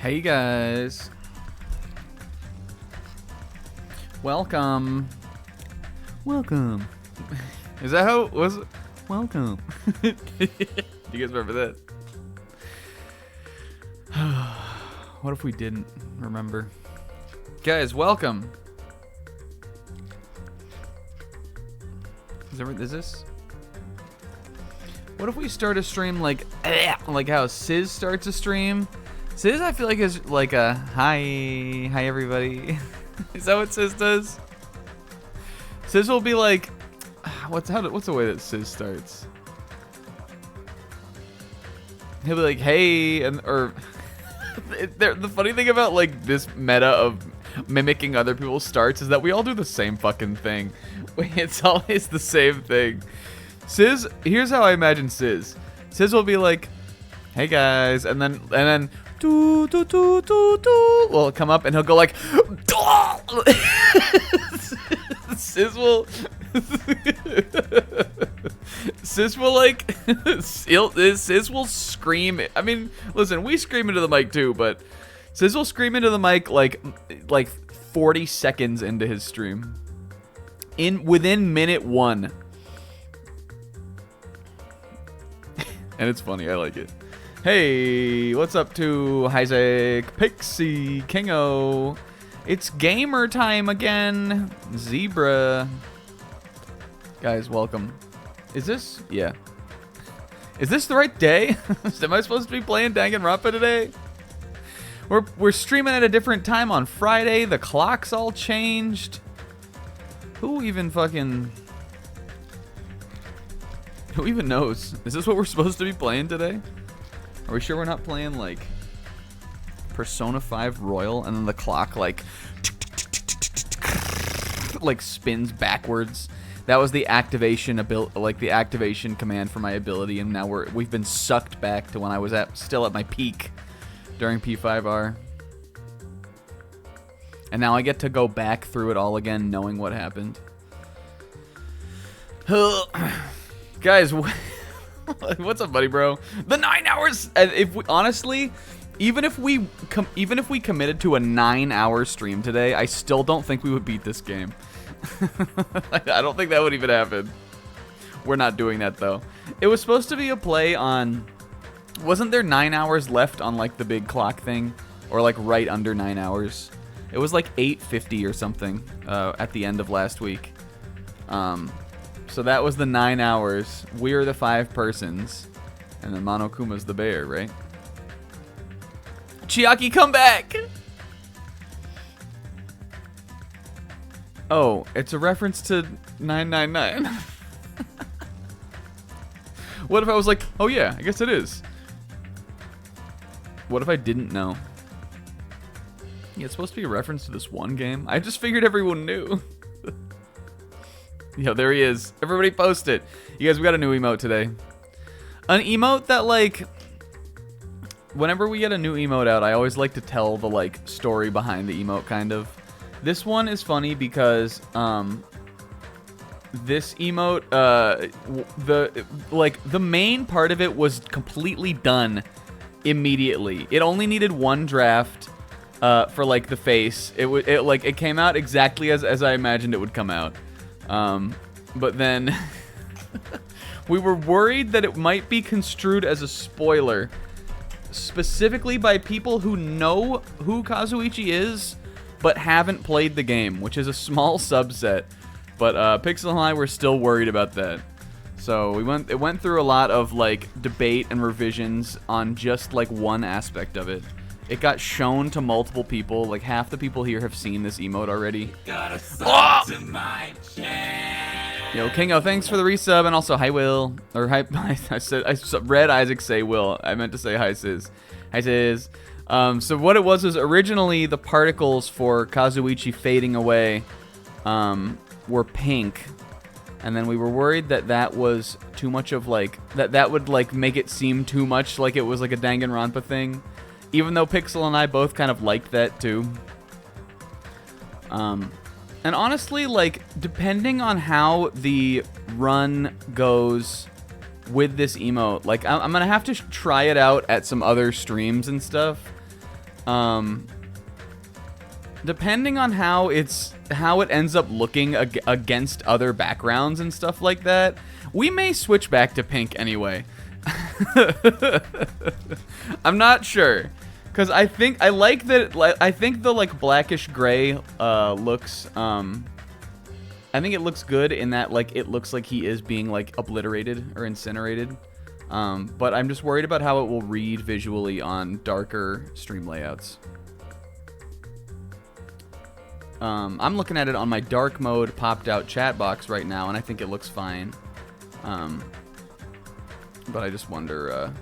Hey guys. Welcome. Welcome. Is that how it was? Welcome. Do you guys remember that? What if we didn't remember? Guys, welcome. Is this? What if we start a stream like how Sizz starts a stream? Sizz, I feel like is like a hi everybody. Is that what Sizz does? Sizz will be like, what's the way that Sizz starts? He'll be like, hey, or the funny thing about like this meta of mimicking other people's starts is that we all do the same fucking thing. It's always the same thing. Sizz, here's how I imagine Sizz. Sizz will be like, hey guys, and then do will come up and he'll go like Sizz will like Sizz will scream. I mean, listen, we scream into the mic too, but Sizz will scream into the mic like 40 seconds into his stream. Within minute 1. And it's funny, I like it. Hey, what's up to Isaac, Pixie, Kingo? It's gamer time again. Zebra. Guys, welcome. Is this? Yeah. Is this the right day? Am I supposed to be playing Danganronpa today? We're streaming at a different time on Friday. The clock's all changed. Who even knows? Is this what we're supposed to be playing today? Are we sure we're not playing like Persona 5 Royal and then the clock like spins backwards? That was the activation the activation command for my ability, and now we've been sucked back to when I was still at my peak during P5R. And now I get to go back through it all again knowing what happened. Guys, what's up, buddy, bro? The 9 hours. If we honestly, even if we committed to a 9-hour stream today, I still don't think we would beat this game. I don't think that would even happen. We're not doing that though. It was supposed to be a play on. Wasn't there 9 hours left on like the big clock thing, or like right under 9 hours? It was like 8:50 or something at the end of last week. So that was the 9 hours. We're the 5 persons. And then Monokuma's the bear, right? Chiaki, come back! Oh, it's a reference to 999. What if I was like, oh yeah, I guess it is. What if I didn't know? Yeah, it's supposed to be a reference to this one game. I just figured everyone knew. Yo, there he is. Everybody post it. You guys, we got a new emote today. An emote that, like, whenever we get a new emote out, I always like to tell the, like, story behind the emote, kind of. This one is funny because, this emote, the main part of it was completely done immediately. It only needed one draft, for, like, the face. It came out exactly as I imagined it would come out. But then we were worried that it might be construed as a spoiler, specifically by people who know who Kazuichi is, but haven't played the game, which is a small subset. But Pixel and I were still worried about that. So it went through a lot of like debate and revisions on just like one aspect of it. It got shown to multiple people. Like half the people here have seen this emote already. To my Yo, Kingo, thanks for the resub, and also hi Will. Or hi, I read Isaac say Will. I meant to say hi Sizz. Hi Sizz. So what it was originally the particles for Kazuichi fading away were pink. And then we were worried that was too much of like that would like make it seem too much like it was like a Danganronpa thing. Even though Pixel and I both kind of liked that too. And honestly, like, depending on how the run goes with this emote, like, I'm gonna have to try it out at some other streams and stuff. Depending on how it ends up looking against other backgrounds and stuff like that, we may switch back to pink anyway. I'm not sure, because I think I like that. I think the like blackish gray looks. I think it looks good in that like it looks like he is being like obliterated or incinerated. But I'm just worried about how it will read visually on darker stream layouts. I'm looking at it on my dark mode popped out chat box right now, and I think it looks fine. But I just wonder,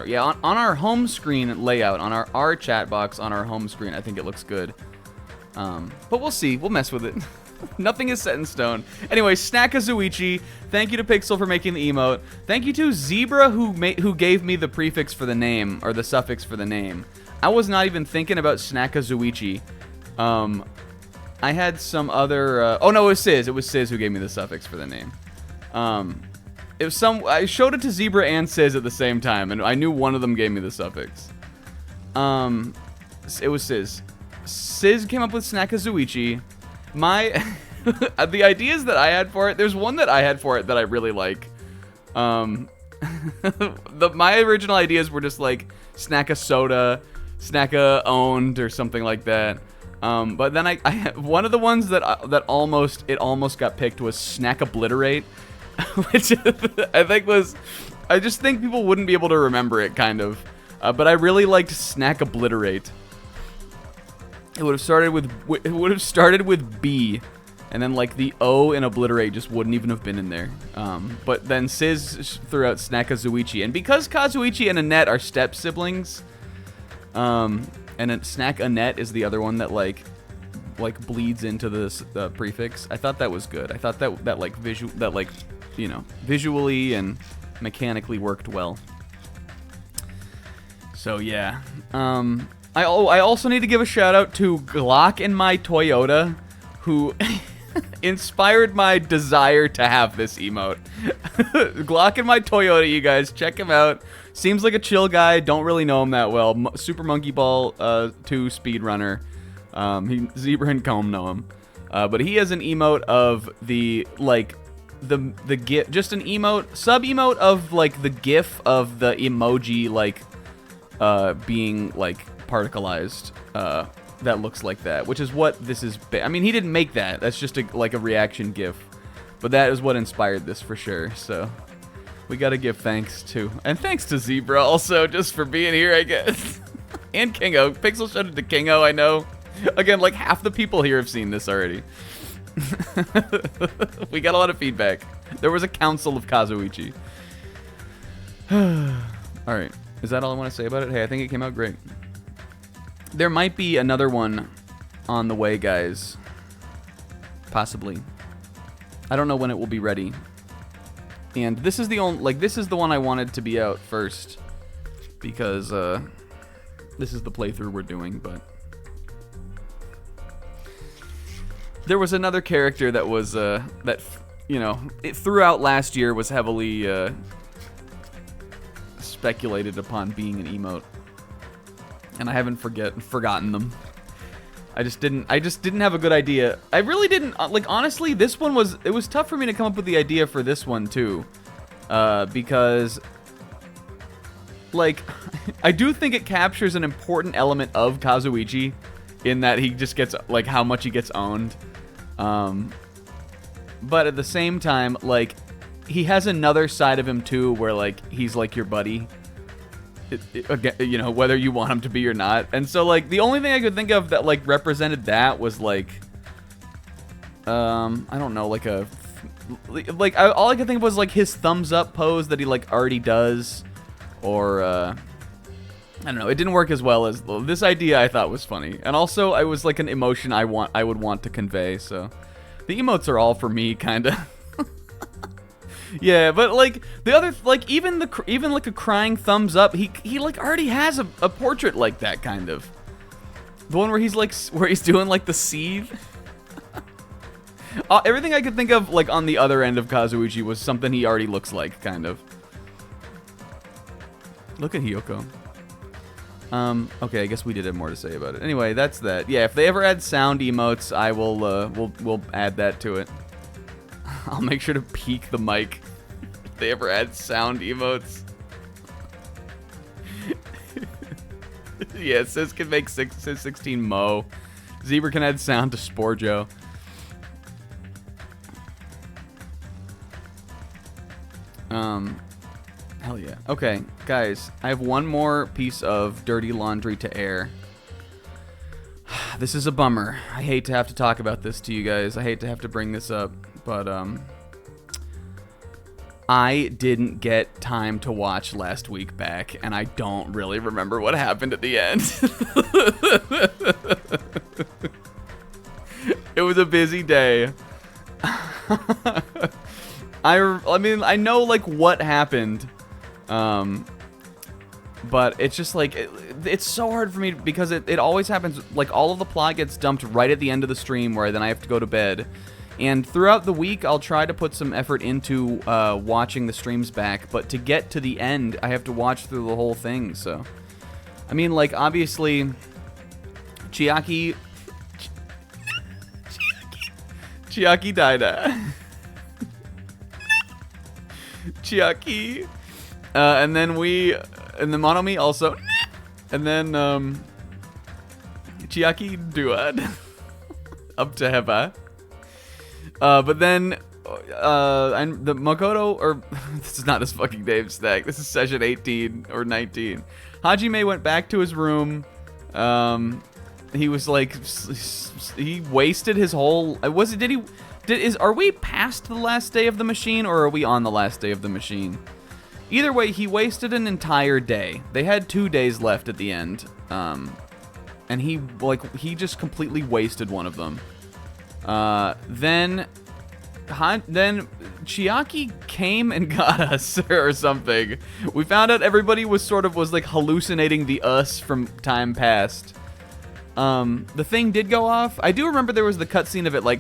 yeah, on our home screen layout, on our chat box, on our home screen, I think it looks good. But we'll see. We'll mess with it. Nothing is set in stone. Anyway, Snackazuichi, thank you to Pixel for making the emote. Thank you to Zebra who gave me the prefix for the name, or the suffix for the name. I was not even thinking about Snackazuichi. I had some other, oh no, it was Sizz. It was Sizz who gave me the suffix for the name. It was I showed it to Zebra and Sizz at the same time, and I knew one of them gave me the suffix. It was Sizz. Sizz came up with Snackazuichi. The ideas that I had for it, there's one that I had for it that I really like. My original ideas were just like Snacka Soda, Snacka Owned, or something like that. But then I one of the ones that almost got picked was Snack Obliterate, which I just think people wouldn't be able to remember it, kind of. But I really liked Snack Obliterate. It would have started with B, and then like the O in Obliterate just wouldn't even have been in there. But then Sizz threw out Snackazuichi, and because Kazuichi and Annette are step siblings, and Snack Annette is the other one that like bleeds into this prefix. I thought that was good. I thought that visually and mechanically worked well. So yeah. I also need to give a shout out to Glock and my Toyota, who inspired my desire to have this emote. Glock and my Toyota, you guys, check him out. Seems like a chill guy. Don't really know him that well. Super Monkey Ball 2 speedrunner. Zebra and Comb know him. But he has an emote of the GIF, just an emote, sub-emote of like the GIF of the emoji like being like particleized, that looks like that, which is what this is. I mean, he didn't make that. That's just a reaction GIF, but that is what inspired this for sure. So we gotta give thanks to Zebra also just for being here, I guess. And Kingo. Pixel showed it to Kingo. I know. Again, like half the people here have seen this already. We got a lot of feedback. There was a council of Kazuichi. All right. Is that all I want to say about it? Hey, I think it came out great. There might be another one on the way, guys. Possibly. I don't know when it will be ready. And this is the one I wanted to be out first, because this is the playthrough we're doing, but there was another character that was throughout last year was heavily speculated upon being an emote. And I haven't forgotten them. I just didn't have a good idea. I really didn't, like, honestly, this one was tough for me to come up with the idea for this one too. Because like I do think it captures an important element of Kazuichi in that he just gets like how much he gets owned. But at the same time, like, he has another side of him too where like he's like your buddy. Whether you want him to be or not. And so, like, the only thing I could think of that, like, represented that was, like, I don't know, like, all I could think of was, like, his thumbs up pose that he, like, already does. Or, I don't know, it didn't work as well as, this idea I thought was funny. And also, I was, like, an emotion I would want to convey, so. The emotes are all for me, kinda. Yeah, but like the other, like even like a crying thumbs up, he like already has a portrait like that, kind of. The one where he's doing like the seethe. Everything I could think of like on the other end of Kazuichi was something he already looks like, kind of. Look at Hiyoko. Okay, I guess we did have more to say about it. Anyway, that's that. Yeah, if they ever add sound emotes, I will, we'll add that to it. I'll make sure to peek the mic if they ever add sound emotes. Yeah, Sis can make Sis 16 Mo. Zebra can add sound to Sporjo. Hell yeah. Okay, guys, I have one more piece of dirty laundry to air. This is a bummer. I hate to have to talk about this to you guys. I hate to have to bring this up, but I didn't get time to watch last week back, and I don't really remember what happened at the end. It was a busy day. I mean, I know, like, what happened, but it's just, like, it's so hard for me because it always happens, like, all of the plot gets dumped right at the end of the stream where then I have to go to bed. And throughout the week, I'll try to put some effort into watching the streams back, but to get to the end, I have to watch through the whole thing, so. I mean, like, obviously, Chiaki died. Chiaki. And then Monomi also. And then, Chiaki Duad. Up to Heba. But then, the Makoto, or, this is not his fucking name stack. This is session 18 or 19. Hajime went back to his room. He was like, he wasted his whole, are we past the last day of the machine, or are we on the last day of the machine? Either way, he wasted an entire day. They had 2 days left at the end. And he just completely wasted one of them. Then Chiaki came and got us or something. We found out everybody was like hallucinating the us from time past. The thing did go off. I do remember there was the cutscene of it like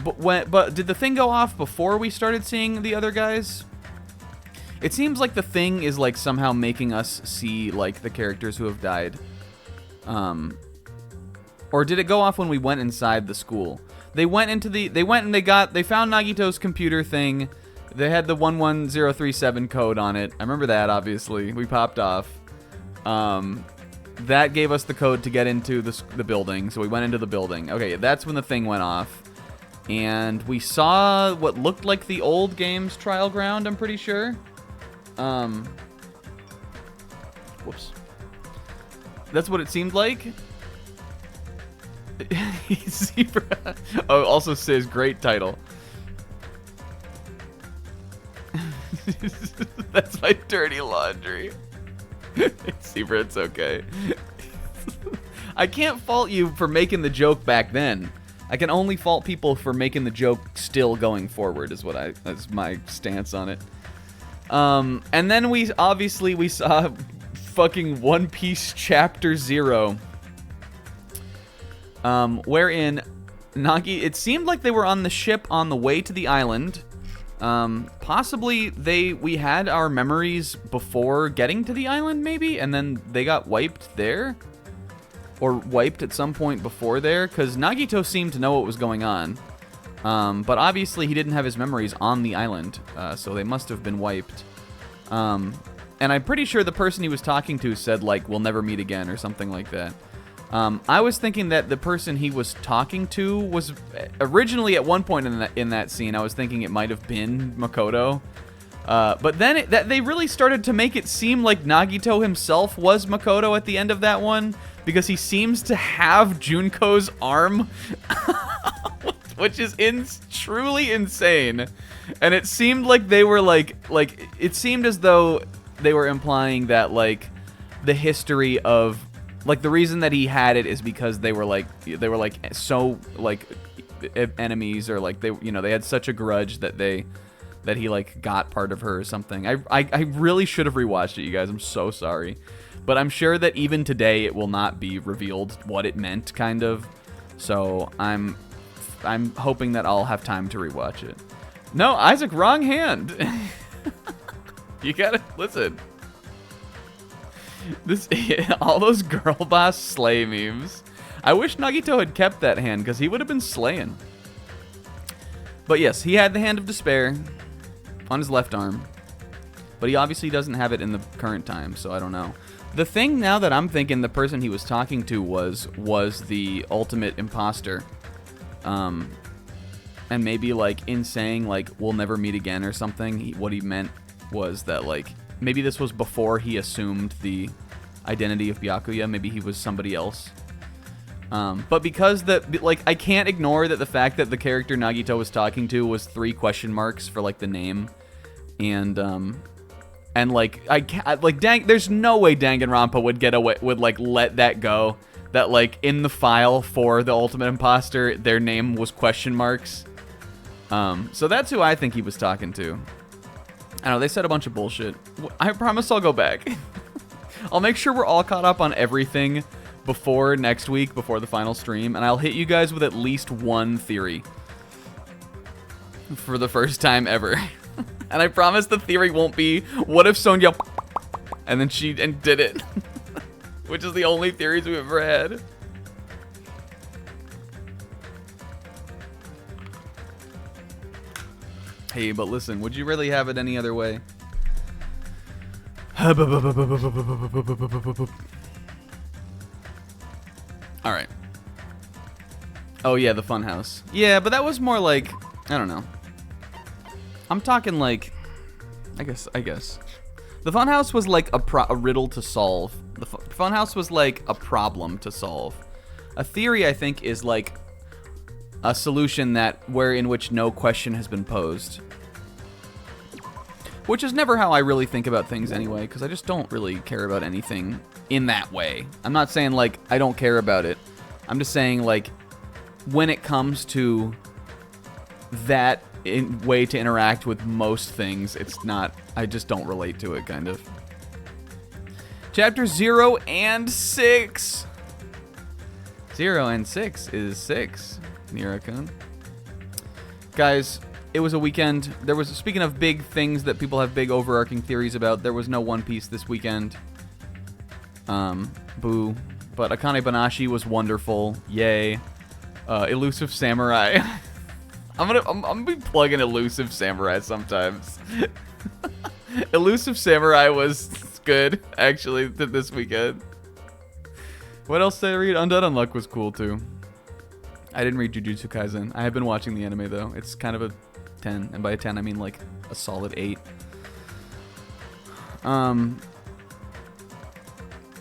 but did the thing go off before we started seeing the other guys? It seems like the thing is like somehow making us see like the characters who have died. Or did it go off when we went inside the school? They found Nagito's computer thing. They had the 11037 code on it. I remember that, obviously. We popped off. That gave us the code to get into the building, so we went into the building. Okay, that's when the thing went off. And we saw what looked like the old game's trial ground, I'm pretty sure. Whoops. That's what it seemed like. Zebra. Oh, also says great title. That's my dirty laundry. Zebra, it's okay. I can't fault you for making the joke back then. I can only fault people for making the joke still going forward, that's my stance on it. And then we saw fucking One Piece Chapter 0. Wherein Nagi, it seemed like they were on the ship on the way to the island. Possibly we had our memories before getting to the island, maybe, and then they got wiped there? Or wiped at some point before there? Because Nagito seemed to know what was going on. But obviously he didn't have his memories on the island, so they must have been wiped. And I'm pretty sure the person he was talking to said, like, we'll never meet again, or something like that. I was thinking that the person he was talking to was originally at one point in that scene. I was thinking it might have been Makoto, but then they really started to make it seem like Nagito himself was Makoto at the end of that one because he seems to have Junko's arm, which is truly insane. And it seemed like they were like it seemed as though they were implying that like the history of. Like, the reason that he had it is because they were so, like, enemies, or, like, they had such a grudge that he, like, got part of her or something. I really should have rewatched it, you guys. I'm so sorry. But I'm sure that even today it will not be revealed what it meant, kind of. So, I'm hoping that I'll have time to rewatch it. No, Isaac, wrong hand! You gotta listen. This all those girl boss slay memes. I wish Nagito had kept that hand because he would have been slaying. But yes, he had the Hand of Despair on his left arm, but he obviously doesn't have it in the current time, so I don't know. The thing now that I'm thinking the person he was talking to was the ultimate imposter. And maybe like in saying like we'll never meet again or something, what he meant was that like maybe this was before he assumed the identity of Byakuya. Maybe he was somebody else. But because I can't ignore that the fact that the character Nagito was talking to was 3 question marks for like the name, and like I can't like there's no way Danganronpa would like let that go. That like in the file for the ultimate imposter, their name was question marks. So that's who I think he was talking to. I don't know, they said a bunch of bullshit. I promise I'll go back. I'll make sure we're all caught up on everything before next week, before the final stream, and I'll hit you guys with at least one theory for the first time ever. And I promise the theory won't be, what if Sonya and then she did it? Which is the only theories we've ever had. Hey, but listen, would you really have it any other way? Alright. Oh yeah, the funhouse. Yeah, but that was more like, I don't know. I'm talking like, I guess. The funhouse was like a riddle to solve. The funhouse was like a problem to solve. A theory, I think, is like a solution in which no question has been posed. Which is never how I really think about things anyway, because I just don't really care about anything in that way. I'm not saying like I don't care about it. I'm just saying like when it comes to that way to interact with most things, it's not, I just don't relate to it, kind of. Chapter 0 and 6. 0 and 6 is 6, Nira-kun. Guys, it was a weekend. There was, speaking of big things that people have big overarching theories about, there was no One Piece this weekend. Boo. But Akane Banashi was wonderful. Yay. Elusive Samurai. I'm gonna be plugging Elusive Samurai sometimes. Elusive Samurai was good, actually, this weekend. What else did I read? Undead Unluck was cool, too. I didn't read Jujutsu Kaisen. I have been watching the anime, though. It's kind of a 10, and by a 10, I mean, like, a solid 8. And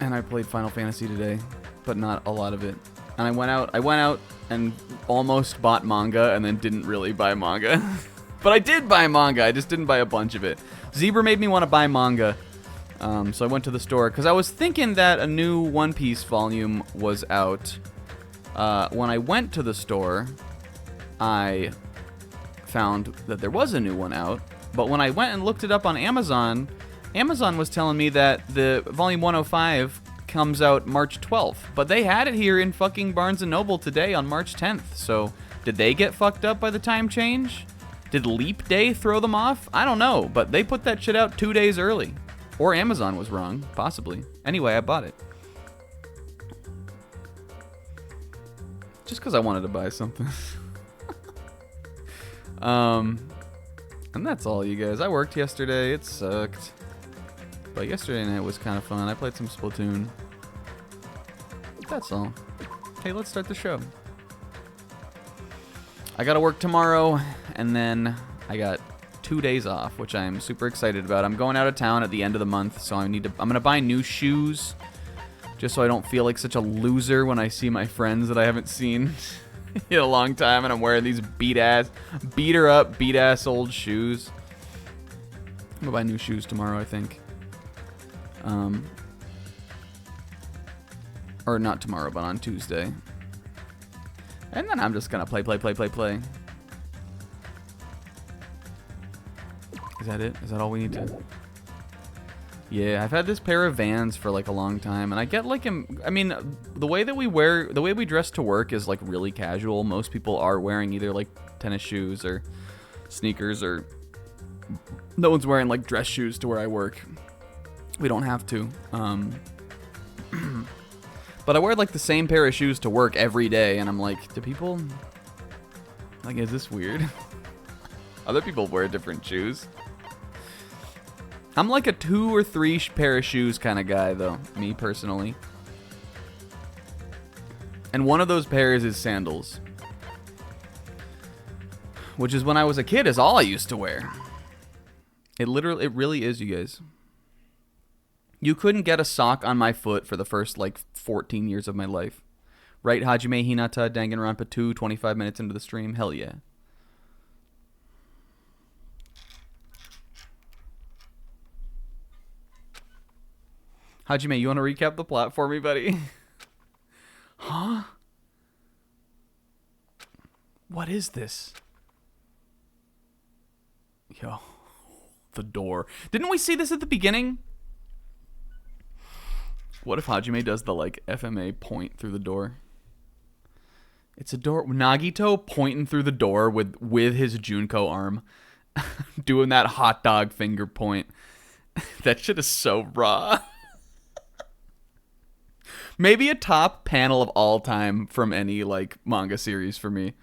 I played Final Fantasy today, but not a lot of it. And I went out and almost bought manga, and then didn't really buy manga. But I did buy manga, I just didn't buy a bunch of it. Zebra made me want to buy manga, so I went to the store, because I was thinking that a new One Piece volume was out. When I went to the store, I found that there was a new one out, but when I went and looked it up on Amazon, Amazon was telling me that the volume 105 comes out March 12th, but they had it here in fucking Barnes & Noble today on March 10th, so did they get fucked up by the time change? Did Leap Day throw them off? I don't know, but they put that shit out 2 days early. Or Amazon was wrong, possibly. Anyway, I bought it. Just because I wanted to buy something. And that's all, you guys. I worked yesterday. It sucked. But yesterday night was kind of fun. I played some Splatoon. That's all. Hey, let's start the show. I gotta work tomorrow, and then I got 2 days off, which I'm super excited about. I'm going out of town at the end of the month, so I'm gonna buy new shoes, just so I don't feel like such a loser when I see my friends that I haven't seen in a long time, and I'm wearing these beat ass old shoes. I'm gonna buy new shoes tomorrow, I think. Or not tomorrow, but on Tuesday. And then I'm just gonna play. Is that it? Is that all we need to? Yeah, I've had this pair of Vans for like a long time, and I get like, I mean, the way we dress to work is like really casual. Most people are wearing either like tennis shoes or sneakers or No one's wearing like dress shoes to where I work. We don't have to. But I wear like the same pair of shoes to work every day, and I'm like, do people like, is this weird? Other people wear different shoes. I'm like a 2 or 3 pair of shoes kind of guy, though, me personally. And one of those pairs is sandals, which is when I was a kid is all I used to wear. It really is, you guys. You couldn't get a sock on my foot for the first, like, 14 years of my life. Right, Hajime Hinata, Danganronpa 2, 25 minutes into the stream? Hell yeah. Hajime, you want to recap the plot for me, buddy? Huh? What is this? Yo. The door. Didn't we see this at the beginning? What if Hajime does the, like, FMA point through the door? It's a door. Nagito pointing through the door with his Junko arm. Doing that hot dog finger point. That shit is so raw. Maybe a top panel of all time from any, like, manga series for me.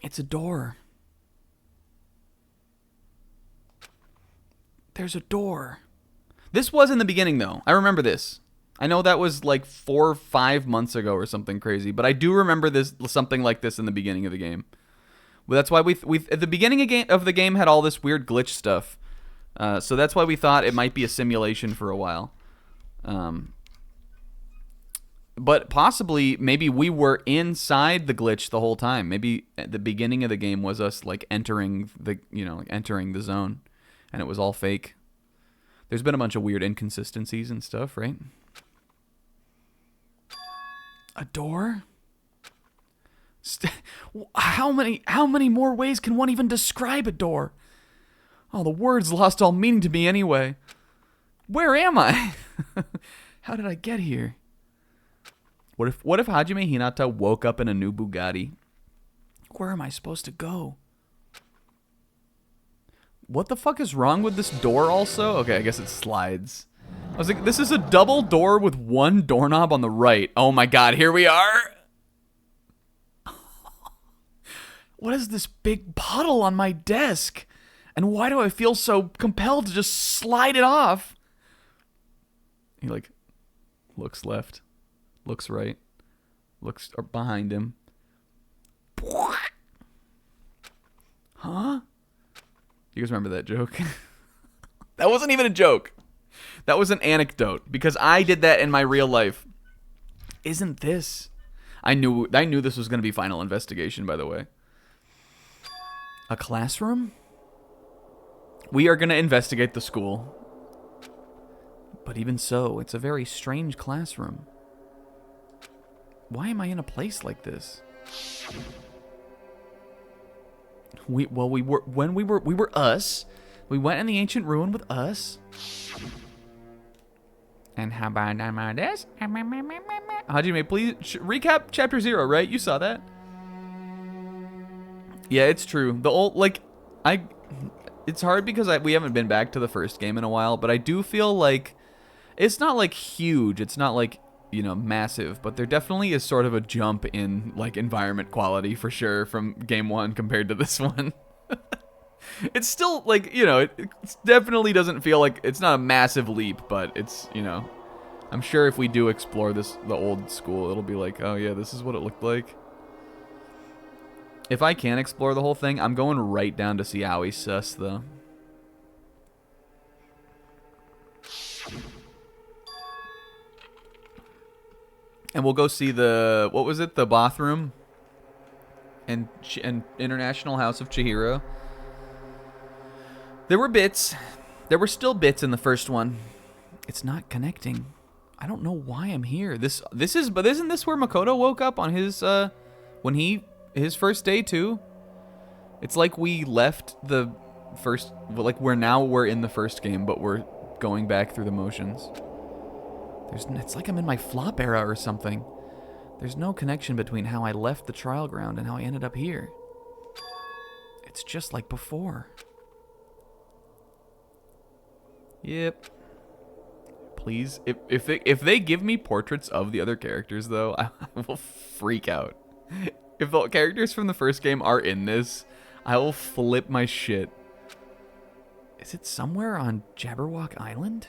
It's a door. There's a door. This was in the beginning, though. I remember this. I know that was like 4 or 5 months ago or something crazy, but I do remember this something like this in the beginning of the game. Well, that's why we at the beginning of the game had all this weird glitch stuff. So that's why we thought it might be a simulation for a while. But possibly, maybe we were inside the glitch the whole time. Maybe at the beginning of the game was us like entering the zone, and it was all fake. There's been a bunch of weird inconsistencies and stuff, right? A door? How many more ways can one even describe a door? Oh, the words lost all meaning to me anyway. Where am I? How did I get here? What if Hajime Hinata woke up in a new Bugatti? Where am I supposed to go? What the fuck is wrong with this door also? Okay, I guess it slides. I was like, this is a double door with one doorknob on the right. Oh my god, here we are. What is this big puddle on my desk? And why do I feel so compelled to just slide it off? He like looks left, looks right, looks behind him. Huh? You guys remember that joke? That wasn't even a joke. That was an anecdote because I did that in my real life. Isn't this? I knew this was going to be Final Investigation, by the way. A classroom? We are going to investigate the school. But even so, it's a very strange classroom. Why am I in a place like this? We were us. We went in the ancient ruin with us. And how about this? Hajime, please recap chapter 0, right? You saw that? Yeah, it's true. The old it's hard because we haven't been back to the first game in a while, but I do feel like it's not like huge. It's not like, you know, massive, but there definitely is sort of a jump in like environment quality for sure from game 1 compared to this one. It's still like, you know, it definitely doesn't feel like it's not a massive leap, but it's, you know, I'm sure if we do explore the old school, it'll be like, oh yeah, this is what it looked like. If I can explore the whole thing, I'm going right down to see Aoi Sus though. And we'll go see the, what was it, the bathroom and International House of Chihiro. There were bits. There were still bits in the first one. It's not connecting. I don't know why I'm here. But isn't this where Makoto woke up on his his first day too? It's like we left the first, like we're in the first game, but we're going back through the motions. It's like I'm in my flop era or something. There's no connection between how I left the trial ground and how I ended up here. It's just like before. Yep. Please, if they give me portraits of the other characters, though, I will freak out. If the characters from the first game are in this, I will flip my shit. Is it somewhere on Jabberwock Island?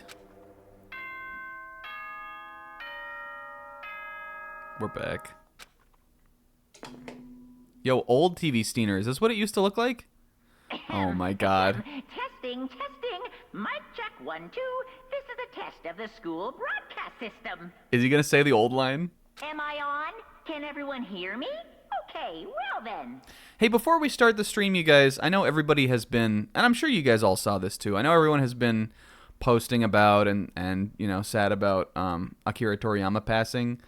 We're back. Yo, old TV Steener, is this what it used to look like? Oh my god. Testing. Mic check 1, 2. This is a test of the school broadcast system. Is he gonna say the old line? Am I on? Can everyone hear me? Okay, well then. Hey, before we start the stream, you guys, I know everybody has been, and I'm sure you guys all saw this too. I know everyone has been posting about and you know, sad about Akira Toriyama passing.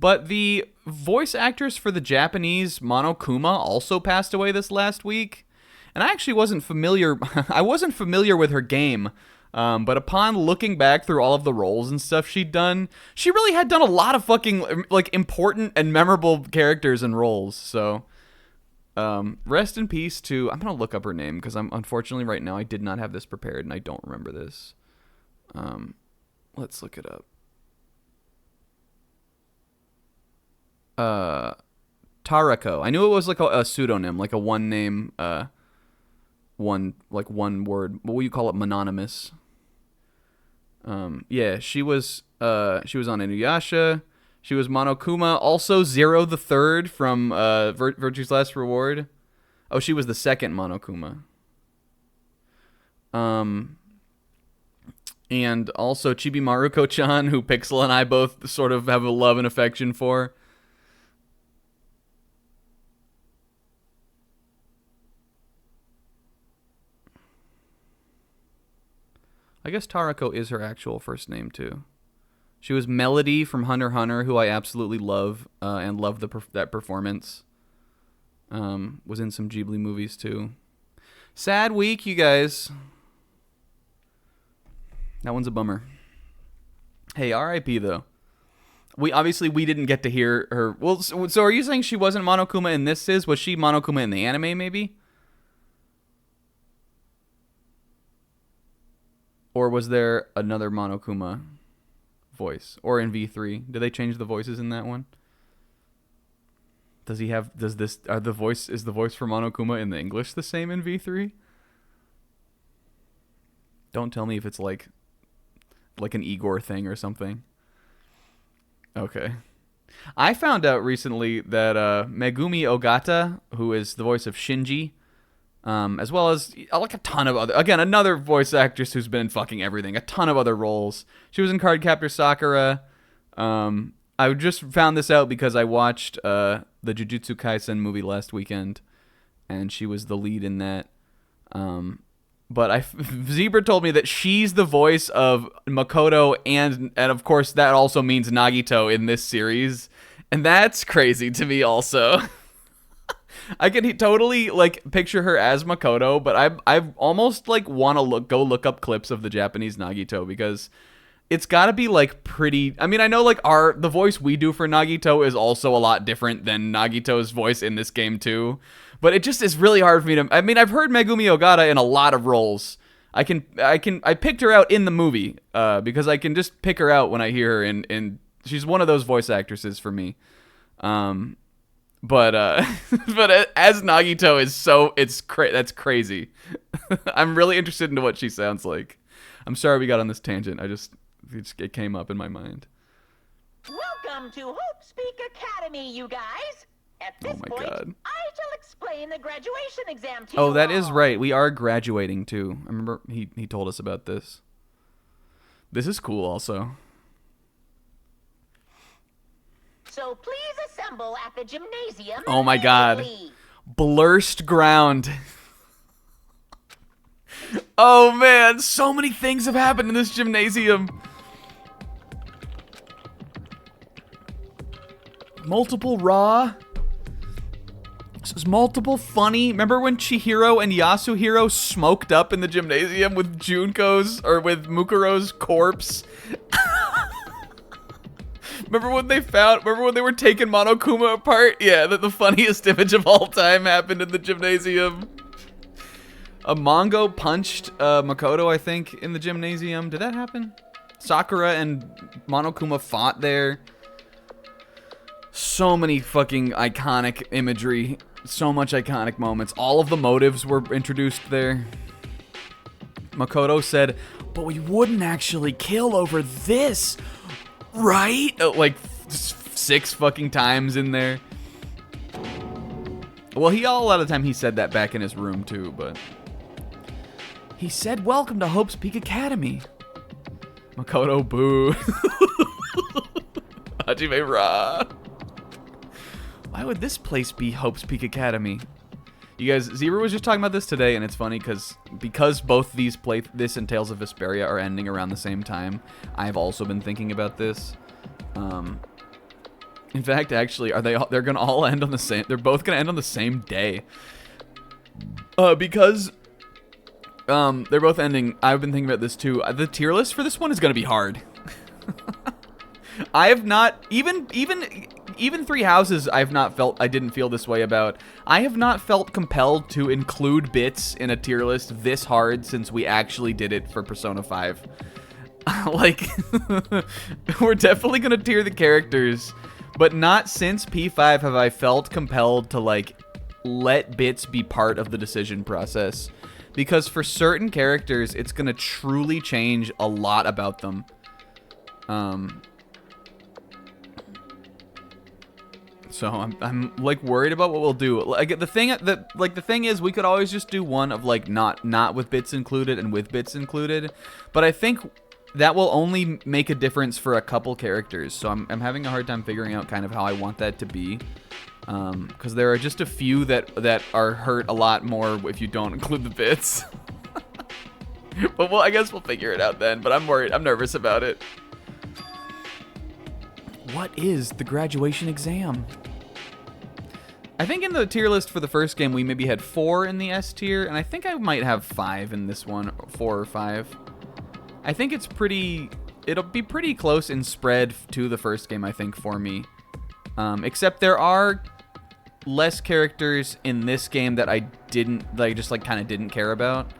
But the voice actress for the Japanese Monokuma also passed away this last week. And I actually wasn't familiar. I wasn't familiar with her game. But upon looking back through all of the roles and stuff she'd done, she really had done a lot of fucking like important and memorable characters and roles. So rest in peace to. I'm gonna look up her name because unfortunately right now I did not have this prepared and I don't remember this. Let's look it up. Tarako. I knew it was like a pseudonym, like a one name, one word. What would you call it? Mononymous. Yeah, she was on Inuyasha. She was Monokuma. Also Zero the Third from Virtue's Last Reward. Oh, she was the second Monokuma. And also Chibi Maruko-chan, who Pixel and I both sort of have a love and affection for. I guess Tarako is her actual first name, too. She was Melody from Hunter x Hunter, who I absolutely love, and love that performance. Was in some Ghibli movies, too. Sad week, you guys. That one's a bummer. Hey, R.I.P., though. We didn't get to hear her. Well, so are you saying she wasn't Monokuma in this? Was she Monokuma in the anime, maybe? Or was there another Monokuma voice? Or in V3? Did they change the voices in that one? Is the voice for Monokuma in the English the same in V3? Don't tell me if it's like an Igor thing or something. Okay. I found out recently that Megumi Ogata, who is the voice of Shinji, as well as like a ton of other, again, another voice actress who's been in fucking everything, a ton of other roles. She was in Cardcaptor Sakura. I just found this out because I watched the Jujutsu Kaisen movie last weekend, and she was the lead in that. But Zebra told me that she's the voice of Makoto, and of course that also means Nagito in this series, and that's crazy to me also. I can totally like picture her as Makoto, but I almost like want to go look up clips of the Japanese Nagito because it's got to be like pretty. I mean, I know like the voice we do for Nagito is also a lot different than Nagito's voice in this game too. But it just is really hard for me to. I mean, I've heard Megumi Ogata in a lot of roles. I picked her out in the movie because I can just pick her out when I hear her, and she's one of those voice actresses for me. But as Nagito is that's crazy. I'm really interested into what she sounds like. I'm sorry we got on this tangent. It came up in my mind. Welcome to Hope Speak Academy, you guys. At this point, God. I shall explain the graduation exam to you. Oh, that is right. We are graduating too. I remember he told us about this. This is cool also. So please assemble at the gymnasium. Oh my God. Blurst ground. Oh man, so many things have happened in this gymnasium. Multiple raw. There's multiple funny. Remember when Chihiro and Yasuhiro smoked up in the gymnasium with Junko's or with Mukuro's corpse? Remember when they were taking Monokuma apart? Yeah, the funniest image of all time happened in the gymnasium. A Mongo punched Makoto, I think, in the gymnasium. Did that happen? Sakura and Monokuma fought there. So many fucking iconic imagery. So much iconic moments. All of the motives were introduced there. Makoto said, but we wouldn't actually kill over this, right? Like 6 fucking times in there. Well, a lot of the time he said that back in his room too, but... He said, welcome to Hope's Peak Academy. Makoto, boo. Hajime Ra. Why would this place be Hope's Peak Academy? You guys, Zebra was just talking about this today, and it's funny because both this and Tales of Vesperia are ending around the same time. I've also been thinking about this. In fact, actually, they're gonna all end on the same. They're both gonna end on the same day. Because they're both ending. I've been thinking about this too. The tier list for this one is gonna be hard. I have not even Three Houses. I didn't feel this way about. I have not felt compelled to include bits in a tier list this hard since we actually did it for Persona 5. Like, we're definitely gonna tier the characters, but not since P5 have I felt compelled to like let bits be part of the decision process, because for certain characters it's gonna truly change a lot about them. So I'm like worried about what we'll do. Like the thing is, we could always just do one of like not with bits included and with bits included, but I think that will only make a difference for a couple characters. So I'm having a hard time figuring out kind of how I want that to be, because there are just a few that are hurt a lot more if you don't include the bits. But I guess we'll figure it out then. But I'm worried. I'm nervous about it. What is the graduation exam? I think in the tier list for the first game, we maybe had 4 in the S tier, and I think I might have 5 in this one, 4 or 5. I think it'll be pretty close in spread to the first game, I think, for me. Except there are less characters in this game that I kind of didn't care about.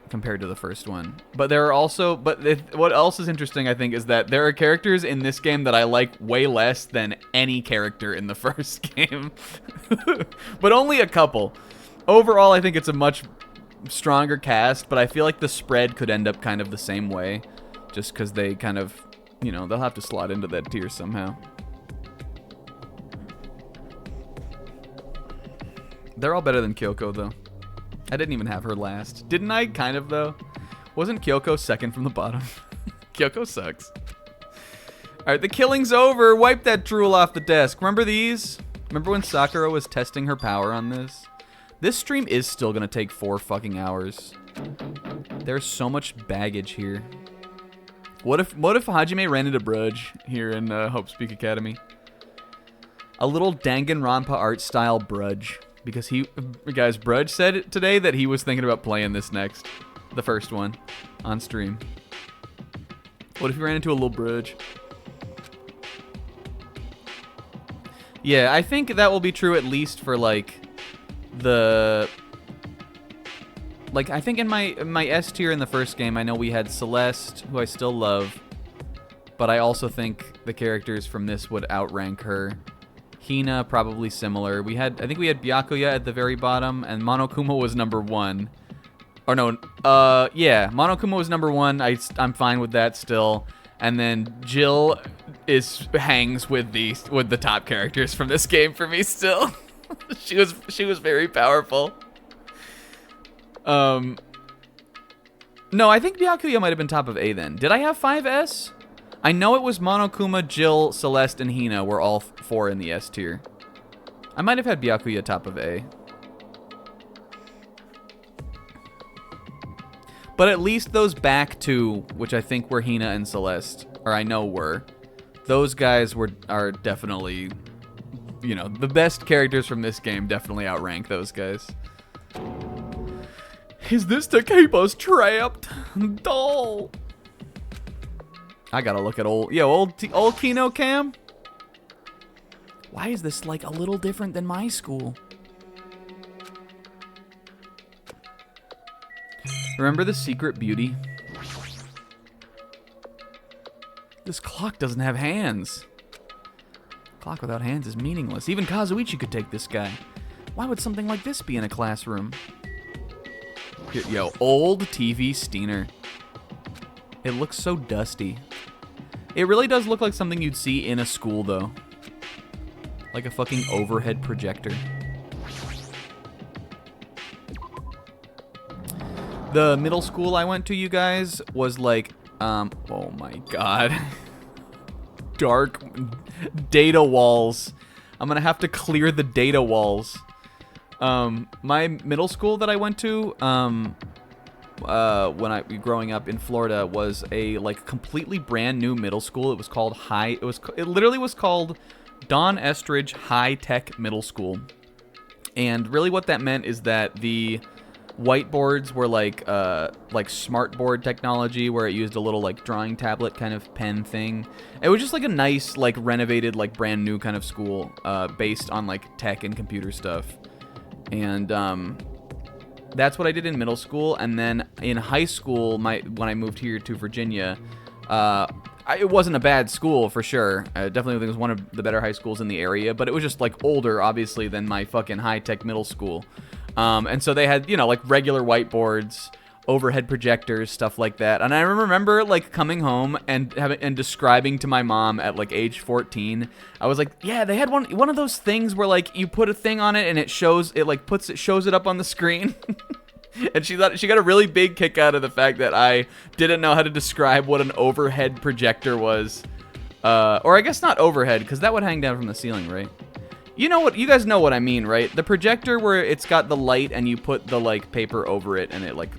Compared to the first one. But there are also, what else is interesting, I think, is that there are characters in this game that I like way less than any character in the first game. But only a couple. Overall, I think it's a much stronger cast, but I feel like the spread could end up kind of the same way, just because they kind of, they'll have to slot into that tier somehow. They're all better than Kyoko, though. I didn't even have her last. Didn't I? Kind of, though. Wasn't Kyoko second from the bottom? Kyoko sucks. Alright, the killing's over. Wipe that drool off the desk. Remember these? Remember when Sakura was testing her power on this? This stream is still gonna take 4 fucking hours. There's so much baggage here. What if Hajime ran into Brudge here in Hope's Peak Academy? A little Danganronpa art style Brudge. Because guys, Brudge said today that he was thinking about playing this next. The first one. On stream. What if you ran into a little Brudge? Yeah, I think that will be true at least for, like, I think in my S tier in the first game, I know we had Celeste, who I still love. But I also think the characters from this would outrank her. Hina, probably similar. I think we had Byakuya at the very bottom, and Monokuma was number 1. Or no, yeah, Monokuma was number 1. I'm fine with that still. And then Jill hangs with the top characters from this game for me still. she was very powerful. No, I think Byakuya might have been top of A then. Did I have 5S? I know it was Monokuma, Jill, Celeste, and Hina were all 4 in the S tier. I might have had Byakuya top of A. But at least those back 2, which I think were Hina and Celeste, or I know were, those guys are definitely, the best characters from this game definitely outrank those guys. Is this to keep us trapped? Doll. I gotta look at old Kino Cam. Why is this like a little different than my school? Remember the secret beauty? This clock doesn't have hands. Clock without hands is meaningless. Even Kazuichi could take this guy. Why would something like this be in a classroom? Yo, old TV Steiner. It looks so dusty. It really does look like something you'd see in a school, though. Like a fucking overhead projector. The middle school I went to, you guys, was like, oh my god. Dark data walls. I'm gonna have to clear the data walls. My middle school that I went to, growing up in Florida, was a like completely brand new middle school. It was called it literally was called Don Estridge High Tech Middle School. And really what that meant is that the whiteboards were like smartboard technology, where it used a little like drawing tablet kind of pen thing. It was just like a nice like renovated like brand new kind of school based on like tech and computer stuff. And that's what I did in middle school. And then in high school, when I moved here to Virginia, it wasn't a bad school for sure. I definitely think it was one of the better high schools in the area, but it was just like older, obviously, than my fucking high-tech middle school. And so they had, like regular whiteboards, overhead projectors, stuff like that. And I remember like coming home and describing to my mom at like age 14. I was like, yeah, they had one of those things where like you put a thing on it and it shows it up on the screen. And she got a really big kick out of the fact that I didn't know how to describe what an overhead projector was. Or I guess not overhead, because that would hang down from the ceiling, right? You guys know what I mean, right? The projector where it's got the light and you put the like paper over it and it like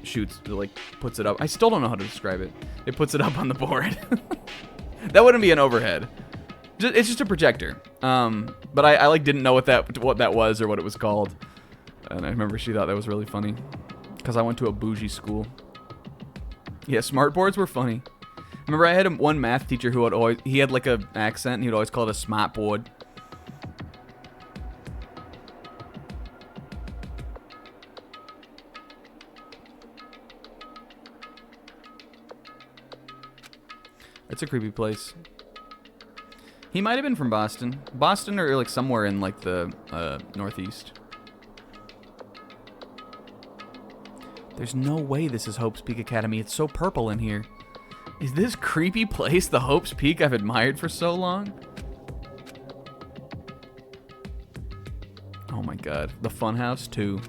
puts it up. I still don't know how to describe it. It puts it up on the board. That wouldn't be an overhead. It's just a projector. But I like didn't know what that was or what it was called. And I remember she thought that was really funny because I went to a bougie school. Yeah, smartboards were funny. Remember I had one math teacher who he had like an accent and he'd always call it a smartboard. It's a creepy place. He might have been from Boston. Boston or like somewhere in like the Northeast. There's no way this is Hope's Peak Academy. It's so purple in here. Is this creepy place the Hope's Peak I've admired for so long? Oh my god. The Funhouse too.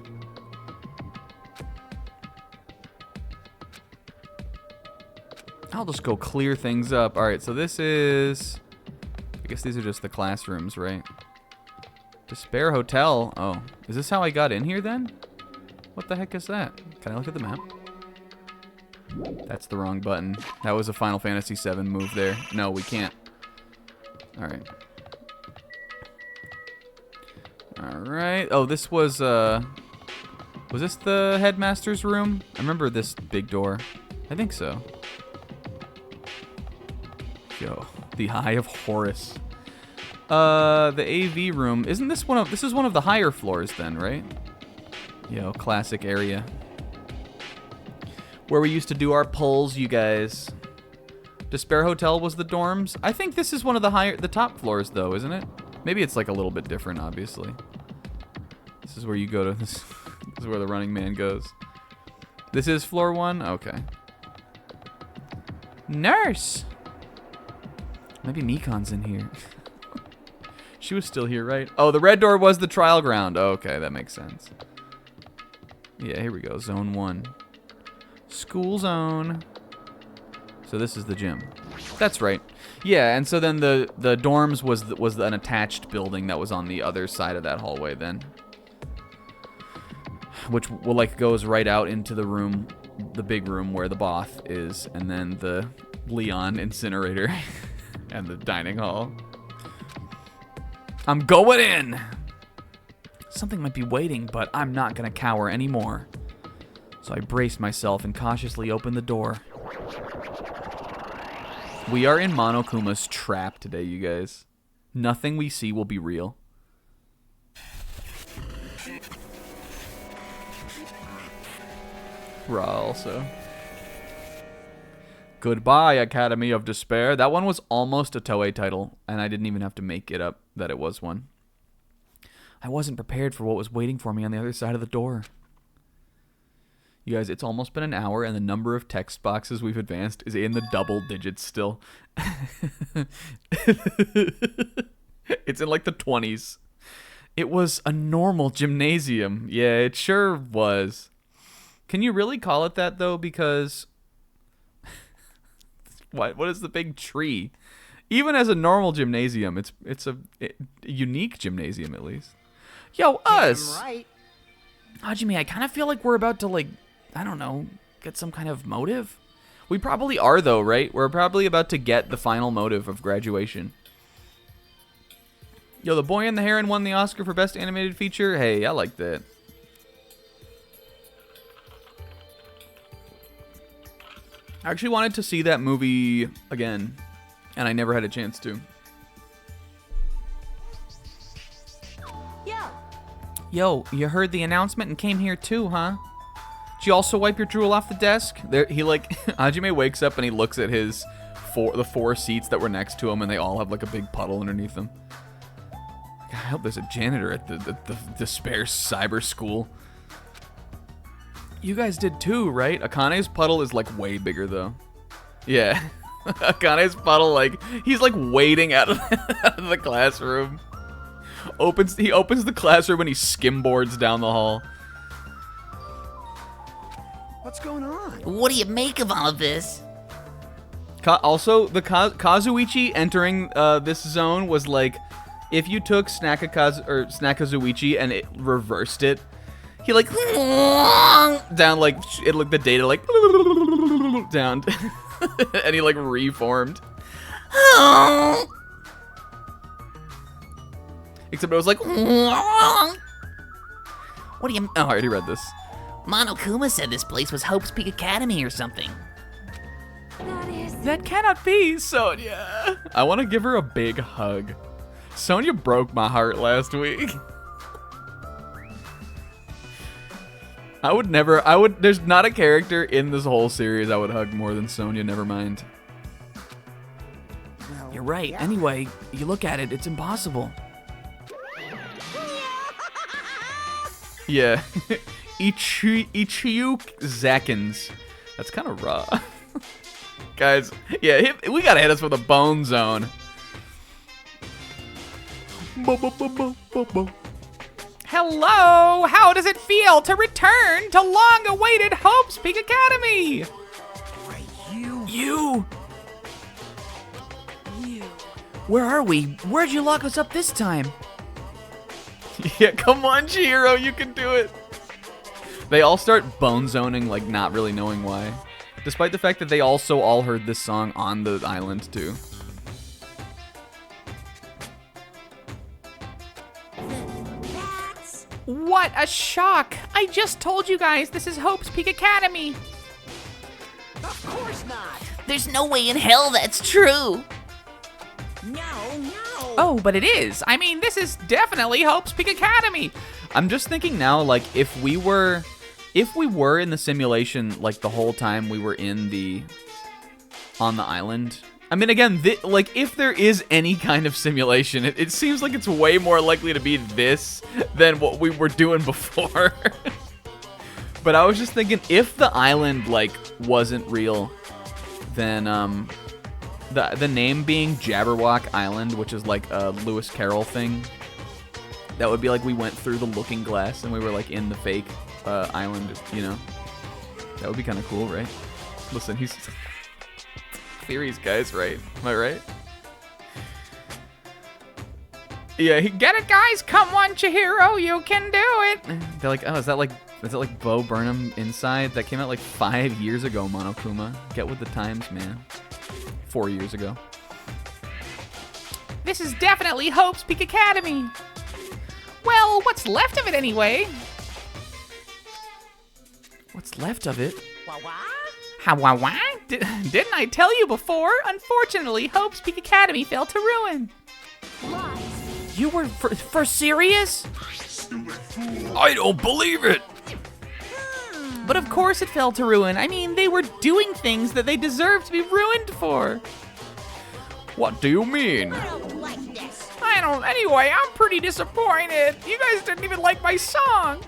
I'll just go clear things up. Alright, so this is... I guess these are just the classrooms, right? Despair Hotel. Oh, is this how I got in here then? What the heck is that? Can I look at the map? That's the wrong button. That was a Final Fantasy VII move there. No, we can't. Alright. Alright. Oh, this was this the headmaster's room? I remember this big door. I think so. Yo, the Eye of Horus. The AV room. This is one of the higher floors then, right? Yo, classic area. Where we used to do our pulls, you guys. Despair Hotel was the dorms. I think this is one of the top floors though, isn't it? Maybe it's like a little bit different, obviously. This is where you go to this is where the running man goes. This is floor 1? Okay. Nurse! Maybe Mikon's in here. She was still here, right? Oh, the red door was the trial ground. Oh, okay, that makes sense. Yeah, here we go. Zone 1. School zone. So this is the gym. That's right. Yeah, and so then the dorms was an attached building that was on the other side of that hallway then. Which goes right out into the room, the big room where the Both is, and then the Leon incinerator. And the dining hall. I'm going in! Something might be waiting, but I'm not gonna cower anymore. So I brace myself and cautiously open the door. We are in Monokuma's trap today, you guys. Nothing we see will be real. Raw also. Goodbye, Academy of Despair. That one was almost a Toei title, and I didn't even have to make it up that it was one. I wasn't prepared for what was waiting for me on the other side of the door. You guys, it's almost been an hour, and the number of text boxes we've advanced is in the double digits still. It's in like the 20s. It was a normal gymnasium. Yeah, it sure was. Can you really call it that, though? Because... What is the big tree? Even as a normal gymnasium, it's a unique gymnasium, at least. Yo, us! Right. Hajime, I kind of feel like we're about to, like, I don't know, get some kind of motive? We probably are, though, right? We're probably about to get the final motive of graduation. Yo, The Boy and the Heron won the Oscar for Best Animated Feature? Hey, I like that. I actually wanted to see that movie again, and I never had a chance to. Yo, you heard the announcement and came here too, huh? Did you also wipe your drool off the desk? There, he like, Hajime wakes up and he looks at the 4 seats that were next to him, and they all have like a big puddle underneath them. I hope there's a janitor at the Despair Cyber School. You guys did too, right? Akane's puddle is like way bigger though. Yeah. Akane's puddle, like, he's like waiting out of the classroom. He opens the classroom and he skimboards down the hall. What's going on? What do you make of all of this? Also, the Kazuichi entering this zone was like, if you took Snakazuichi and it reversed it, he like down like it looked the data like down, and he like reformed. Except it was like, What do you... oh, I already read this. Monokuma said this place was Hope's Peak Academy or something. That cannot be, Sonia. I want to give her a big hug. Sonia broke my heart last week. There's not a character in this whole series I would hug more than Sonia, never mind. Well, You're right. yeah. Anyway, you look at it, it's impossible. Yeah. Ichiyu Zakins. That's kind of raw. Guys, yeah, we gotta hit us with a bone zone. Hello! How does it feel to return to long-awaited Hope's Peak Academy? You! Where are we? Where'd you lock us up this time? Yeah, come on, Chihiro, you can do it. They all start bone zoning, like not really knowing why. Despite the fact that they also all heard this song on the island, too. What a shock! I just told you guys this is Hope's Peak Academy. Of course not. There's no way in hell that's true. No. Oh, but it is. I mean, this is definitely Hope's Peak Academy. I'm just thinking now, like, if we were in the simulation, like, the whole time we were on the island. I mean, again, like, if there is any kind of simulation, it seems like it's way more likely to be this than what we were doing before. But I was just thinking, if the island, like, wasn't real, then, the name being Jabberwock Island, which is like a Lewis Carroll thing, that would be like we went through the looking glass and we were like in the fake island, you know? That would be kind of cool, right? Listen, he's... Theories, guys, right? Am I right? Yeah, get it, guys? Come on, Chihiro, you can do it! They're like, oh, is that like Bo Burnham Inside? That came out like 5 years ago, Monokuma. Get with the times, man. 4 years ago. This is definitely Hope's Peak Academy. Well, what's left of it anyway? What's left of it? Wah? Didn't I tell you before? Unfortunately, Hope's Peak Academy fell to ruin. You were for serious? I don't believe it. But of course it fell to ruin. I mean, they were doing things that they deserved to be ruined for. What do you mean? I don't like this. Anyway, I'm pretty disappointed. You guys didn't even like my song.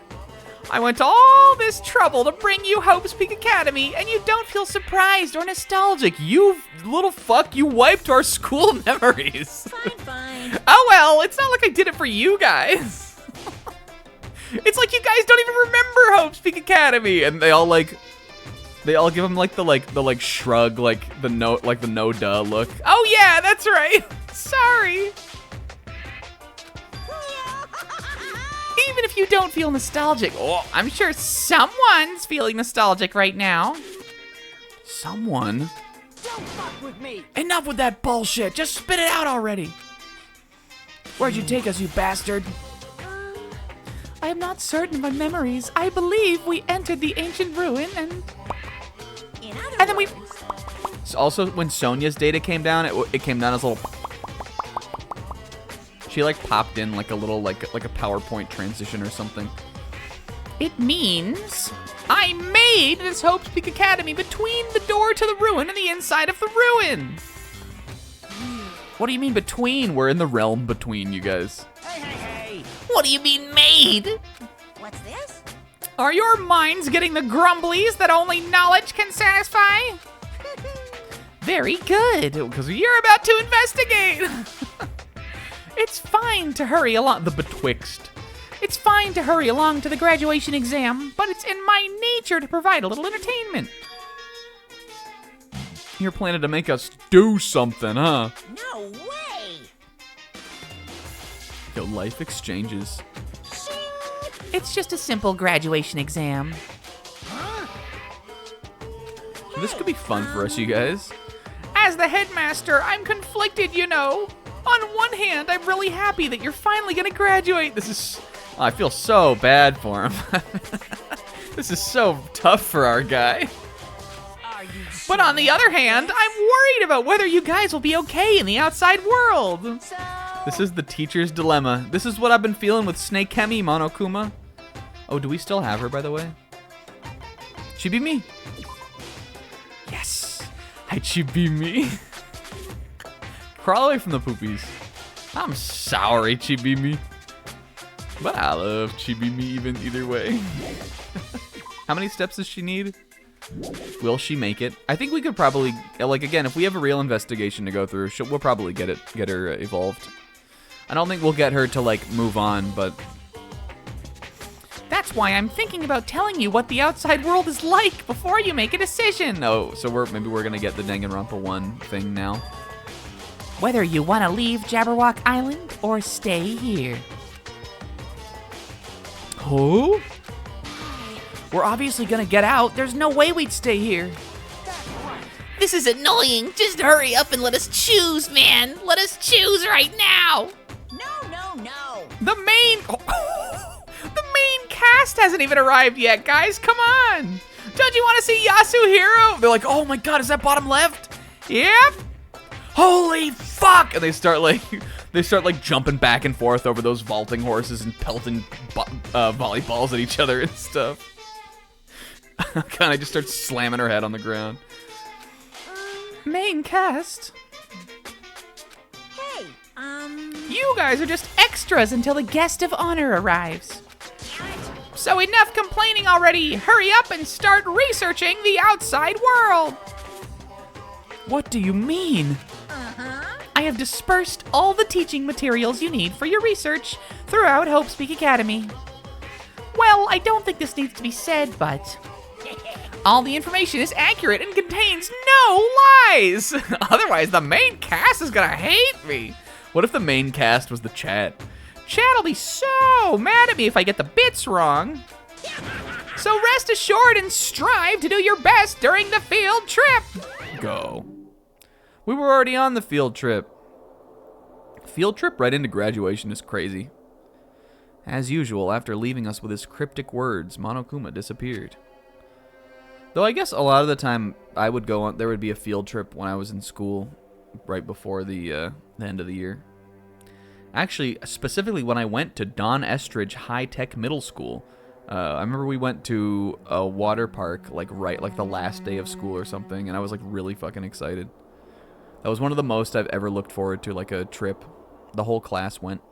I went to all this trouble to bring you Hope's Peak Academy, and you don't feel surprised or nostalgic. You little fuck, you wiped our school memories. Fine. Oh well, it's not like I did it for you guys. It's like you guys don't even remember Hope's Peak Academy, and they all give him like the shrug, like the no duh look. Oh yeah, that's right. Sorry. Even if you don't feel nostalgic, oh, I'm sure someone's feeling nostalgic right now. Someone? Don't fuck with me. Enough with that bullshit. Just spit it out already. Where'd you take us, you bastard? I am not certain of my memories. I believe we entered the ancient ruin and then we... So also, when Sonia's data came down, it came down as a little... She like popped in like a little like a PowerPoint transition or something. It means I made this Hope's Peak Academy between the door to the ruin and the inside of the ruin. What do you mean between? We're in the realm between, you guys. Hey. What do you mean made? What's this? Are your minds getting the grumblies that only knowledge can satisfy? Very good, because you're about to investigate. It's fine to hurry along, the betwixt. It's fine to hurry along to the graduation exam, but it's in my nature to provide a little entertainment. You're planning to make us do something, huh? No way. Yo, life exchanges. It's just a simple graduation exam. This could be fun for us, you guys. As the headmaster, I'm conflicted, you know. On one hand, I'm really happy that you're finally gonna graduate. I feel so bad for him. This is so tough for our guy. But on the other hand, I'm worried about whether you guys will be okay in the outside world. This is the teacher's dilemma. This is what I've been feeling with Snake Chemi, Monokuma. Oh, do we still have her, by the way? Chibi-me? Yes. Hi, Chibi-me. Crawl away from the poopies. I'm sorry, Chibi-me. But I love Chibi-me either way. How many steps does she need? Will she make it? I think we could probably, like, again, if we have a real investigation to go through, we'll probably get her evolved. I don't think we'll get her to, like, move on, but... That's why I'm thinking about telling you what the outside world is like before you make a decision. Oh, so maybe we're gonna get the Danganronpa 1 thing now. Whether you want to leave Jabberwock Island or stay here. Oh? We're obviously gonna get out. There's no way we'd stay here. This is annoying. Just hurry up and let us choose, man. Let us choose right now. No. The main cast hasn't even arrived yet, guys. Come on. Don't you want to see Yasuhiro? They're like, oh my god, is that bottom left? Yep. Holy fuck! And they start like jumping back and forth over those vaulting horses and pelting volleyballs at each other and stuff. Kind of just starts slamming her head on the ground. Main cast. Hey, You guys are just extras until the guest of honor arrives. So enough complaining already. Hurry up and start researching the outside world. What do you mean? I have dispersed all the teaching materials you need for your research throughout Hope's Peak Academy. Well, I don't think this needs to be said, but all the information is accurate and contains no lies. Otherwise, the main cast is gonna hate me. What if the main cast was the chat? Chat'll be so mad at me if I get the bits wrong. So rest assured and strive to do your best during the field trip. Go. We were already on the field trip. Field trip right into graduation is crazy. As usual, after leaving us with his cryptic words, Monokuma disappeared. Though I guess a lot of the time I would go on, there would be a field trip when I was in school, right before the end of the year. Actually, specifically when I went to Don Estridge High Tech Middle School, I remember we went to a water park like the last day of school or something, and I was like really fucking excited. That was one of the most I've ever looked forward to, like a trip. The whole class went.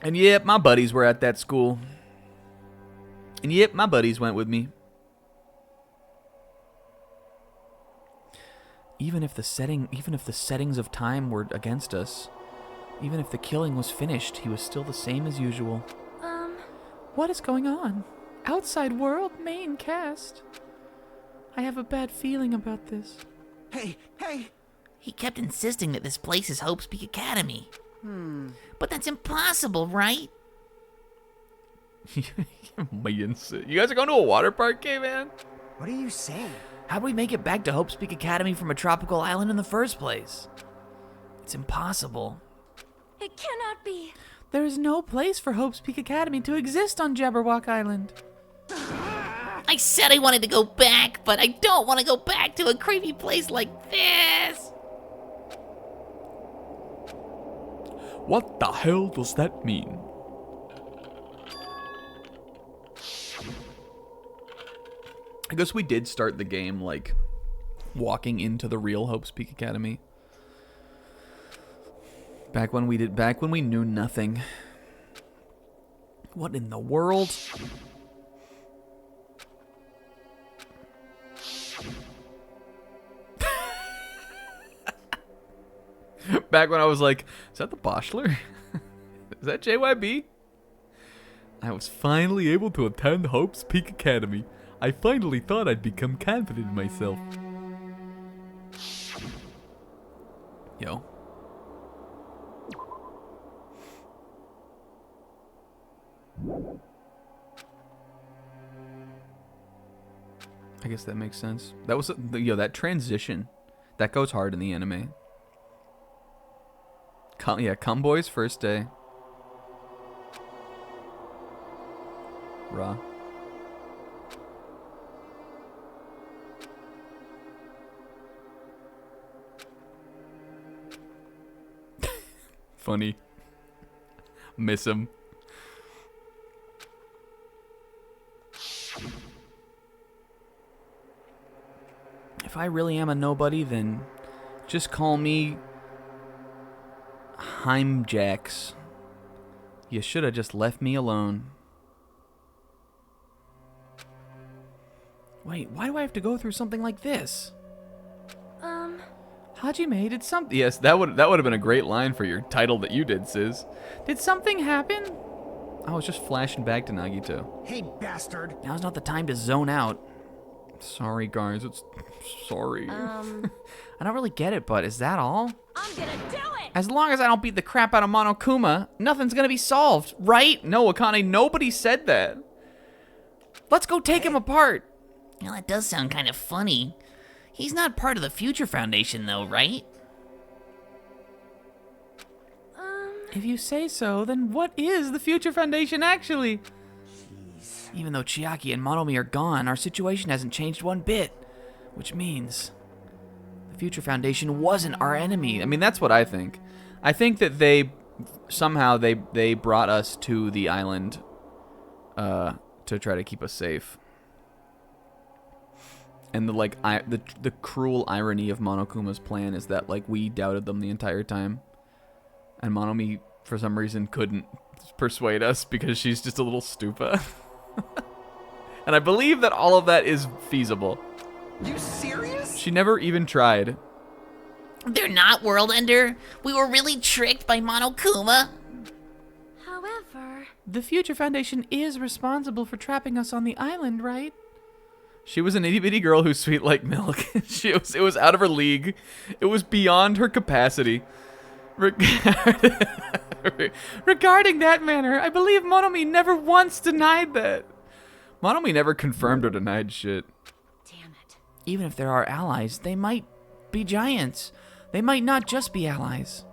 And yep, my buddies were at that school. And yep, my buddies went with me. Even if the settings of time were against us, even if the killing was finished, he was still the same as usual. What is going on? Outside world, main cast. I have a bad feeling about this. Hey! He kept insisting that this place is Hope's Peak Academy. But that's impossible, right? You guys are going to a water park, man? What are you saying? How'd we make it back to Hope's Peak Academy from a tropical island in the first place? It's impossible. It cannot be. There is no place for Hope's Peak Academy to exist on Jabberwock Island. I said I wanted to go back, but I don't want to go back to a creepy place like this. What the hell does that mean? I guess we did start the game like walking into the real Hope's Peak Academy. Back when we knew nothing. What in the world? Back when I was like, is that the Boschler? Is that JYB? I was finally able to attend Hope's Peak Academy. I finally thought I'd become confident in myself. Yo. I guess that makes sense. That was, that transition. That goes hard in the anime. Come boys, first day. Raw. Funny. Miss him. If I really am a nobody, then just call me Heimjax. You should have just left me alone. Wait, why do I have to go through something like this? Hajime did something. Yes, that would have been a great line for your title that you did, Sis. Did something happen? I was just flashing back to Nagito. Hey, bastard! Now's not the time to zone out. Sorry, guys. It's sorry. I don't really get it, but is that all? I'm gonna do it! As long as I don't beat the crap out of Monokuma, nothing's gonna be solved, right? No, Akane, nobody said that. Let's go take him apart. Well, that does sound kind of funny. He's not part of the Future Foundation, though, right? If you say so, then what is the Future Foundation actually? Jeez. Even though Chiaki and Monomi are gone, our situation hasn't changed one bit. Which means the Future Foundation wasn't our enemy. I mean, that's what I think. I think that they somehow they brought us to the island to try to keep us safe. And the cruel irony of Monokuma's plan is that like we doubted them the entire time, and Monomi for some reason couldn't persuade us because she's just a little stupa. And I believe that all of that is feasible. You serious? She never even tried. They're not, World Ender. We were really tricked by Monokuma. However... The Future Foundation is responsible for trapping us on the island, right? She was an itty-bitty girl who's sweet like milk. It was out of her league. It was beyond her capacity. Regarding that matter, I believe Monomi never once denied that. Monomi never confirmed or denied shit. Damn it. Even if there are allies, they might be giants. They might not just be allies.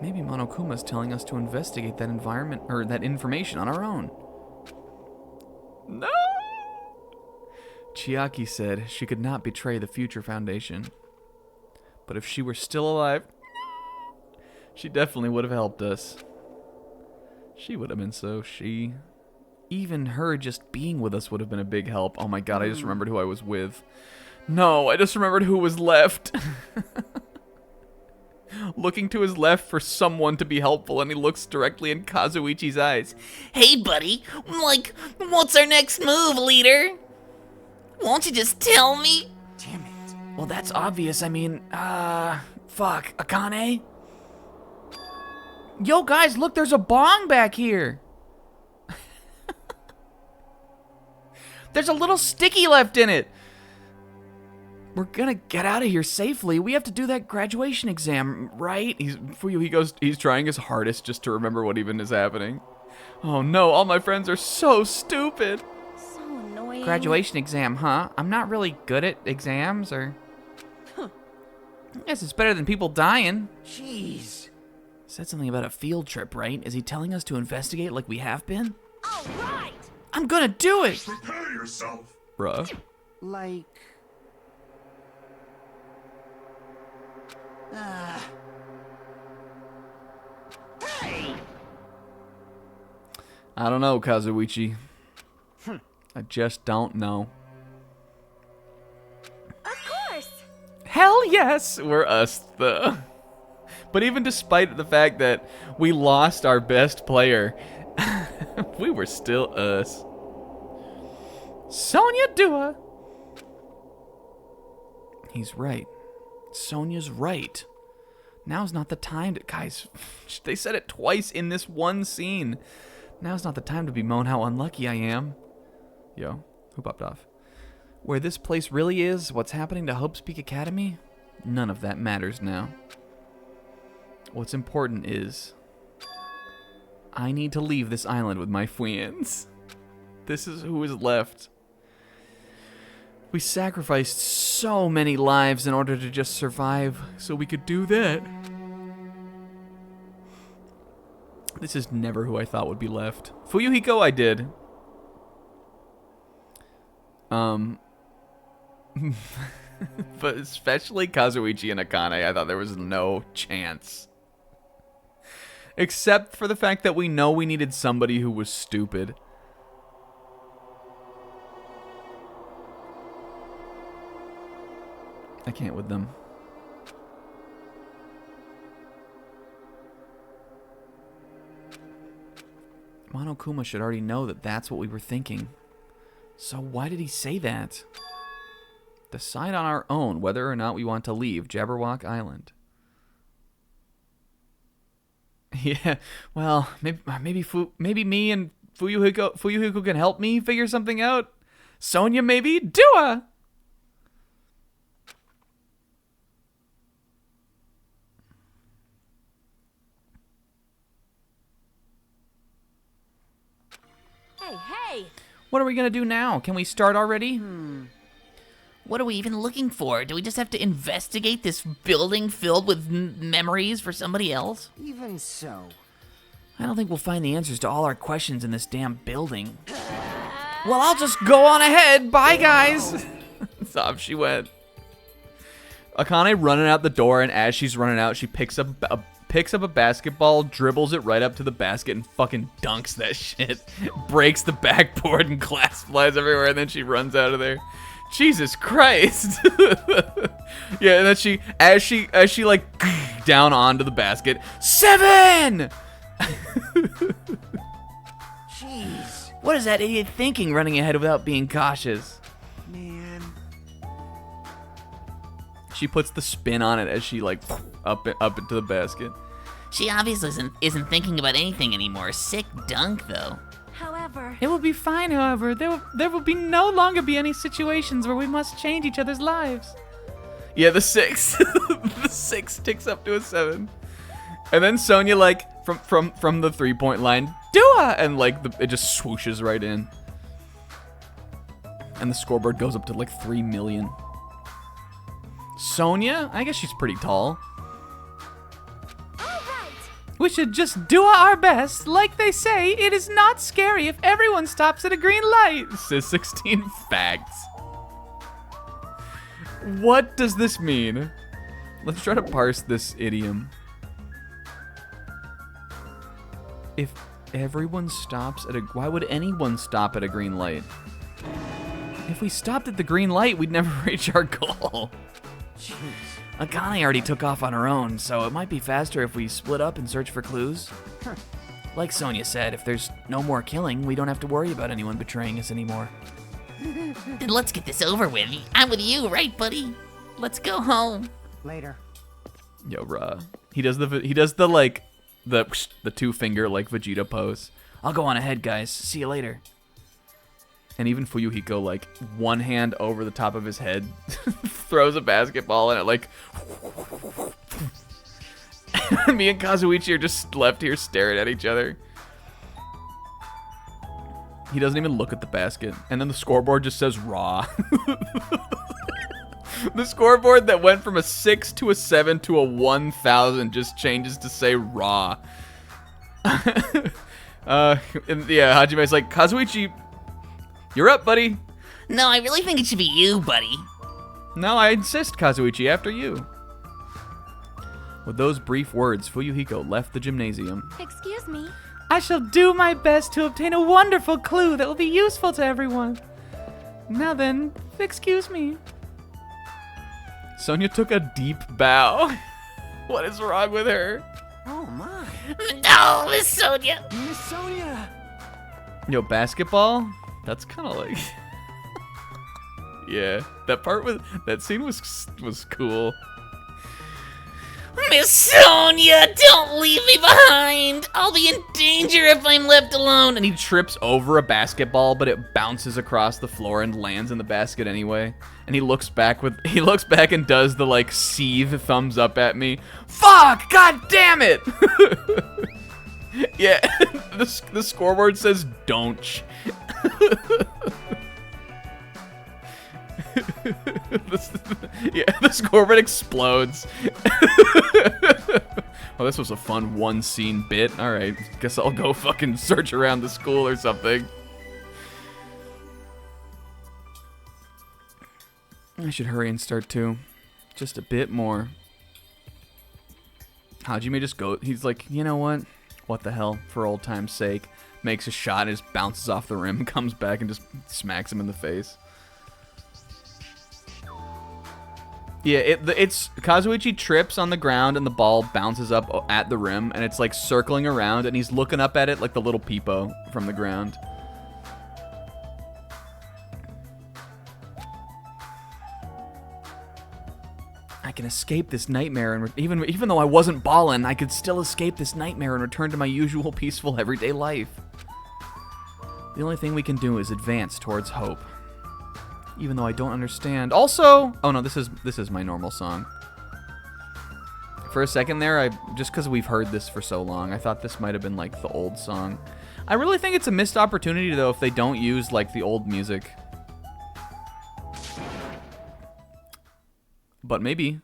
Maybe Monokuma's telling us to investigate that environment or that information on our own. No! Chiaki said she could not betray the Future Foundation. But if she were still alive, she definitely would have helped us. She would have been so she. Even her just being with us would have been a big help. Oh my god, I just remembered who I was with. No, I just remembered who was left. Looking to his left for someone to be helpful, and he looks directly in Kazuichi's eyes. Hey, buddy. Like, what's our next move, leader? Won't you just tell me? Damn it. Well, that's obvious. I mean, fuck. Akane? Yo, guys, look, there's a bong back here. There's a little sticky left in it. We're gonna get out of here safely. We have to do that graduation exam, right? He's trying his hardest just to remember what even is happening. Oh no, all my friends are so stupid. So annoying. Graduation exam, huh? I'm not really good at exams, or... I guess it's better than people dying. Jeez. Said something about a field trip, right? Is he telling us to investigate like we have been? All right. I'm gonna do it! Prepare yourself. Bruh. Like... Hey! I don't know, Kazuichi. I just don't know. Of course. Hell yes, we're us, though. But even despite the fact that we lost our best player, we were still us. Sonya Dua! He's right. Sonya's right. Now's not the time to... Guys, they said it twice in this one scene. Now's not the time to bemoan how unlucky I am. Yo, who popped off? Where this place really is, what's happening to Hope's Peak Academy, none of that matters now. What's important is... I need to leave this island with my friends. This is who is left. We sacrificed so many lives in order to just survive, so we could do that. This is never who I thought would be left. Fuyuhiko, I did. But especially Kazuichi and Akane, I thought there was no chance. Except for the fact that we know we needed somebody who was stupid. I can't with them. Monokuma should already know that that's what we were thinking. So why did he say that? Decide on our own whether or not we want to leave Jabberwock Island. Yeah, well, maybe me and Fuyuhiko can help me figure something out. Sonya, maybe? Dua! Hey. What are we gonna do now? Can we start already? What are we even looking for? Do we just have to investigate this building filled with memories for somebody else? Even so. I don't think we'll find the answers to all our questions in this damn building. Well, I'll just go on ahead. Bye, guys. So off she went. Akane running out the door, and as she's running out, she picks up a basketball, dribbles it right up to the basket, and fucking dunks that shit. Breaks the backboard, and glass flies everywhere, and then she runs out of there. Jesus Christ. Yeah, and then she, as she like down onto the basket, 7! Jeez. What is that idiot thinking, running ahead without being cautious? Man. She puts the spin on it as she like up into the basket. She obviously isn't thinking about anything anymore. Sick dunk, though. However, It will be fine, however. There will be no longer be any situations where we must change each other's lives. Yeah, the 6. The 6 ticks up to a 7. And then Sonya, like, from the 3-point line, Dua! And, like, it just swooshes right in. And the scoreboard goes up to, like, 3 million. Sonya? I guess she's pretty tall. all right. We should just do our best. Like they say, it is not scary if everyone stops at a green light. Says 16 facts. What does this mean? Let's try to parse this idiom. If everyone stops at a... Why would anyone stop at a green light? If we stopped at the green light, we'd never reach our goal. Jeez. Akane already took off on her own, so it might be faster if we split up and search for clues. Like Sonia said, if there's no more killing, we don't have to worry about anyone betraying us anymore. Then let's get this over with. I'm with you, right, buddy? Let's go home. Later. Yo, bruh. He does the like the 2-finger like Vegeta pose. I'll go on ahead, guys. See you later. And even Fuyuhiko, like, one hand over the top of his head, throws a basketball and it, like... Me and Kazuichi are just left here staring at each other. He doesn't even look at the basket. And then the scoreboard just says raw. The scoreboard that went from a 6 to a 7 to a 1,000 just changes to say raw. And yeah, Hajime's like, Kazuichi... You're up, buddy. No, I really think it should be you, buddy. No, I insist, Kazuichi, after you. With those brief words, Fuyuhiko left the gymnasium. Excuse me. I shall do my best to obtain a wonderful clue that will be useful to everyone. Now then, excuse me. Sonia took a deep bow. What is wrong with her? Oh my. No, Miss Sonia. Miss Sonia. Yo, basketball? That's kind of like... Yeah, that scene was cool. Miss Sonia, don't leave me behind. I'll be in danger if I'm left alone. And he trips over a basketball, but it bounces across the floor and lands in the basket anyway. And he looks back and does the like seethe thumbs up at me. Fuck! God damn it! Yeah, the scoreboard says don't. The scoreboard explodes. Oh, this was a fun one scene bit. Alright, guess I'll go fucking search around the school or something. I should hurry and start too. Just a bit more. Hajime just go. He's like, you know what? What the hell? For old time's sake. Makes a shot and just bounces off the rim, comes back and just smacks him in the face. Yeah, it's Kazuichi trips on the ground and the ball bounces up at the rim and it's like circling around and he's looking up at it like the little peepo from the ground. I can escape this nightmare and even though I wasn't ballin', I could still escape this nightmare and return to my usual peaceful everyday life. The only thing we can do is advance towards hope. Even though I don't understand. Also, oh no, this is my normal song. For a second there, just because we've heard this for so long, I thought this might have been like the old song. I really think it's a missed opportunity though if they don't use like the old music. But maybe.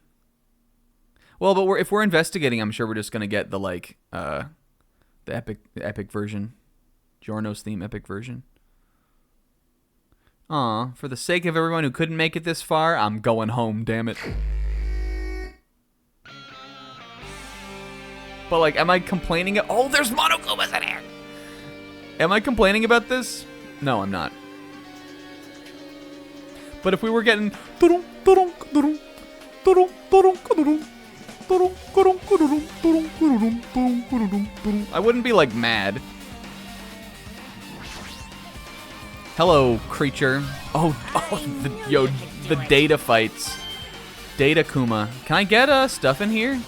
Well, but if we're investigating, I'm sure we're just gonna get the like the epic version, Giorno's theme epic version. Aw, for the sake of everyone who couldn't make it this far, I'm going home, damn it. But like, am I complaining? Oh, there's Monokumas in here! Am I complaining about this? No, I'm not. But if we were getting... I wouldn't be like mad. Hello, creature. Oh, the Data fights. Data Kuma. Can I get stuff in here?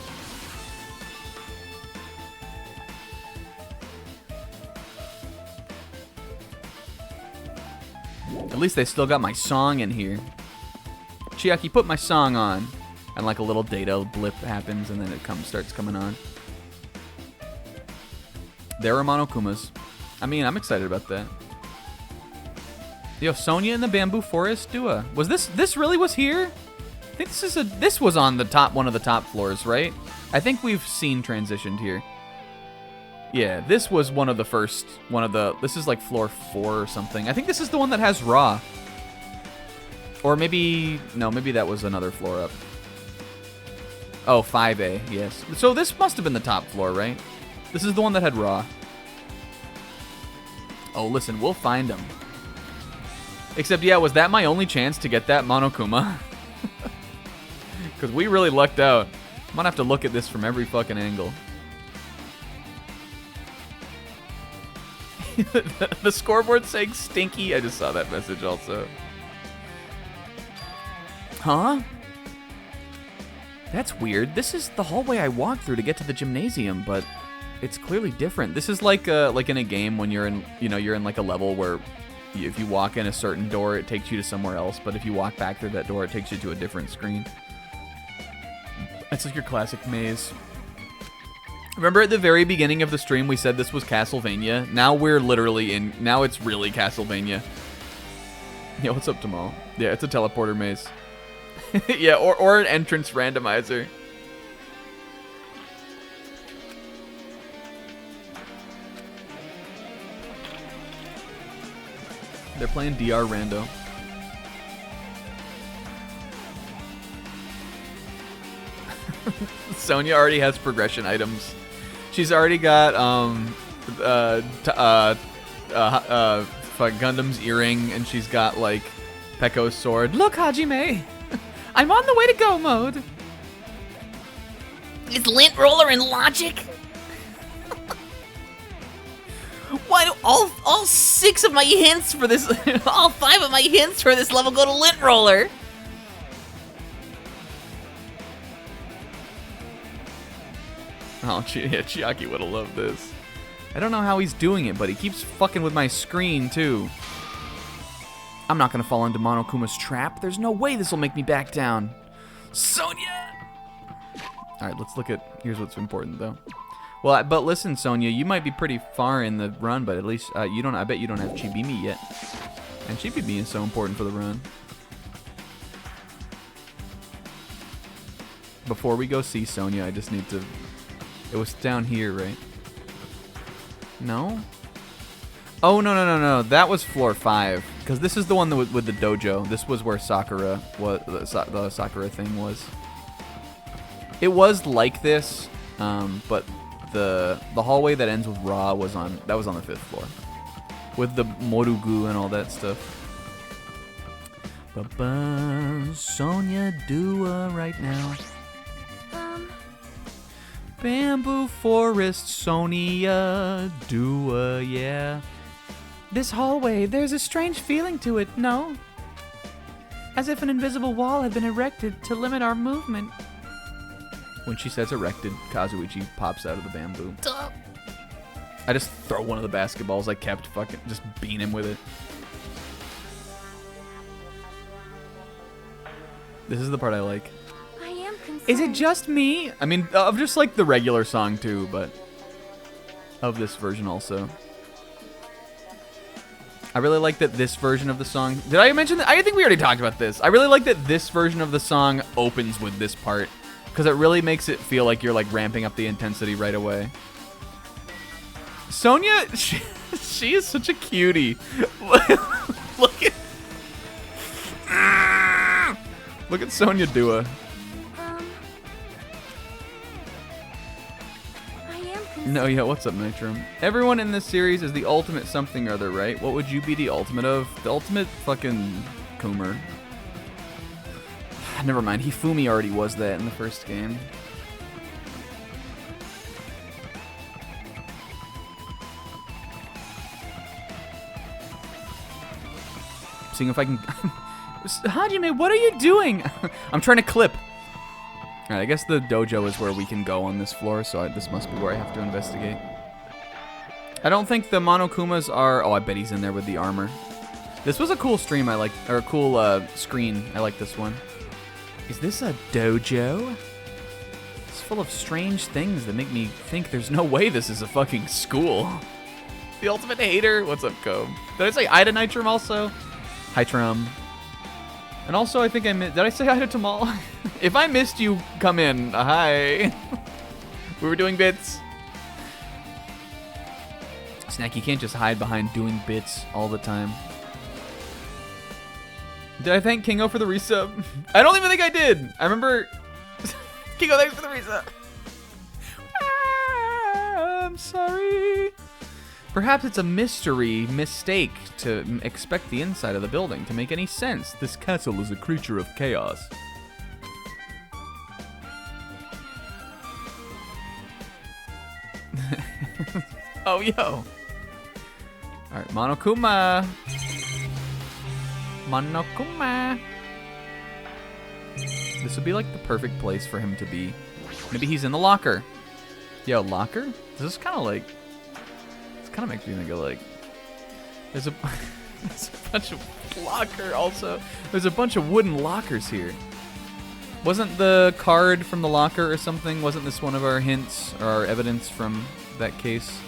At least they still got my song in here. Chiaki, put my song on. And like a little data blip happens and then it starts coming on. There are Monokumas. I mean, I'm excited about that. Yo, Sonia in the Bamboo Forest Dua. Was this really was here? I think this was on the one of the top floors, right? I think we've seen transitioned here. Yeah, this was this is like floor 4 or something. I think this is the one that has Ra. Or maybe that was another floor up. Oh, 5A, yes. So this must have been the top floor, right? This is the one that had Raw. Oh, listen, we'll find him. Except, yeah, was that my only chance to get that Monokuma? Because we really lucked out. I'm gonna have to look at this from every fucking angle. The scoreboard saying stinky. I just saw that message also. Huh? That's weird. This is the hallway I walked through to get to the gymnasium, but it's clearly different. This is like in a game when you're in, you're in like a level where if you walk in a certain door, it takes you to somewhere else, but if you walk back through that door, it takes you to a different screen. It's like your classic maze. Remember at the very beginning of the stream we said this was Castlevania? Now we're literally in, now it's really Castlevania. Yeah, what's up, Tamal? Yeah, it's a teleporter maze. Yeah, or an entrance randomizer. They're playing DR Rando. Sonia already has progression items. She's already got Gundam's earring, and she's got like Pekko's sword. Look, Hajime, I'm on the way to go mode. Is lint roller in logic? Why do all 6 of my hints for this, all 5 of my hints for this level go to lint roller? Oh, yeah, Chiaki would have loved this. I don't know how he's doing it, but he keeps fucking with my screen, too. I'm not gonna fall into Monokuma's trap. There's no way this will make me back down. Sonia! Alright, let's look at... Here's what's important, though. Well, but listen, Sonia, you might be pretty far in the run, but at least you don't... I bet you don't have Chibimi yet. And Chibimi is so important for the run. Before we go see Sonia, I just need to... It was down here, right? No? Oh, no. That was floor 5. Because this is the one that with the dojo. This was where Sakura was, the Sakura thing was. It was like this, but the hallway that ends with Ra was on the 5th floor. With the Morugu and all that stuff. Ba-ba, Sonia Dua right now. Bamboo Forest, Sonia Dua, yeah. This hallway, there's a strange feeling to it, no? As if an invisible wall had been erected to limit our movement. When she says erected, Kazuichi pops out of the bamboo. Duh. I just throw one of the basketballs I kept, fucking just beat him with it. This is the part I like. I am concerned. Is it just me? I mean, of just like the regular song too, but of this version also. I really like that this version of the song... Did I mention that? I think we already talked about this. I really like that this version of the song opens with this part, because it really makes it feel like you're like ramping up the intensity right away. Sonia, she is such a cutie. Look at Sonia Dua. No, yeah, what's up, Nitrum? Everyone in this series is the ultimate something or other, right? What would you be the ultimate of? The ultimate fucking Coomer. Never mind, Hifumi already was that in the first game. Seeing if I can... Hajime, what are you doing? I'm trying to clip. Alright, I guess the dojo is where we can go on this floor, so this must be where I have to investigate. I don't think the Monokumas are... Oh, I bet he's in there with the armor. This was a cool stream I like, or a cool screen. I like this one. Is this a dojo? It's full of strange things that make me think there's no way this is a fucking school. The ultimate hater? What's up, Cobb? Did I say hi to Nitrum also? Hi, Trum. And also, I think I did I say hi to Tamal? If I missed you, come in. Hi. We were doing bits. Snack, you can't just hide behind doing bits all the time. Did I thank Kingo for the resub? I don't even think I did. I remember Kiko, thanks for the reset. I'm sorry. Perhaps it's a mistake to expect the inside of the building to make any sense. This castle is a creature of chaos. Oh, yo. Alright, Monokuma. Monokuma. This would be like the perfect place for him to be. Maybe he's in the locker. Yo, locker? This is kind of like... This kind of makes me think of like... There's a bunch of locker also. There's a bunch of wooden lockers here. Wasn't the card from the locker or something? Wasn't this one of our hints or our evidence from that case?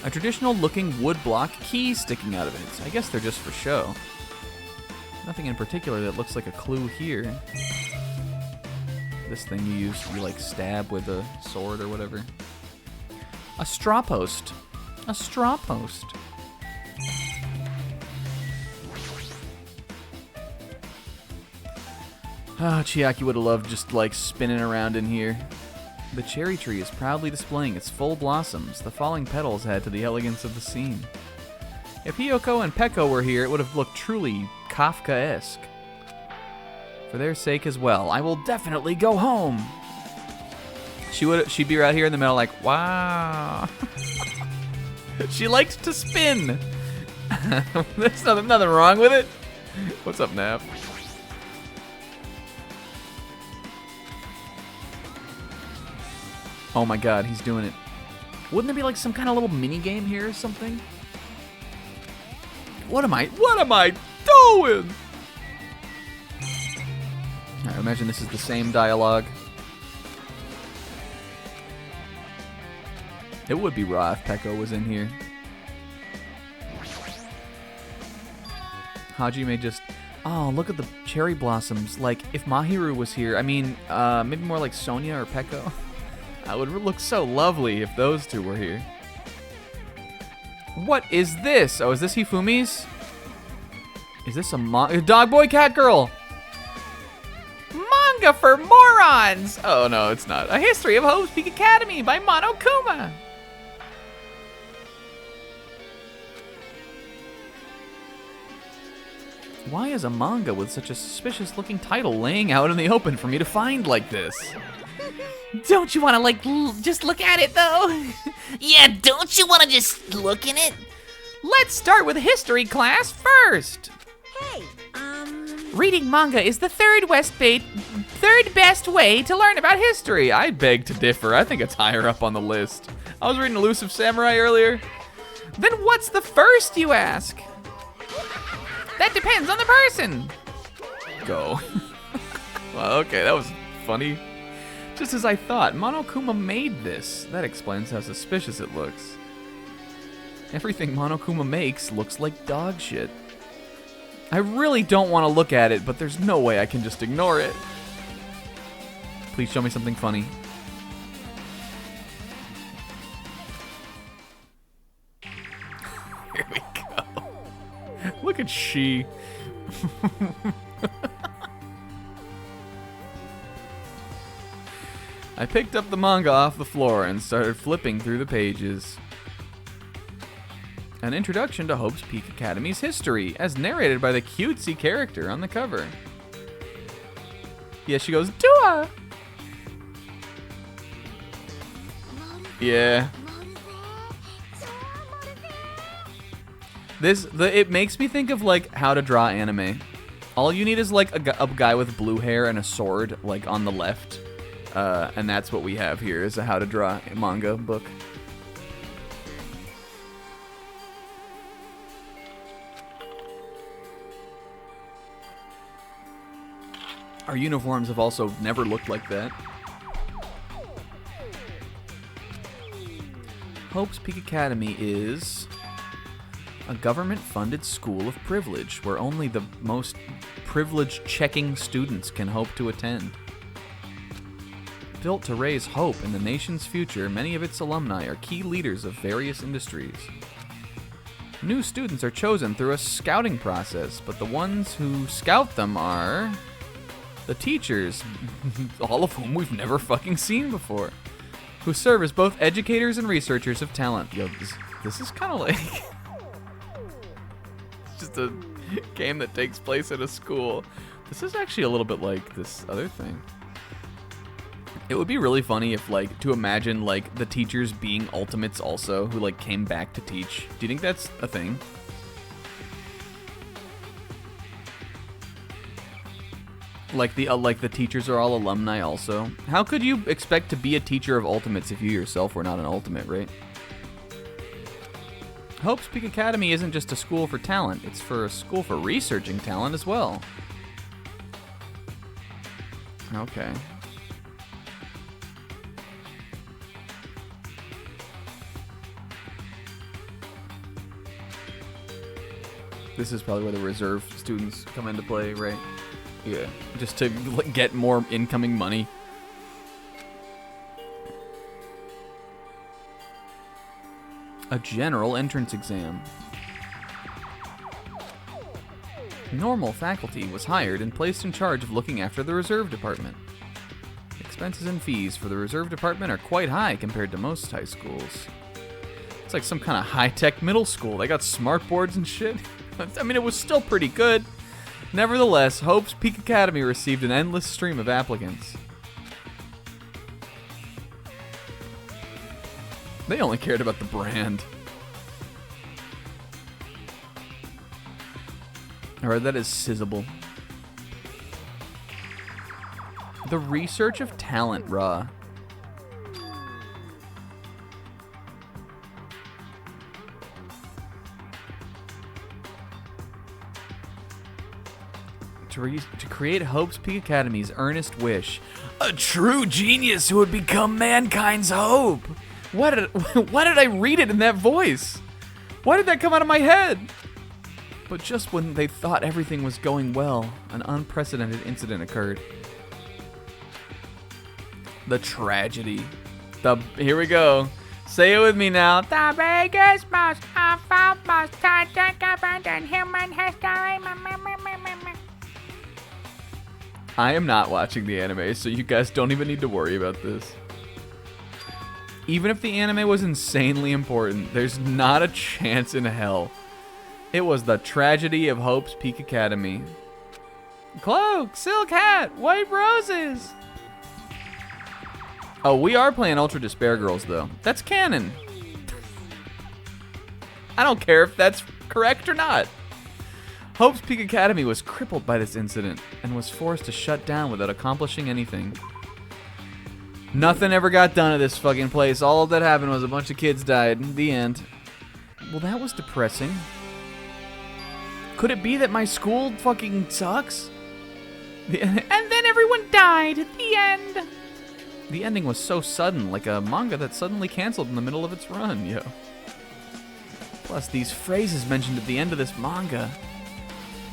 A traditional looking wood block key sticking out of it. So I guess they're just for show. Nothing in particular that looks like a clue here. This thing you like stab with a sword or whatever. A straw post. A straw post. Ah, Chiaki would have loved just like spinning around in here. The cherry tree is proudly displaying its full blossoms. The falling petals add to the elegance of the scene. If Hiyoko and Peko were here, it would have looked truly Kafkaesque. For their sake as well, I will definitely go home. She'd be right here in the middle like, wow. She likes to spin. There's nothing wrong with it. What's up, Nav? Oh my god, he's doing it. Wouldn't there be like some kind of little mini game here or something? What am I doing? I imagine this is the same dialogue. It would be raw if Peko was in here. Hajime just... Oh, look at the cherry blossoms. Like, if Mahiru was here, I mean, maybe more like Sonia or Peko. It would look so lovely if those two were here. What is this? Oh, is this Hifumi's? Is this a Dog Boy Cat Girl? Manga for morons! Oh, no, it's not. A History of Hope's Peak Academy by Monokuma. Why is a manga with such a suspicious-looking title laying out in the open for me to find like this? Don't you want to, like, just look at it, though? Yeah, don't you want to just look in it? Let's start with history class first. Hey, Reading manga is the third best way to learn about history. I beg to differ. I think it's higher up on the list. I was reading Elusive Samurai earlier. Then what's the first, you ask? That depends on the person. Go. Well, okay, that was funny. Just as I thought, Monokuma made this. That explains how suspicious it looks. Everything Monokuma makes looks like dog shit. I really don't want to look at it, but there's no way I can just ignore it. Please show me something funny. Here we go. Look at she. I picked up the manga off the floor and started flipping through the pages. An introduction to Hope's Peak Academy's history, as narrated by the cutesy character on the cover. Yeah, she goes, Dua! Yeah. It makes me think of like how to draw anime. All you need is like a guy with blue hair and a sword like on the left. And that's what we have here is a how to draw manga book. Our uniforms have also never looked like that. Hope's Peak Academy is a government-funded school of privilege where only the most privilege-checking students can hope to attend. Built to raise hope in the nation's future, many of its alumni are key leaders of various industries. New students are chosen through a scouting process, but the ones who scout them are The teachers, all of whom we've never fucking seen before, who serve as both educators and researchers of talent. Yo, this is kind of like it's just a game that takes place at a school. This is actually a little bit like this other thing. It would be really funny if, like, to imagine, like, the teachers being ultimates also, who, like, came back to teach. Do you think that's a thing? Like the teachers are all alumni also. How could you expect to be a teacher of ultimates if you yourself were not an ultimate, right? Hope's Peak Academy isn't just a school for talent, it's for a school for researching talent as well. Okay. This is probably where the reserve students come into play, right? Yeah, just to get more incoming money. A general entrance exam. Normal faculty was hired and placed in charge of looking after the reserve department. Expenses and fees for the reserve department are quite high compared to most high schools. It's like some kind of high-tech middle school. They got smart boards and shit. I mean, it was still pretty good. Nevertheless, Hope's Peak Academy received an endless stream of applicants. They only cared about the brand. Alright, that is sizzable. The research of talent, raw. To create Hope's Peak Academy's earnest wish. A true genius who would become mankind's hope. Why did I read it in that voice? Why did that come out of my head? But just when they thought everything was going well, an unprecedented incident occurred. The tragedy. Here we go. Say it with me now. The biggest, most awful, most tragic event in human history. I am not watching the anime, so you guys don't even need to worry about this. Even if the anime was insanely important, there's not a chance in hell. It was the tragedy of Hope's Peak Academy. Cloak, silk hat, white roses. Oh, we are playing Ultra Despair Girls, though. That's canon. I don't care if that's correct or not. Hope's Peak Academy was crippled by this incident and was forced to shut down without accomplishing anything. Nothing ever got done at this fucking place. All that happened was a bunch of kids died. The end. Well, that was depressing. Could it be that my school fucking sucks? And then everyone died. The end. The ending was so sudden, like a manga that suddenly canceled in the middle of its run, yo. Plus, these phrases mentioned at the end of this manga.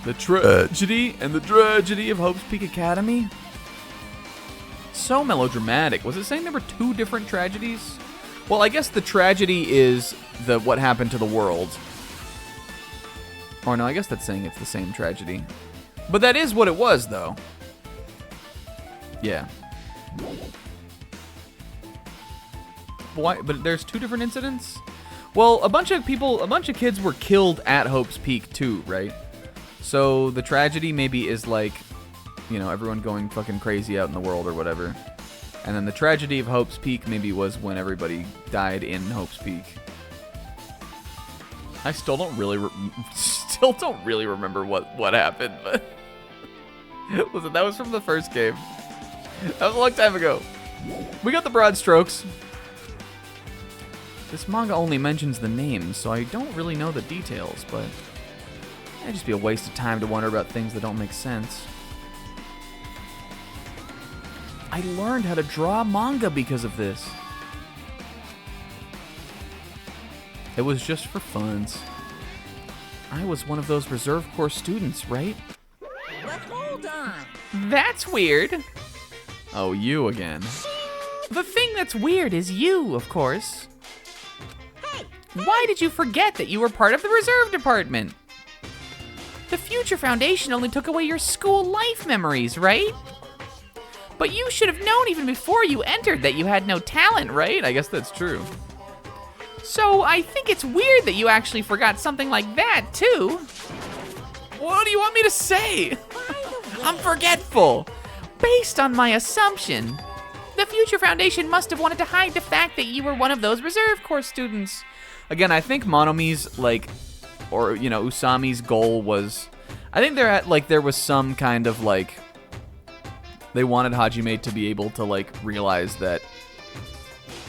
The tragedy and the tragedy of Hope's Peak Academy. So melodramatic. Was it saying there were two different tragedies? Well, I guess the tragedy is what happened to the world. Or no, I guess that's saying it's the same tragedy. But that is what it was, though. Yeah. Why? But there's two different incidents? Well, a bunch of kids were killed at Hope's Peak, too, right? So the tragedy maybe is like, you know, everyone going fucking crazy out in the world or whatever. And then the tragedy of Hope's Peak maybe was when everybody died in Hope's Peak. I still don't really remember what happened, but listen, that was from the first game. That was a long time ago. We got the broad strokes. This manga only mentions the names, so I don't really know the details, but it'd just be a waste of time to wonder about things that don't make sense. I learned how to draw manga because of this. It was just for funs. I was one of those reserve corps students, right? But hold on. That's weird. Oh, you again. The thing that's weird is you, of course. Why did you forget that you were part of the reserve department? The Future Foundation only took away your school life memories, right? But you should have known even before you entered that you had no talent, right? I guess that's true. So I think it's weird that you actually forgot something like that, too. What do you want me to say? I'm forgetful. Based on my assumption, the Future Foundation must have wanted to hide the fact that you were one of those reserve course students. Again, I think Monomi's, like, or, you know, Usami's goal was, I think there was some kind of, like, they wanted Hajime to be able to, like, realize that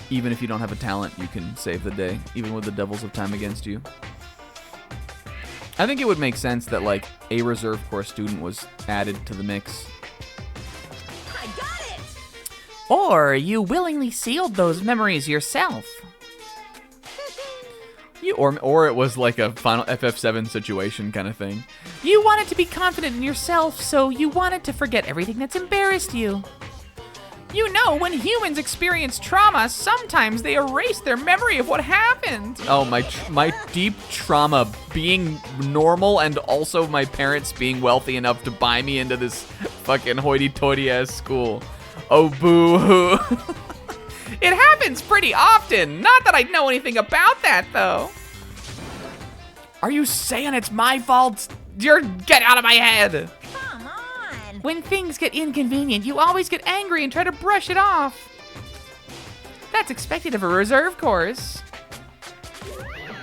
even if you don't have a talent, you can save the day, even with the devils of time against you. I think it would make sense that, like, a reserve course student was added to the mix. I got it! Or you willingly sealed those memories yourself. Or it was like a final FF7 situation kind of thing. You wanted to be confident in yourself, so you wanted to forget everything that's embarrassed you. You know, when humans experience trauma, sometimes they erase their memory of what happened. Oh, my deep trauma being normal and also my parents being wealthy enough to buy me into this fucking hoity-toity ass school. Oh, boo-hoo. It happens pretty often. Not that I know anything about that, though. Are you saying it's my fault? Get out of my head. Come on! When things get inconvenient, you always get angry and try to brush it off. That's expected of a reserve course.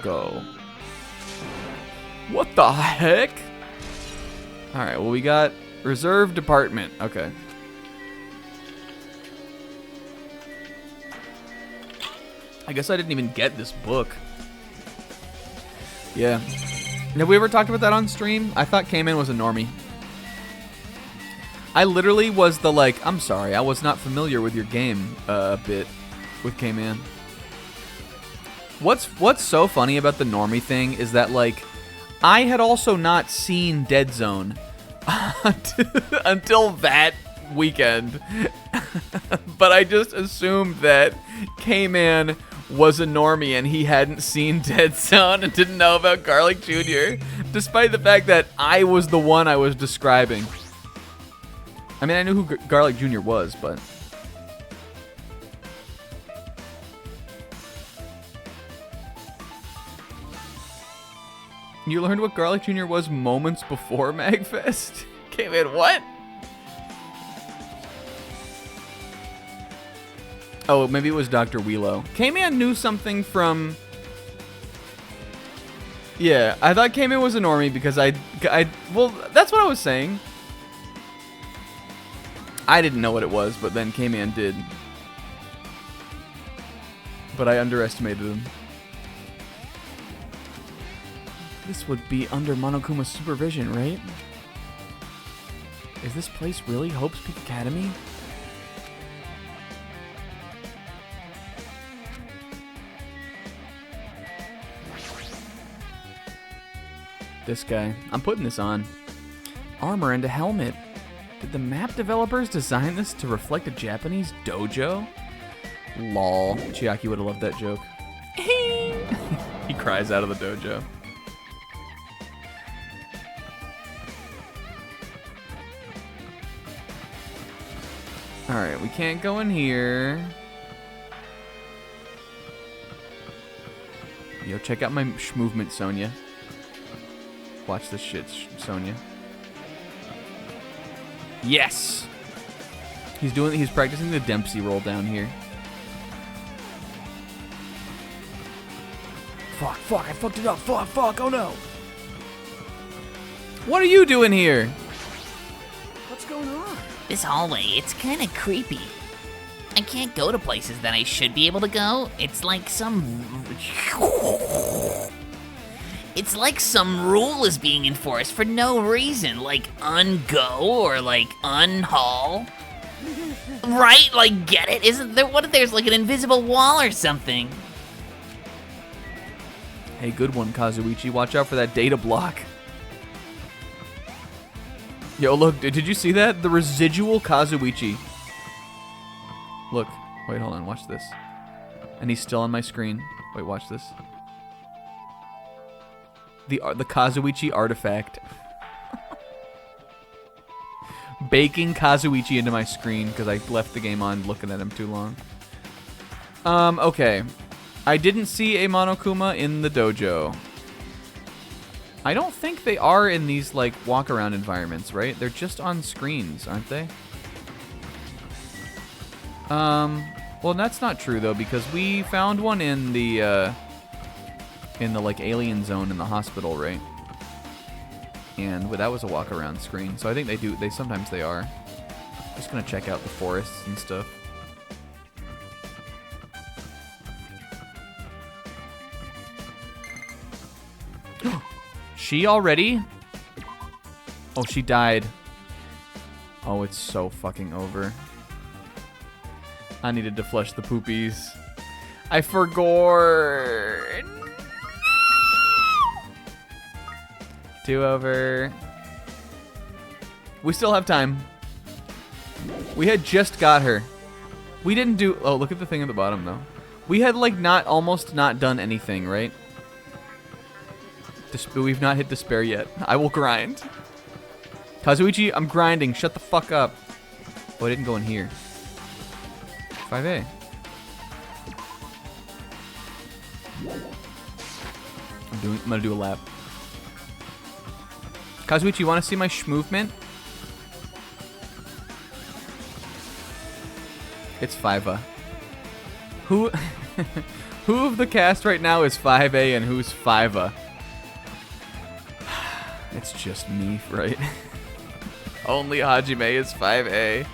Go. What the heck? All right, well, we got reserve department. Okay. I guess I didn't even get this book. Yeah. Have we ever talked about that on stream? I thought K-Man was a normie. I literally was the like, I'm sorry, I was not familiar with your game a bit with K-Man. What's so funny about the normie thing is that, like, I had also not seen Dead Zone until that weekend. But I just assumed that K-Man was a normie and he hadn't seen Dead Zone and didn't know about Garlic Jr., despite the fact that I was the one I was describing. I mean, I knew who Garlic Jr. was, but... You learned what Garlic Jr. was moments before MagFest? K-Man, what? Oh, maybe it was Dr. Wheelo. K-Man knew something from... Yeah, I thought K-Man was a normie because well, that's what I was saying. I didn't know what it was, but then K-Man did. But I underestimated him. This would be under Monokuma's supervision, right? Is this place really Hope's Peak Academy? This guy. I'm putting this on. Armor and a helmet. Did the map developers design this to reflect a Japanese dojo? Lol. Chiaki would have loved that joke. He cries out of the dojo. Alright, we can't go in here. Yo, check out my movement, Sonya. Watch this shit, Sonya. Yes! He's practicing the Dempsey roll down here. Fuck, I fucked it up. Fuck, oh no. What are you doing here? What's going on? This hallway, it's kind of creepy. I can't go to places that I should be able to go. It's like some rule is being enforced for no reason, like ungo or like unhaul. Right? Like, get it? Isn't there? What if there's like an invisible wall or something? Hey, good one, Kazuichi. Watch out for that data block. Yo, look, did you see that? The residual Kazuichi. Look. Wait, hold on. Watch this. And he's still on my screen. Wait, watch this. The Kazuichi artifact. baking Kazuichi into my screen because I left the game on looking at him too long. Okay. I didn't see a Monokuma in the dojo. I don't think they are in these, like, walk-around environments, right? They're just on screens, aren't they? Well, that's not true, though, because we found one in the, like, alien zone in the hospital, right? And that was a walk-around screen, so I think sometimes they are. Just gonna check out the forests and stuff. She already? Oh, she died. Oh, it's so fucking over. I needed to flush the poopies. I forgot. Two over. We still have time. We had just got her. We didn't do... Oh, look at the thing at the bottom, though. We had, like, almost not done anything, right? We've not hit despair yet. I will grind. Kazuichi, I'm grinding. Shut the fuck up. Oh, I didn't go in here. 5A. I'm gonna do a lap. Kazuichi, you want to see my movement? It's 5A. Who of the cast right now is 5A and who's 5A? It's just me, right? Only Hajime is 5A.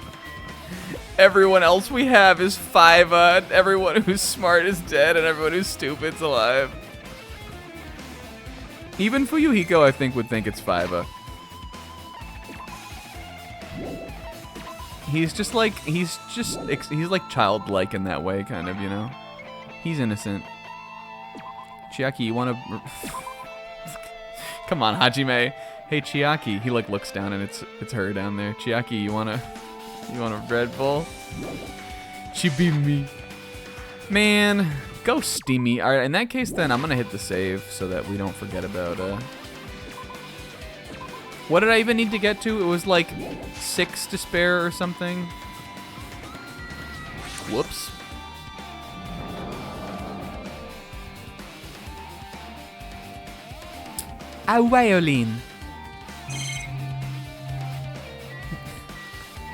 Everyone else we have is 5A. Everyone who's smart is dead, and everyone who's stupid's alive. Even Fuyuhiko, I think, would think it's 5A. He's like childlike in that way, kind of, you know? He's innocent. Chiaki, you wanna... Come on, Hajime. Hey, Chiaki. He, like, looks down, and it's her down there. Chiaki, you want a Red Bull? Chibi-me. Man, go steamy. All right, in that case, then, I'm gonna hit the save so that we don't forget about, What did I even need to get to? It was, like, 6 despair or something. Whoops. A violin.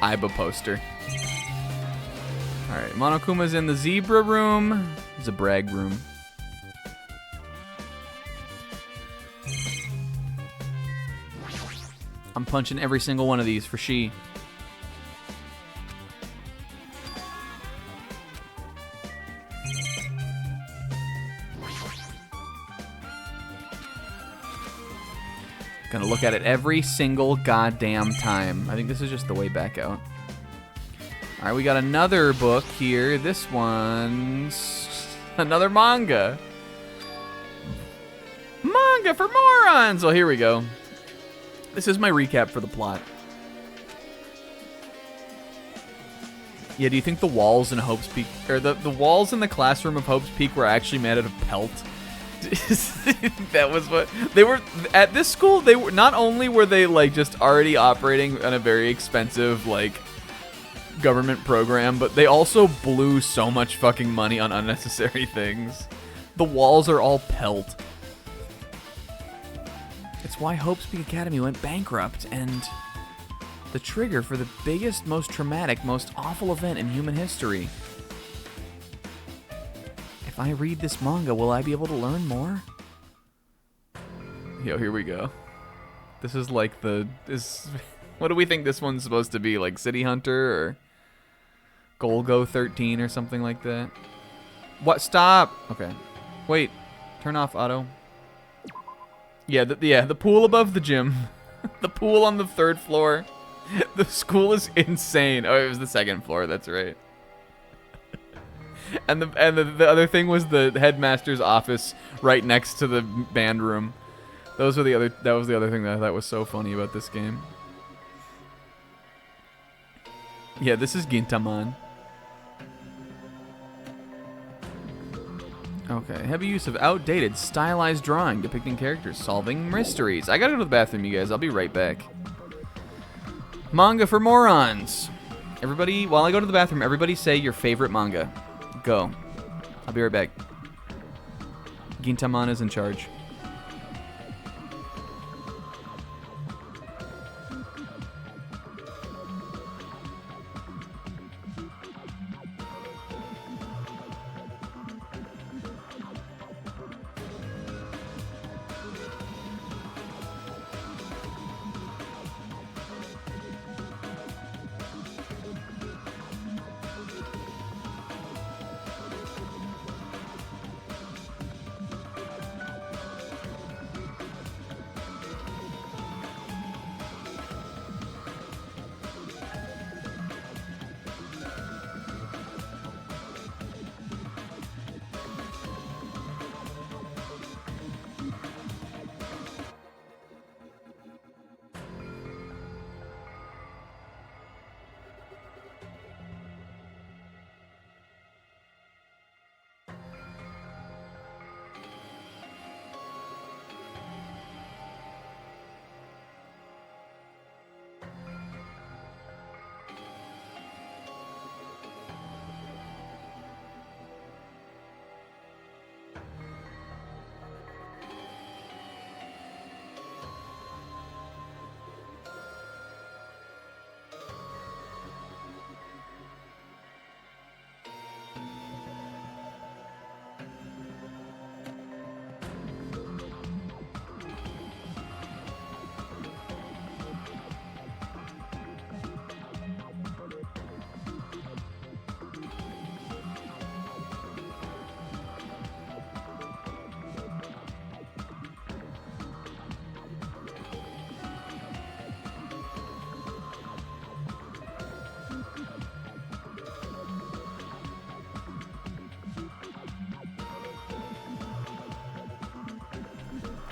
Iba poster. Alright, Monokuma's in the zebra room. It's a brag room. I'm punching every single one of these for she. Gonna look at it every single goddamn time. I think this is just the way back out. Alright, we got another book here. This one's another manga. Manga for morons! Well, here we go. This is my recap for the plot. Yeah, do you think the walls in Hope's Peak, or the walls in the classroom of Hope's Peak were actually made out of pelt? That was what they were at this school. They were not only were they like just already operating on a very expensive like government program, but they also blew so much fucking money on unnecessary things. The walls are all pelt. It's why Hope's Peak Academy went bankrupt, and the trigger for the biggest, most traumatic, most awful event in human history. If I read this manga, will I be able to learn more? Yo, here we go. This is like what do we think this one's supposed to be? Like City Hunter or Golgo 13 or something like that? What? Stop! Okay. Wait. Turn off auto. Yeah, the pool above the gym. The pool on the 3rd floor. The school is insane. Oh, it was the 2nd floor, that's right. And the other thing was the headmaster's office right next to the band room. That was the other thing that I thought was so funny about this game. Yeah, this is Gintamon. Okay, heavy use of outdated, stylized drawing depicting characters solving mysteries. I gotta go to the bathroom, you guys. I'll be right back. Manga for morons. Everybody, while I go to the bathroom, everybody say your favorite manga. Go. I'll be right back. Gintaman is in charge.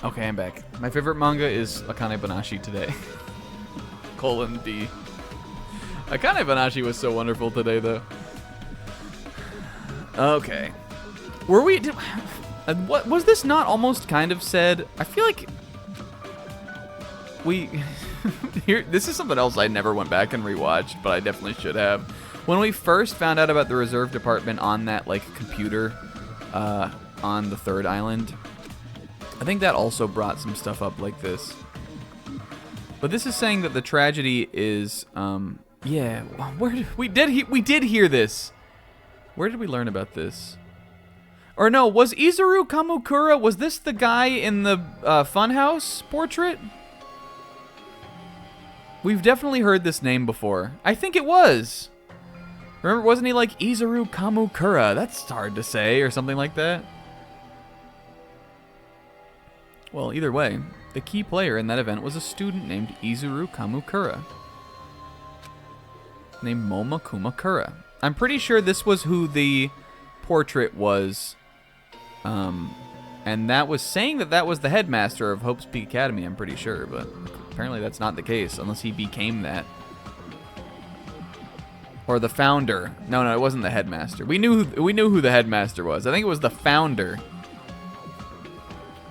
Okay, I'm back. My favorite manga is Akane Banashi today. :D. Akane Banashi was so wonderful today, though. Okay. Were we... what was this not almost kind of said? I feel like... We... Here, this is something else I never went back and rewatched, but I definitely should have. When we first found out about the reserve department on that, like, computer on the third island... I think that also brought some stuff up like this. But this is saying that the tragedy is, yeah, where did, we did hear this. Where did we learn about this? Or no, was Izuru Kamukura, was this the guy in the Funhouse portrait? We've definitely heard this name before. I think it was. Remember, wasn't he like Izuru Kamukura? That's hard to say, or something like that. Well, either way, the key player in that event was a student named Izuru Kamukura. Named Moma Kumakura. I'm pretty sure this was who the portrait was. And that was saying that that was the headmaster of Hope's Peak Academy, I'm pretty sure. But apparently that's not the case, unless he became that. Or the founder. No, it wasn't the headmaster. We knew who the headmaster was. I think it was the founder.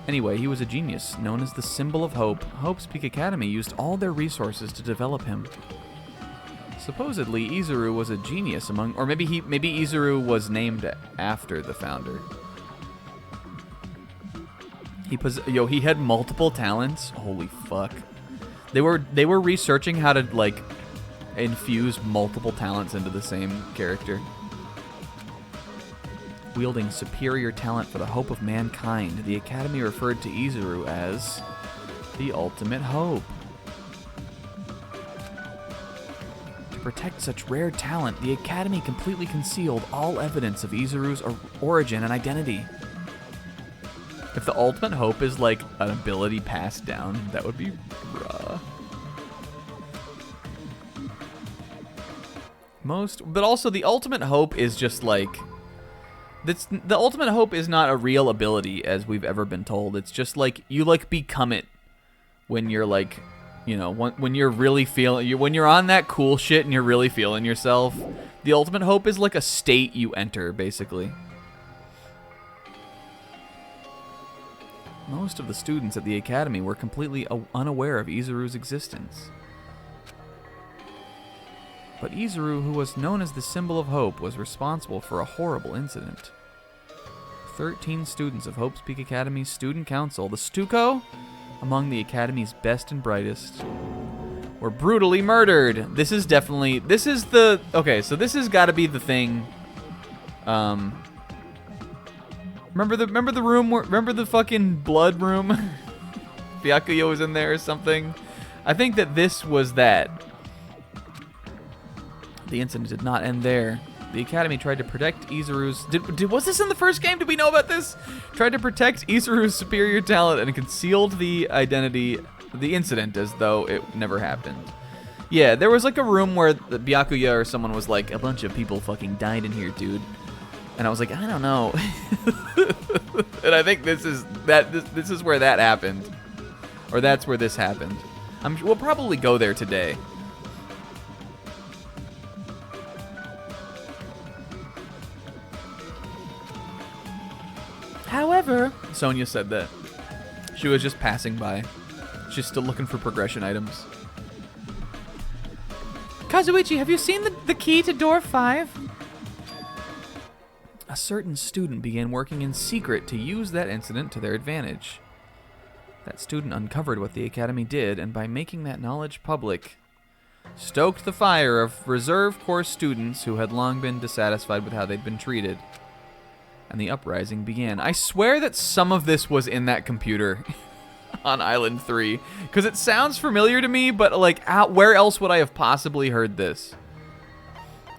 Anyway, he was a genius, known as the symbol of hope. Hope's Peak Academy used all their resources to develop him. Supposedly, Izuru was a genius among, or maybe Izuru was named after the founder. He had multiple talents. Holy fuck! They were researching how to like infuse multiple talents into the same character. Wielding superior talent for the hope of mankind, the Academy referred to Izuru as the ultimate hope. To protect such rare talent, the Academy completely concealed all evidence of Izuru's origin and identity. If the ultimate hope is like an ability passed down, that would be raw. But also the ultimate hope is just like... The ultimate hope is not a real ability as we've ever been told. It's just like you like become it when you're like, you know, when you're really feeling, when you're on that cool shit and you're really feeling yourself. The ultimate hope is like a state you enter, basically. Most of the students at the Academy were completely unaware of Izuru's existence. But Izuru, who was known as the symbol of hope, was responsible for a horrible incident. 13 students of Hope's Peak Academy's student council, the Stuco, among the Academy's best and brightest, were brutally murdered. This is the, okay, so this has got to be the thing. Remember the room, remember the fucking blood room? Byakuya was in there or something. I think that this was that. The incident did not end there. The Academy tried to protect Izuru's... was this in the first game? Did we know about this? Tried to protect Izuru's superior talent and concealed the identity, the incident, as though it never happened. Yeah, there was like a room where the Byakuya or someone was like, a bunch of people fucking died in here, dude. And I was like, I don't know. And I think this is where that happened. Or that's where this happened. We'll probably go there today. However, Sonia said that. She was just passing by. She's still looking for progression items. Kazuichi, have you seen the key to door 5? A certain student began working in secret to use that incident to their advantage. That student uncovered what the Academy did, and by making that knowledge public, stoked the fire of reserve course students who had long been dissatisfied with how they'd been treated. And the uprising began. I swear that some of this was in that computer on Island 3, because it sounds familiar to me, but like, where else would I have possibly heard this?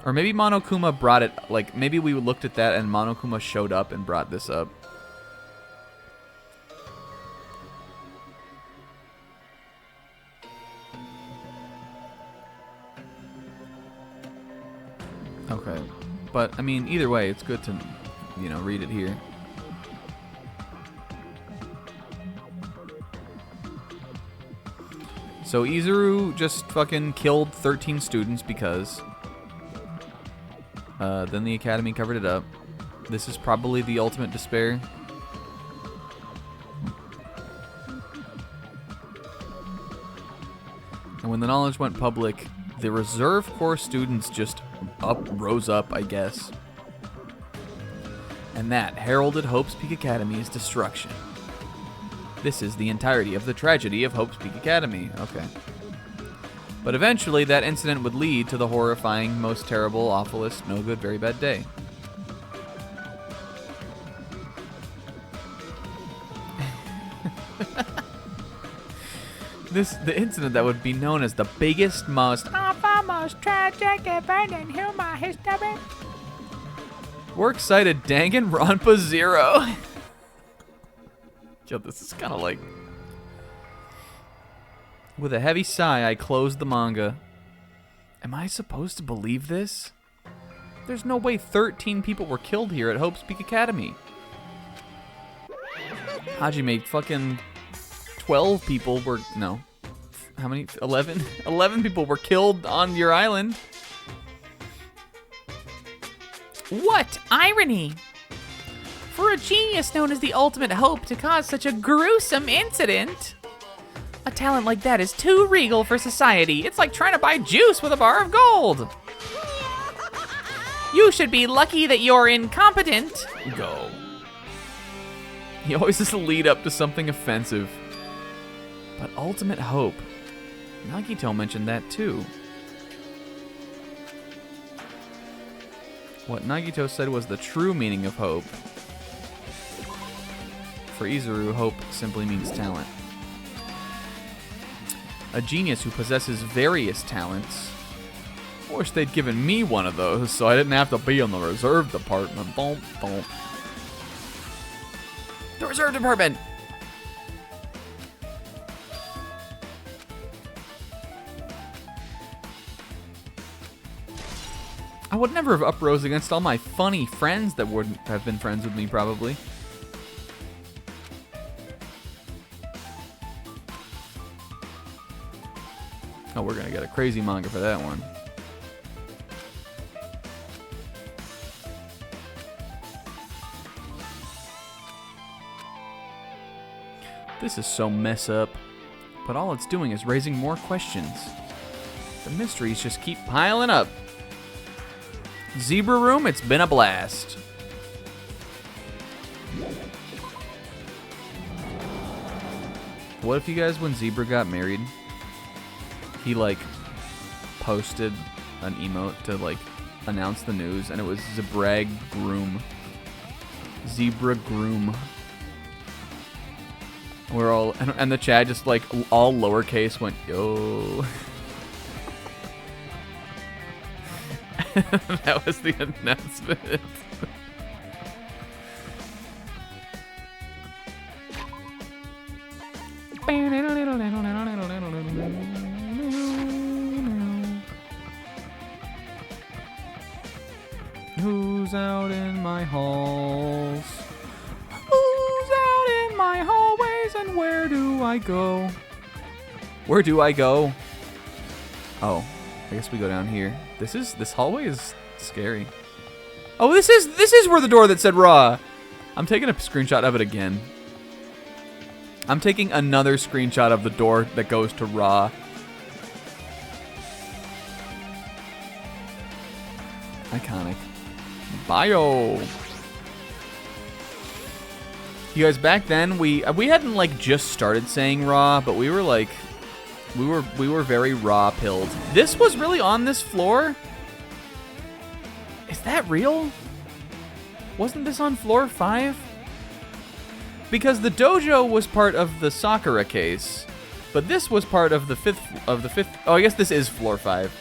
Or maybe Monokuma brought it, like, maybe we looked at that and Monokuma showed up and brought this up. Okay, but I mean, either way, it's good to, you know, read it here. So Izuru just fucking killed 13 students because then the Academy covered it up. This is probably the ultimate despair. And when the knowledge went public, the reserve corps students just rose up, I guess. And that heralded Hope's Peak Academy's destruction. This is the entirety of the tragedy of Hope's Peak Academy. Okay. But eventually, that incident would lead to the horrifying, most terrible, awfulest, no good, very bad day. The incident that would be known as the biggest, most tragic event in human history. Works cited Danganronpa 0. Yo, this is kind of like... With a heavy sigh, I closed the manga. Am I supposed to believe this? There's no way 13 people were killed here at Hope's Peak Academy. Hajime, fucking 12 people were... No. How many? 11? 11 people were killed on your island. What irony! For a genius known as the ultimate hope to cause such a gruesome incident, a talent like that is too regal for society. It's like trying to buy juice with a bar of gold. You should be lucky that you're incompetent. Go. He always has to lead up to something offensive. But ultimate hope. Nagito mentioned that too. What Nagito said was the true meaning of hope. For Izuru, hope simply means talent. A genius who possesses various talents. I wish they'd given me one of those so I didn't have to be in the reserve department. Don't. The reserve department! I would never have uprose against all my funny friends that wouldn't have been friends with me, probably. Oh, we're gonna get a crazy manga for that one. This is so mess up, but all it's doing is raising more questions. The mysteries just keep piling up. Zebra room, it's been a blast. What if you guys, when Zebra got married, he like posted an emote to like announce the news, and it was Zebrag Groom. Zebra Groom. We're all, and the chat just like all lowercase went, yo. That was the announcement. Who's out in my halls? Who's out in my hallways, and where do I go? Where do I go? Oh, I guess we go down here. This hallway is scary. Oh, this is where the door that said raw. I'm taking a screenshot of it again. I'm taking another screenshot of the door that goes to raw. Iconic. Bio. You guys, back then we hadn't like just started saying raw, but we were like we were very raw pilled. This was really on this floor? Is that real? Wasn't this on floor 5? Because the dojo was part of the Sakura case, but this was part of the fifth. Oh, I guess this is floor 5.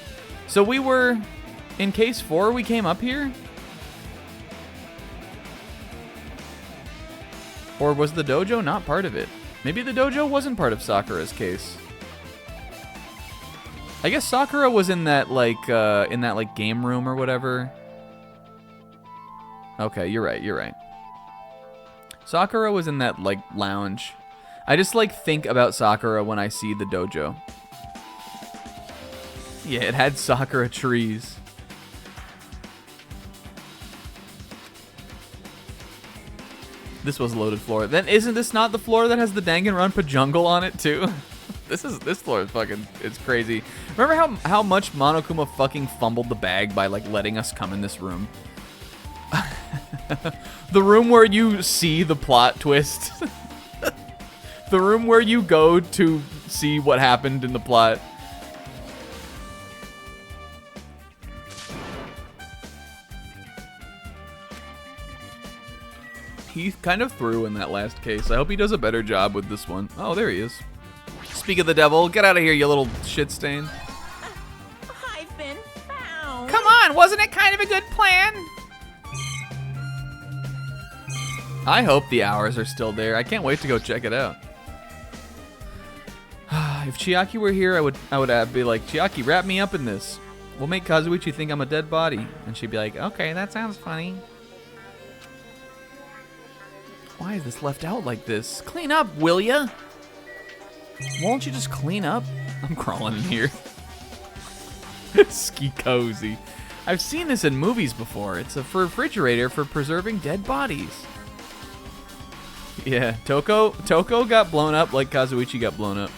So we were in case 4. We came up here. Or was the dojo not part of it? Maybe the dojo wasn't part of Sakura's case. I guess Sakura was in that like game room or whatever. Okay, you're right. Sakura was in that like lounge. I just like think about Sakura when I see the dojo. Yeah, it had Sakura trees. This was a loaded floor. Then isn't this not the floor that has the Danganronpa jungle on it too? This floor is fucking, it's crazy. Remember how much Monokuma fucking fumbled the bag by like letting us come in this room? The room where you see the plot twist. The room where you go to see what happened in the plot. He kind of threw in that last case. I hope he does a better job with this one. Oh, there he is. Speak of the devil, get out of here, you little shit stain. I've been found. Come on, wasn't it kind of a good plan? I hope the hours are still there. I can't wait to go check it out. If Chiaki were here, I would be like, Chiaki, wrap me up in this. We'll make Kazuichi think I'm a dead body. And she'd be like, okay, that sounds funny. Why is this left out like this? Clean up, will ya? Won't you just clean up? I'm crawling in here. Ski cozy. I've seen this in movies before. It's a refrigerator for preserving dead bodies. Yeah, Toko got blown up like Kazuichi got blown up.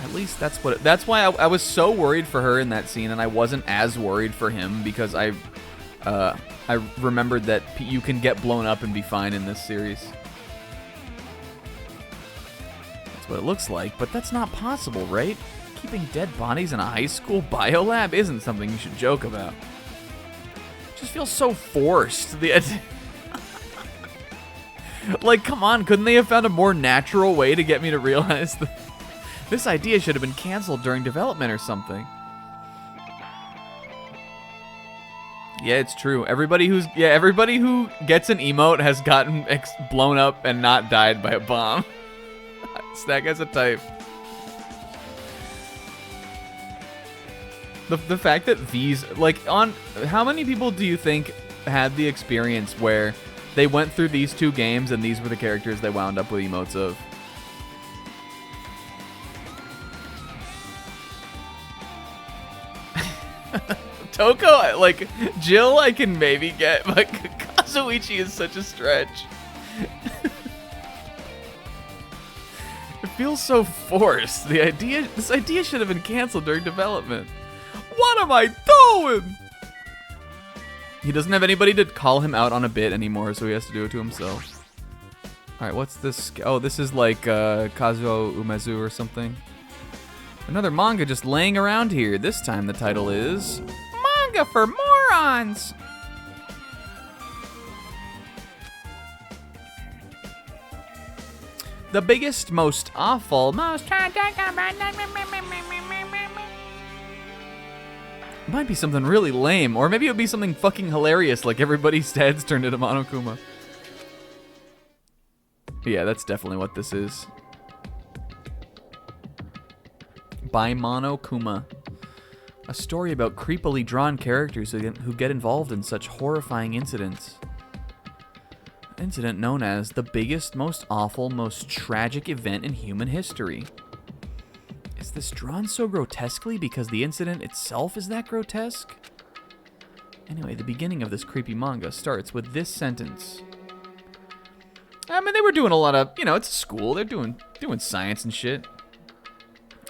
At least that's what. That's why I was so worried for her in that scene, and I wasn't as worried for him because I remembered that you can get blown up and be fine in this series. That's what it looks like, but that's not possible, right? Keeping dead bodies in a high school biolab isn't something you should joke about. It just feels so forced. Like, come on, couldn't they have found a more natural way to get me to realize that this idea should have been canceled during development or something? Yeah, it's true. Everybody who gets an emote has gotten blown up and not died by a bomb. That guy's a type. The fact that these, like, how many people do you think had the experience where they went through these 2 games and these were the characters they wound up with emotes of? Toko, like, Jill I can maybe get, but Kazuichi is such a stretch. feels so forced. This idea should have been canceled during development. What am I doing? He doesn't have anybody to call him out on a bit anymore, so he has to do it to himself. Alright, what's this? Oh, this is like Kazuo Umezu or something. Another manga just laying around here. This time the title is... Manga for morons! The biggest, most awful, most... Might be something really lame, or maybe it would be something fucking hilarious, like everybody's heads turned into Monokuma. Yeah, that's definitely what this is. By Monokuma. A story about creepily drawn characters who get involved in such horrifying incidents. An incident known as the biggest, most awful, most tragic event in human history. Is this drawn so grotesquely because the incident itself is that grotesque? Anyway, the beginning of this creepy manga starts with this sentence. I mean, they were doing a lot of, you know, it's a school. They're doing science and shit.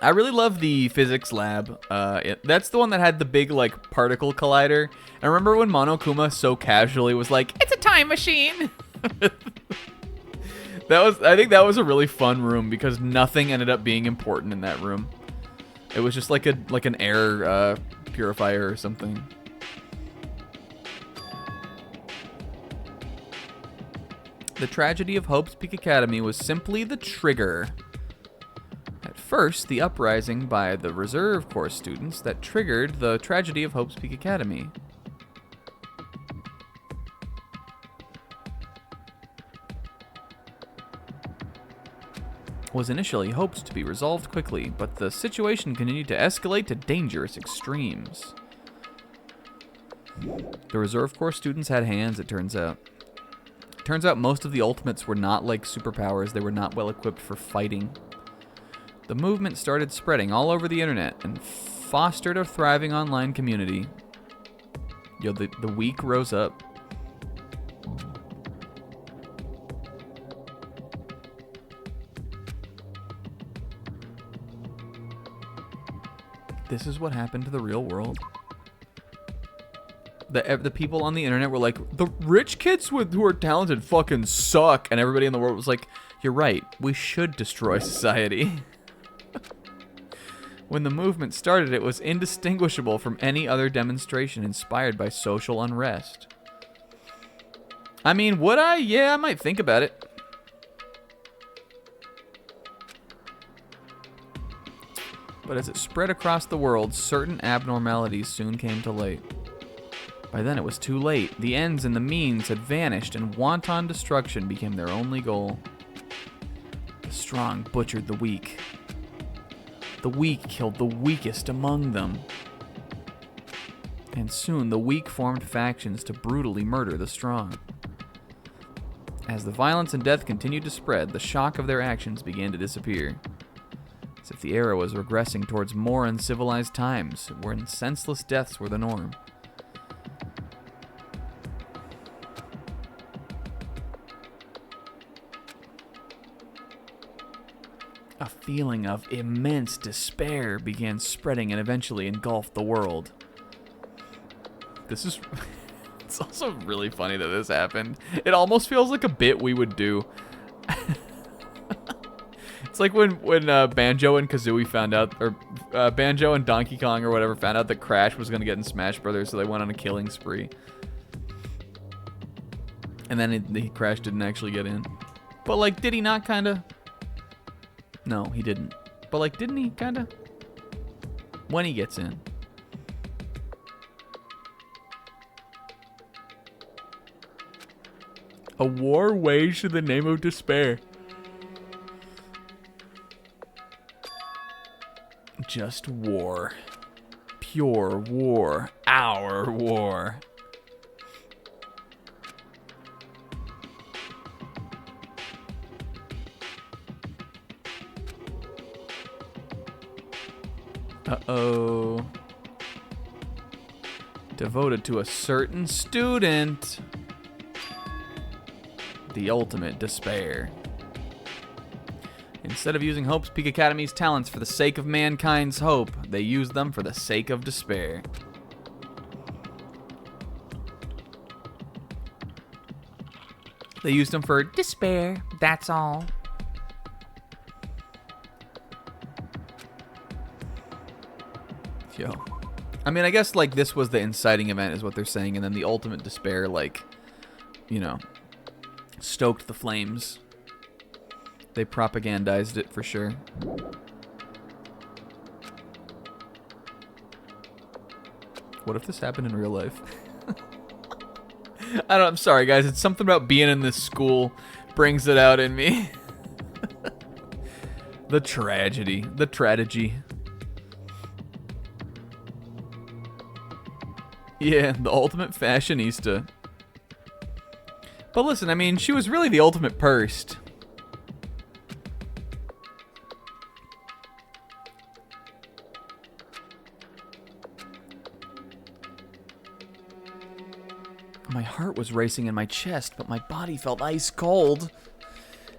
I really love the physics lab. That's the one that had the big, like, particle collider. I remember when Monokuma so casually was like, It's a time machine! I think that was a really fun room because nothing ended up being important in that room. It was just like an air purifier or something. The tragedy of Hope's Peak Academy was simply the trigger. At first, the uprising by the reserve corps students that triggered the tragedy of Hope's Peak Academy. Was initially hoped to be resolved quickly, but the situation continued to escalate to dangerous extremes. The Reserve Corps students had hands, it turns out. Turns out most of the Ultimates were not like superpowers, they were not well equipped for fighting. The movement started spreading all over the internet and fostered a thriving online community. Yo, the weak rose up. This is what happened to the real world. The people on the internet were like, the rich kids who are talented fucking suck. And everybody in the world was like, you're right, we should destroy society. When the movement started, it was indistinguishable from any other demonstration inspired by social unrest. I mean, would I? Yeah, I might think about it. But as it spread across the world, certain abnormalities soon came to light. By then it was too late. The ends and the means had vanished, and wanton destruction became their only goal. The strong butchered the weak. The weak killed the weakest among them. And soon the weak formed factions to brutally murder the strong. As the violence and death continued to spread, the shock of their actions began to disappear. As if the era was regressing towards more uncivilized times, wherein senseless deaths were the norm. A feeling of immense despair began spreading and eventually engulfed the world. This is... It's also really funny that this happened. It almost feels like a bit we would do. It's like when Banjo and Kazooie found out, or Banjo and Donkey Kong or whatever found out that Crash was going to get in Smash Brothers, so they went on a killing spree. And then Crash didn't actually get in. But, like, did he not kind of... No, he didn't. But, like, didn't he kind of? When he gets in. A war waged in the name of despair. Just war. Pure war. Our war. Uh-oh. Devoted to a certain student. The ultimate despair. Instead of using Hope's Peak Academy's talents for the sake of mankind's hope, they used them for the sake of despair. They used them for Despair, that's all. Yo. I mean, I guess, like, this was the inciting event is what they're saying, and then the ultimate despair, like, you know, stoked the flames. They propagandized it for sure. What if this happened in real life? I don't, I'm sorry, guys. It's something about being in this school brings it out in me. The tragedy. The tragedy. Yeah, the ultimate fashionista. But listen, I mean, she was really the ultimate pursed. My heart was racing in my chest, but my body felt ice cold.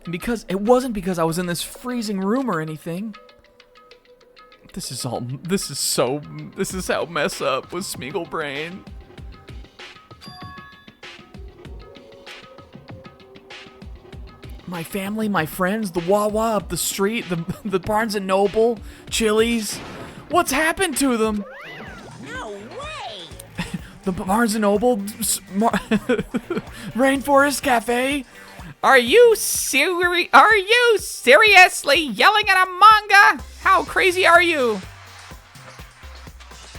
And because it wasn't because I was in this freezing room or anything. This is how mess up with Smeagol Brain. My family, my friends, the Wawa up the street, the Barnes & Noble, Chili's. What's happened to them? No way! The Barnes & Noble, Rainforest Cafe. Are you seriously yelling at a manga? How crazy are you?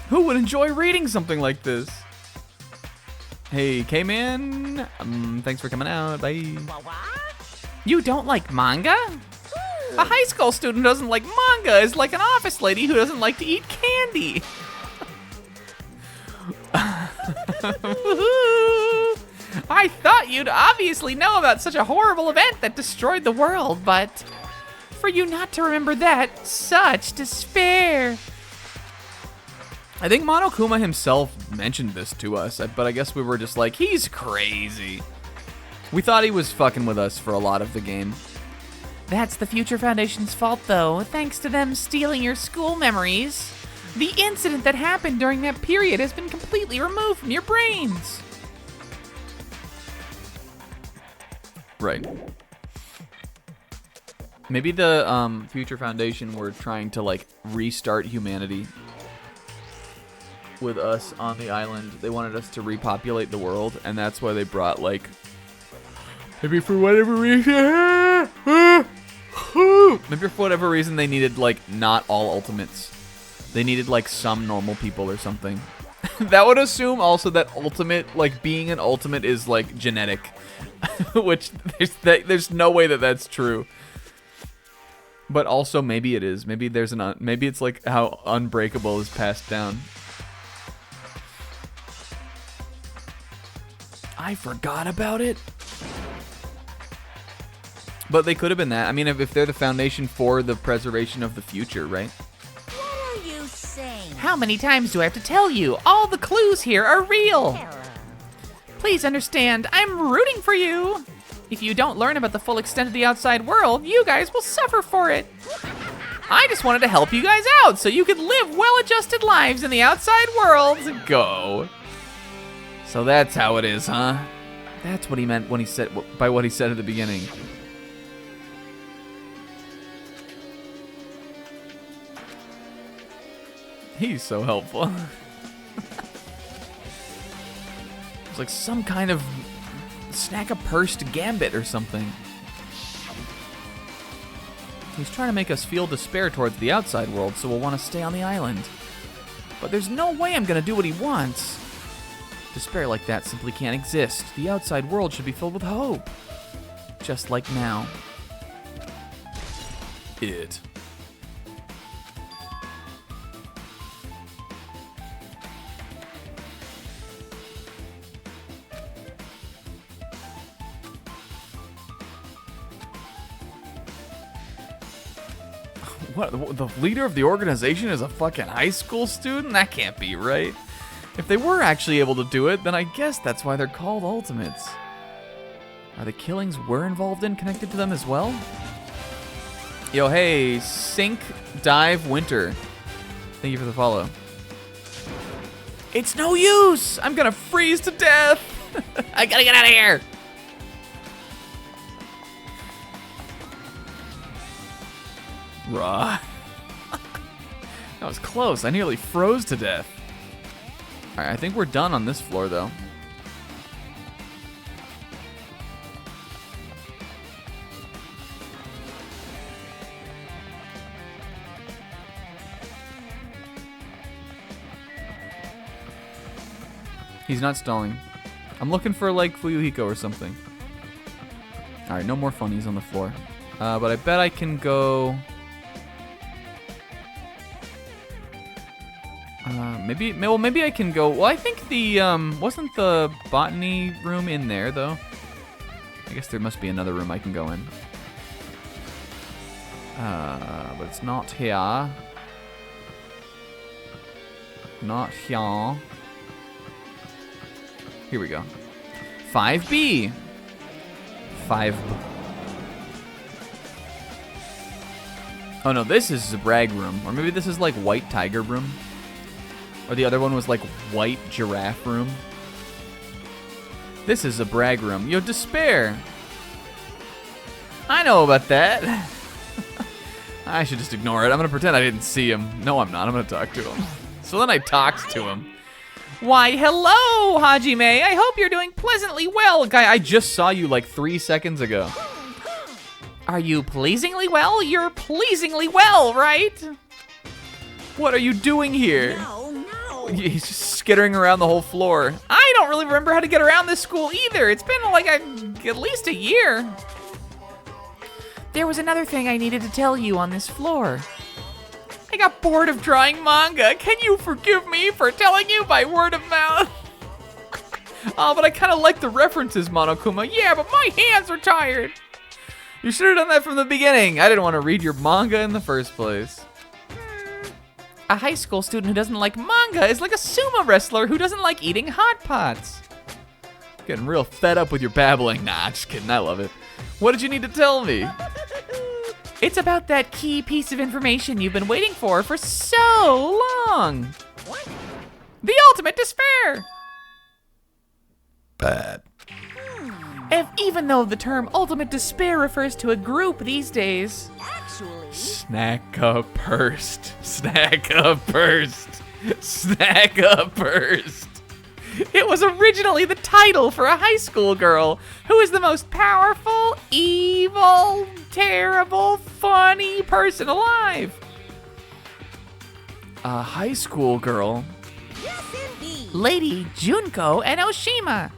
Who would enjoy reading something like this? Hey, K-Man. Thanks for coming out. Bye. You don't like manga? A high school student who doesn't like manga is like an office lady who doesn't like to eat candy. I thought you'd obviously know about such a horrible event that destroyed the world, but for you not to remember that, such despair. I think Monokuma himself mentioned this to us, but I guess we were just like, he's crazy. We thought he was fucking with us for a lot of the game. That's the Future Foundation's fault, though, thanks to them stealing your school memories. The incident that happened during that period has been completely removed from your brains. Right. Maybe the Future Foundation were trying to, like, restart humanity with us on the island. They wanted us to repopulate the world, and that's why they brought, like, maybe for whatever reason they needed, like, not all ultimates. They needed, like, some normal people or something. That would assume also that ultimate, like, being an ultimate is, like, genetic. Which, there's no way that that's true. But also, maybe it is. Maybe there's maybe it's, like, how Unbreakable is passed down. I forgot about it. But they could have been that. I mean, if they're the foundation for the preservation of the future, right? What are you saying? How many times do I have to tell you? All the clues here are real. Please understand, I'm rooting for you. If you don't learn about the full extent of the outside world, you guys will suffer for it. I just wanted to help you guys out so you could live well-adjusted lives in the outside world. Go. So that's how it is, huh? That's what he meant when he said by what he said at the beginning. He's so helpful. It's like some kind of snack a pursed gambit or something. He's trying to make us feel despair towards the outside world, so we'll want to stay on the island. But there's no way I'm gonna do what he wants. Despair like that simply can't exist. The outside world should be filled with hope. Just like now. It. What, the leader of the organization is a fucking high school student? That can't be right. If they were actually able to do it, then I guess that's why they're called Ultimates. Are the killings we're involved in connected to them as well? Yo, hey, Sink Dive Winter. Thank you for the follow. It's no use! I'm gonna freeze to death! I gotta get out of here. Raw. That was close. I nearly froze to death. Alright, I think we're done on this floor, though. He's not stalling. I'm looking for, like, Fuyuhiko or something. Alright, no more funnies on the floor. But I bet I can go... maybe I can go... Well, I think the, wasn't the botany room in there, though? I guess there must be another room I can go in. But it's not here. Not here. Here we go. 5B. 5B. Oh no, this is the brag room. Or maybe this is like white tiger room. Or the other one was like white giraffe room. This is a brag room. Yo, despair. I know about that. I should just ignore it. I'm gonna pretend I didn't see him. No, I'm not. I'm gonna talk to him. So then I talked to him. Why, hello, Hajime. I hope you're doing pleasantly well. Guy, I just saw you like 3 seconds ago. Are you pleasingly well? You're pleasingly well, right? What are you doing here? No, no. He's just skittering around the whole floor. I don't really remember how to get around this school either. It's been like at least a year. There was another thing I needed to tell you on this floor. I got bored of drawing manga. Can you forgive me for telling you by word of mouth? Oh, but I kind of like the references, Monokuma. Yeah, but my hands are tired. You should have done that from the beginning. I didn't want to read your manga in the first place. A high school student who doesn't like manga is like a sumo wrestler who doesn't like eating hot pots. Getting real fed up with your babbling. Nah, just kidding. I love it. What did you need to tell me? It's about that key piece of information you've been waiting for so long. What? The ultimate despair. Bad. Even though the term ultimate despair refers to a group these days. Actually, Snack up burst. Snack up burst. Snack up burst. It was originally the title for a high school girl who is the most powerful, evil, terrible, funny person alive. A high school girl? yes indeed. Lady Junko Enoshima.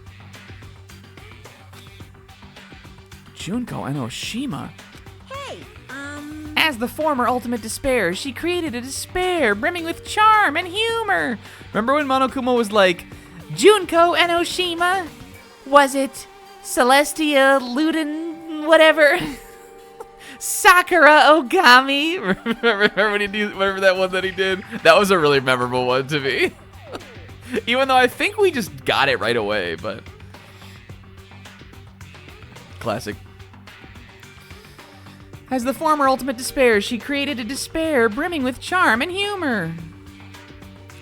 Junko Enoshima? Hey, As the former ultimate despair, she created a despair brimming with charm and humor. Remember when Monokuma was like, Junko Enoshima? Was it Celestia Luden whatever? Sakura Ogami? remember when he did, remember that one that he did? That was a really memorable one to me. Even though I think we just got it right away, but classic. As the former ultimate despair, she created a despair brimming with charm and humor.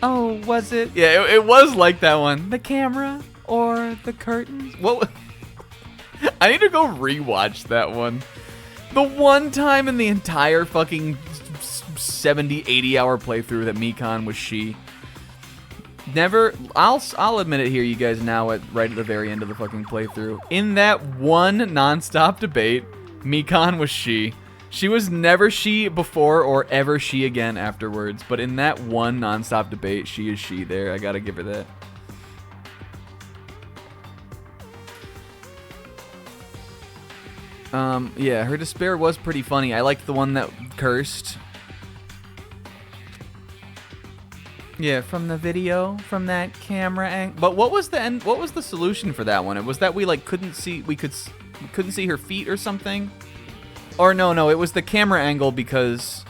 Oh, was it Yeah, it was like that one. the camera or the curtains? What? I need to go rewatch that one. The one time in the entire fucking 70, 80 hour playthrough that Mikan was she. Never, I'll admit it here, you guys, now right at the very end of the fucking playthrough. In that one nonstop debate, Mikan was she. She was never she before or ever she again afterwards, but in that one nonstop debate, she is she there. I gotta give her that. Yeah, her despair was pretty funny. I liked the one that cursed. Yeah, from the video, from that camera angle. But what was the end? What was the solution for that one? It was that we like couldn't see her feet or something. Or no, it was the camera angle because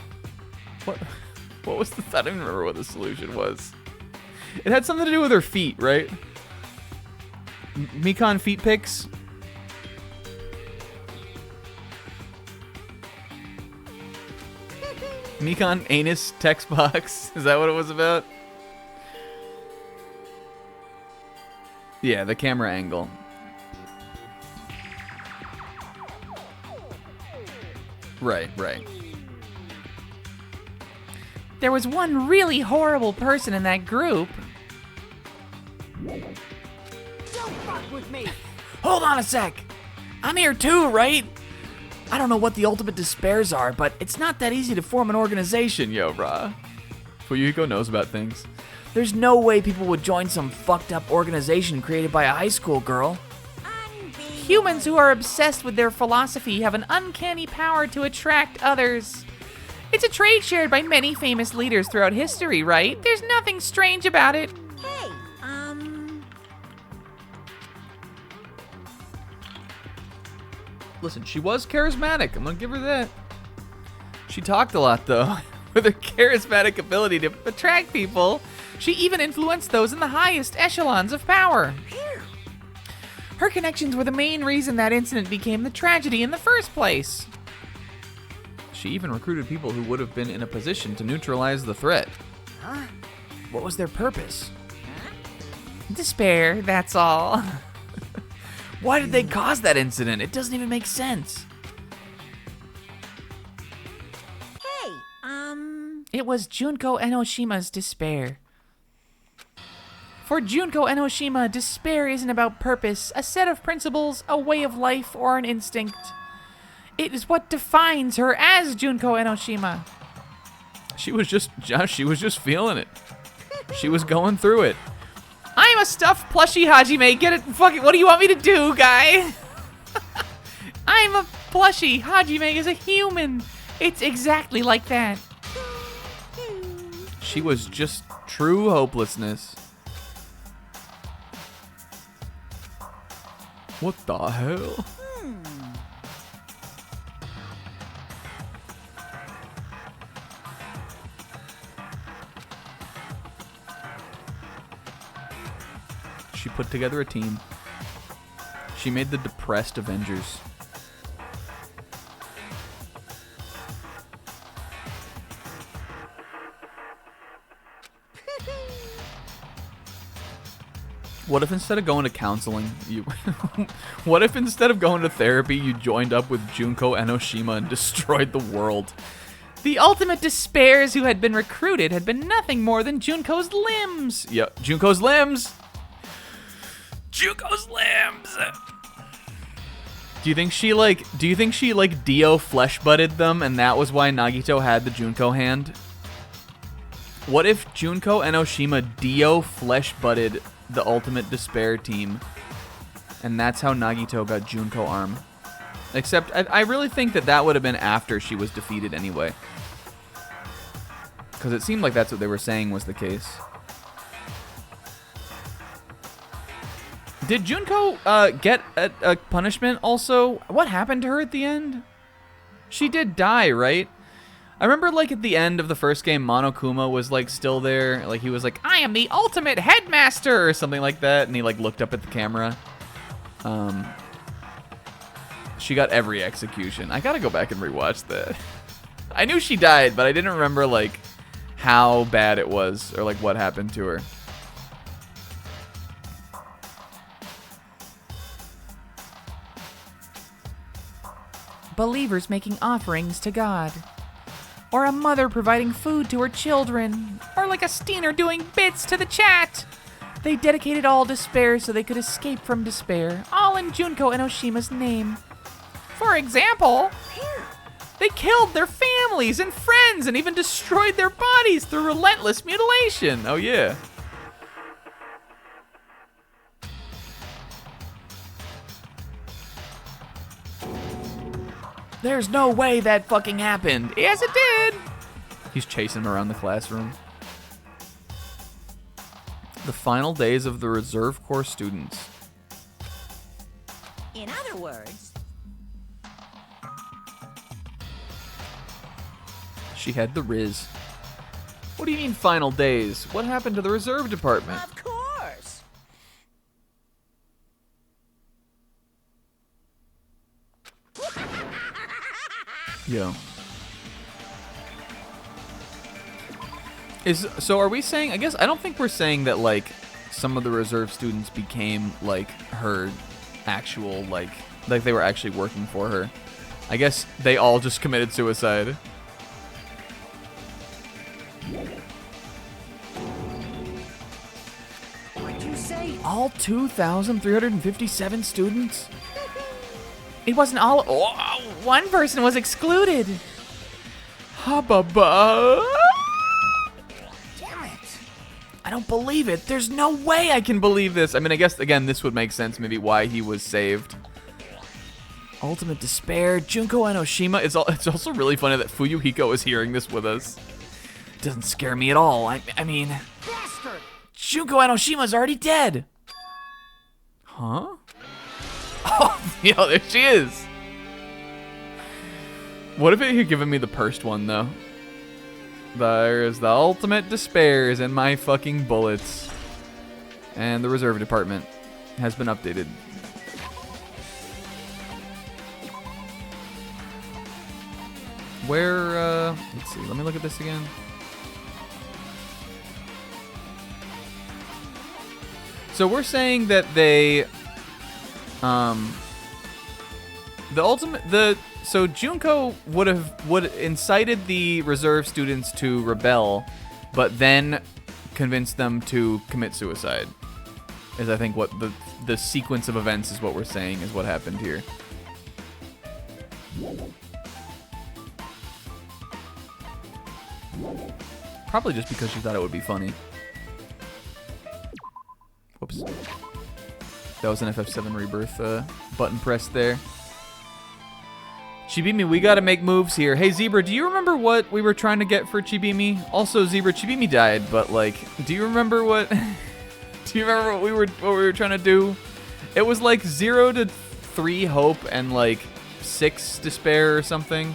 what was the? I don't even remember what the solution was. It had something to do with her feet, right? Mikan feet pics. Nikon anus text box. Is that what it was about? Yeah, the camera angle. Right. There was one really horrible person in that group. Don't fuck with me. Hold on a sec. I'm here too, right? I don't know what the ultimate despairs are, but it's not that easy to form an organization, yo, brah. Fuyuhiko knows about things. There's no way people would join some fucked up organization created by a high school girl. Humans who are obsessed with their philosophy have an uncanny power to attract others. It's a trait shared by many famous leaders throughout history, right? There's nothing strange about it. Hey, Listen, she was charismatic. I'm gonna give her that. She talked a lot, though. With her charismatic ability to attract people, She even influenced those in the highest echelons of power. Her connections were the main reason that incident became the tragedy in the first place. she even recruited people who would have been in a position to neutralize the threat. What was their purpose? Despair, that's all. Why did they cause that incident? It doesn't even make sense. hey, It was Junko Enoshima's despair. For Junko Enoshima, despair isn't about purpose, a set of principles, a way of life, or an instinct. It is what defines her as Junko Enoshima. She was just feeling it. She was going through it. I'm a stuffed plushie Hajime. Get it? Fuck it. What do you want me to do, guy? I'm a plushie. Hajime is a human. It's exactly like that. She was just true hopelessness. What the hell? She put together a team. She made the depressed Avengers. What if instead of going to counseling, what if instead of going to therapy, you joined up with Junko Enoshima and destroyed the world? The ultimate despairs who had been recruited had been nothing more than Junko's limbs. Yep, Junko's limbs. Junko's limbs. Do you think she Dio flesh butted them and that was why Nagito had the Junko hand? What if Junko Enoshima Dio flesh butted the ultimate despair team and that's how Nagito got Junko arm? Except I really think that would have been after she was defeated anyway. Because it seemed like that's what they were saying was the case. Did Junko get a punishment also? What happened to her at the end? She did die, right? I remember like at the end of the first game, Monokuma was like still there. Like he was like, I am the ultimate headmaster or something like that. And he like looked up at the camera. She got every execution. I gotta go back and rewatch that. I knew she died, but I didn't remember like how bad it was or like what happened to her. Believers making offerings to God. Or a mother providing food to her children. Or like a Steiner doing bits to the chat. They dedicated all despair so they could escape from despair, all in Junko Enoshima's name. For example, they killed their families and friends and even destroyed their bodies through relentless mutilation. Oh yeah. There's no way that fucking happened. Yes, it did. He's chasing him around the classroom. The final days of the Reserve Corps students. in other words, She had the Riz. What do you mean final days? What happened to the Reserve Department? of course. Yo. So are we saying, I guess, I don't think we're saying that, like, some of the reserve students became, like, her actual, like they were actually working for her. I guess they all just committed suicide. What'd you say? All 2,357 students? It wasn't all. Oh, one person was excluded. Hababa. Damn it. I don't believe it. There's no way Way I can believe this. I mean, I guess, again, this would make sense maybe why he was saved. ultimate despair. Junko Enoshima. It's also really funny that Fuyuhiko is hearing this with us. Doesn't scare me at all. I mean, Bastard! Junko Enoshima's already dead. Huh? Oh, yo, there she is. What if it had given me the pursed one, though? There is the ultimate despairs in my fucking bullets. And the reserve department has been updated. Where, let's see, let me look at this again. So we're saying that they, so Junko would incited the reserve students to rebel, but then convinced them to commit suicide. Is I think what the sequence of events is what we're saying is what happened here. Probably just because she thought it would be funny. Whoops. That was an FF7 Rebirth button press there. Chibimi, we gotta make moves here. Hey, Zebra, do you remember what we were trying to get for Chibimi? Also, Zebra, Chibimi died, but, like, do you remember what... do you remember what we were trying to do? It was, like, 0 to 3 hope and, like, 6 despair or something.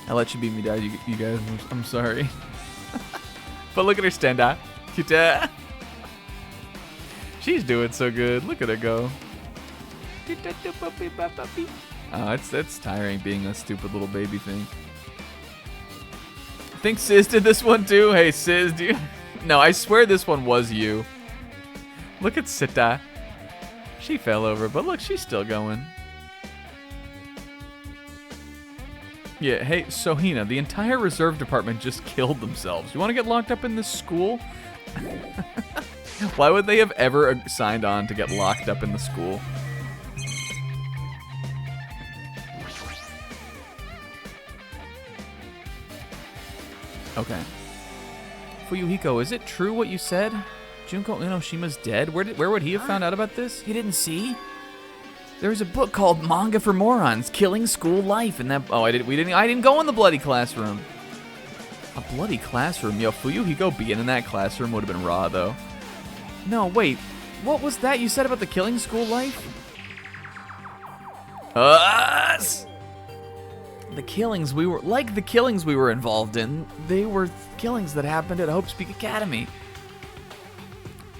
I let Chibimi die, you guys. I'm sorry. But look at her stand up. She's doing so good. Look at her go. Oh, it's tiring being a stupid little baby thing. I think Sis did this one too. Hey, Sis, do you... No, I swear this one was you. Look at Sita. She fell over, but look, she's still going. Yeah, hey, Sohina, the entire reserve department just killed themselves. You want to get locked up in this school? Why would they have ever signed on to get locked up in the school? Okay. Fuyuhiko, is it true what you said? Junko Enoshima's dead? Where would he have found out about this? You didn't see? There was a book called Manga for Morons, Killing School Life, and that... Oh, I didn't go in the bloody classroom. A bloody classroom? Yo, Fuyuhiko being in that classroom would have been raw, though. No, wait. What was that you said about the Killing School Life? Us! The killings we were involved in, they were killings that happened at Hope Speak Academy.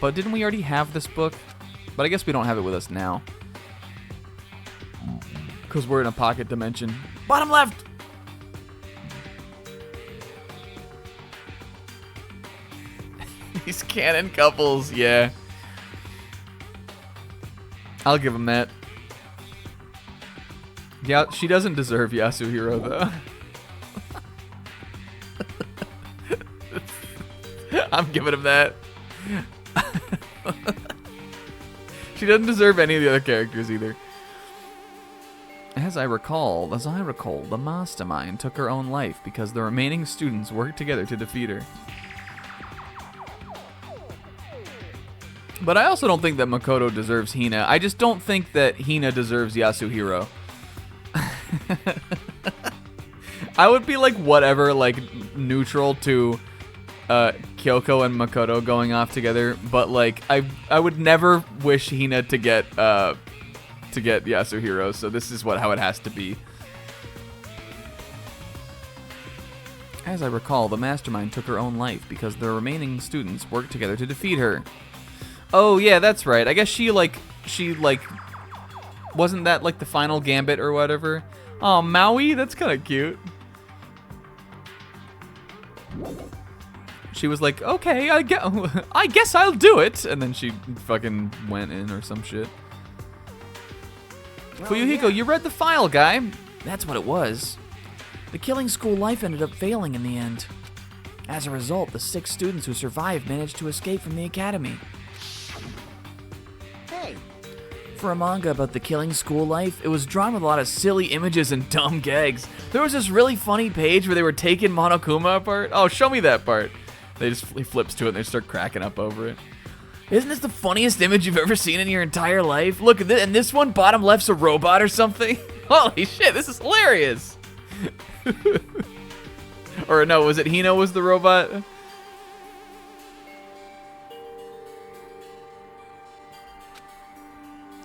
But didn't we already have this book? But I guess we don't have it with us now. Because we're in a pocket dimension. Bottom left! These canon couples, yeah. I'll give him that. Yeah, she doesn't deserve Yasuhiro, though. I'm giving him that. She doesn't deserve any of the other characters either. As I recall, the mastermind took her own life because the remaining students worked together to defeat her. But I also don't think that Makoto deserves Hina. I just don't think that Hina deserves Yasuhiro. I would be like whatever, like neutral to Kyoko and Makoto going off together, but like I would never wish Hina to get Yasuhiro, so this is how it has to be. As I recall, the mastermind took her own life because the remaining students worked together to defeat her. Oh yeah, that's right. I guess she wasn't that like the final gambit or whatever? Oh, Maui, that's kind of cute. She was like, okay, I guess I'll do it. And then she fucking went in or some shit. Fuyuhiko, you read the file, guy. That's what it was. The killing school life ended up failing in the end. As a result, the 6 students who survived managed to escape from the academy. Hey, For a manga about the killing school life, it was drawn with a lot of silly images and dumb gags. There was this really funny page where they were taking Monokuma apart. Oh, show me that part. He flips to it and they start cracking up over it. Isn't this the funniest image you've ever seen in your entire life? Look at this, and this one, bottom left's a robot or something. Holy shit, this is hilarious. Or no, was it Hino was the robot?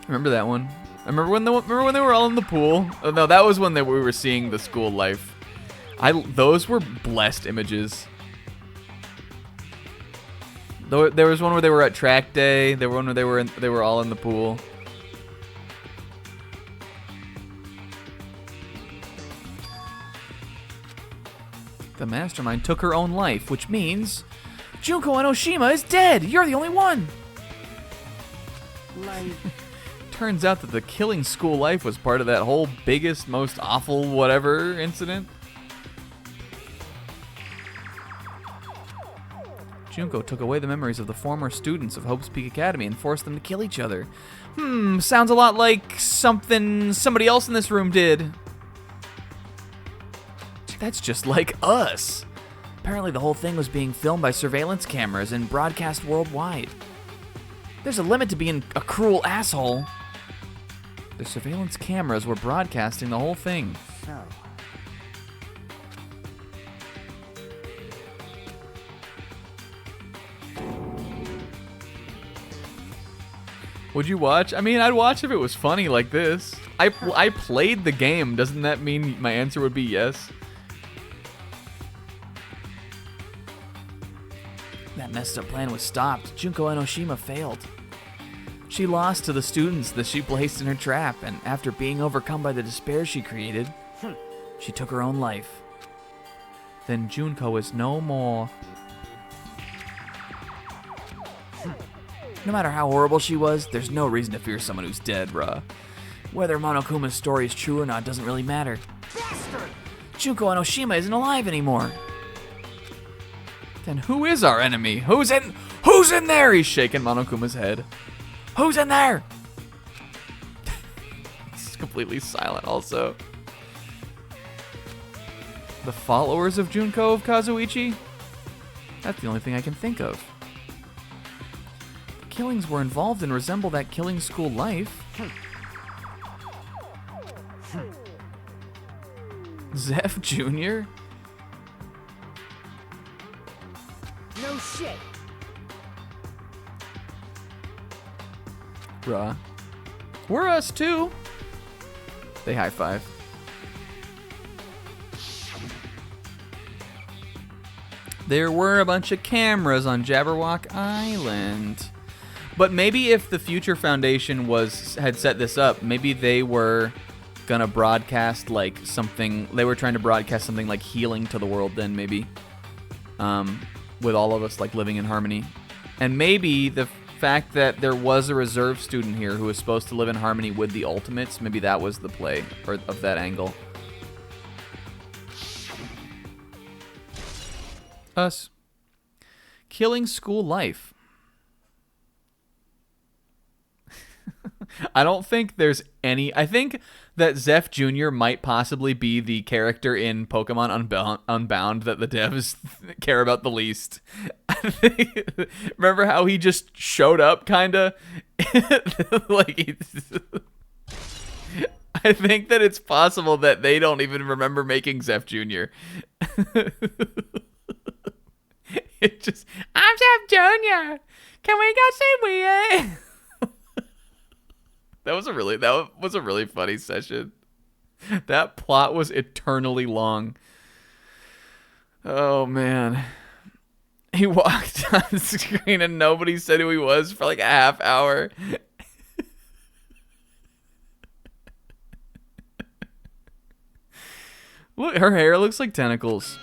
Remember that one? I remember when they were all in the pool. Oh, no, that was when we were seeing the school life. Those were blessed images. There was one where they were at track day. There was one where they were all in the pool. The mastermind took her own life, which means Junko Enoshima is dead. You're the only one. like, Turns out that the killing school life was part of that whole biggest, most awful whatever incident. Junko took away the memories of the former students of Hope's Peak Academy and forced them to kill each other. Sounds a lot like something somebody else in this room did. That's just like us. Apparently the whole thing was being filmed by surveillance cameras and broadcast worldwide. There's a limit to being a cruel asshole. The surveillance cameras were broadcasting the whole thing. so. Would you watch? I mean, I'd watch if it was funny like this. I played the game. Doesn't that mean my answer would be yes? That messed up plan was stopped. Junko Enoshima failed. She lost to the students that she placed in her trap, and after being overcome by the despair she created, she took her own life. Then Junko is no more. No matter how horrible she was, there's no reason to fear someone who's dead, bruh. Whether Monokuma's story is true or not doesn't really matter. Bastard! Junko Enoshima isn't alive anymore. Then who is our enemy? Who's in there? He's shaking Monokuma's head. Who's in there? He's completely silent also. The followers of Junko of Kazuichi? That's the only thing I can think of. The killings were involved and resemble that killing school life. Zeph Jr.? No shit! Bruh. We're us too. They high five. There were a bunch of cameras on Jabberwock Island. But maybe if the Future Foundation had set this up, maybe they were gonna broadcast like something. They were trying to broadcast something like healing to the world then maybe. With all of us like living in harmony. And maybe the fact that there was a reserve student here who was supposed to live in harmony with the Ultimates, maybe that was the play or of that angle. Us. Killing school life. I don't think there's any. I think that Zeph Jr. might possibly be the character in Pokemon Unbound that the devs care about the least. Remember how he just showed up, kinda? Like, I think that it's possible that they don't even remember making Zeph Jr. It just, I'm Zeph Jr. Can we go see Weird? That was a really funny session. That plot was eternally long. Oh man. He walked on the screen and nobody said who he was for like a half hour. Look, her hair looks like tentacles.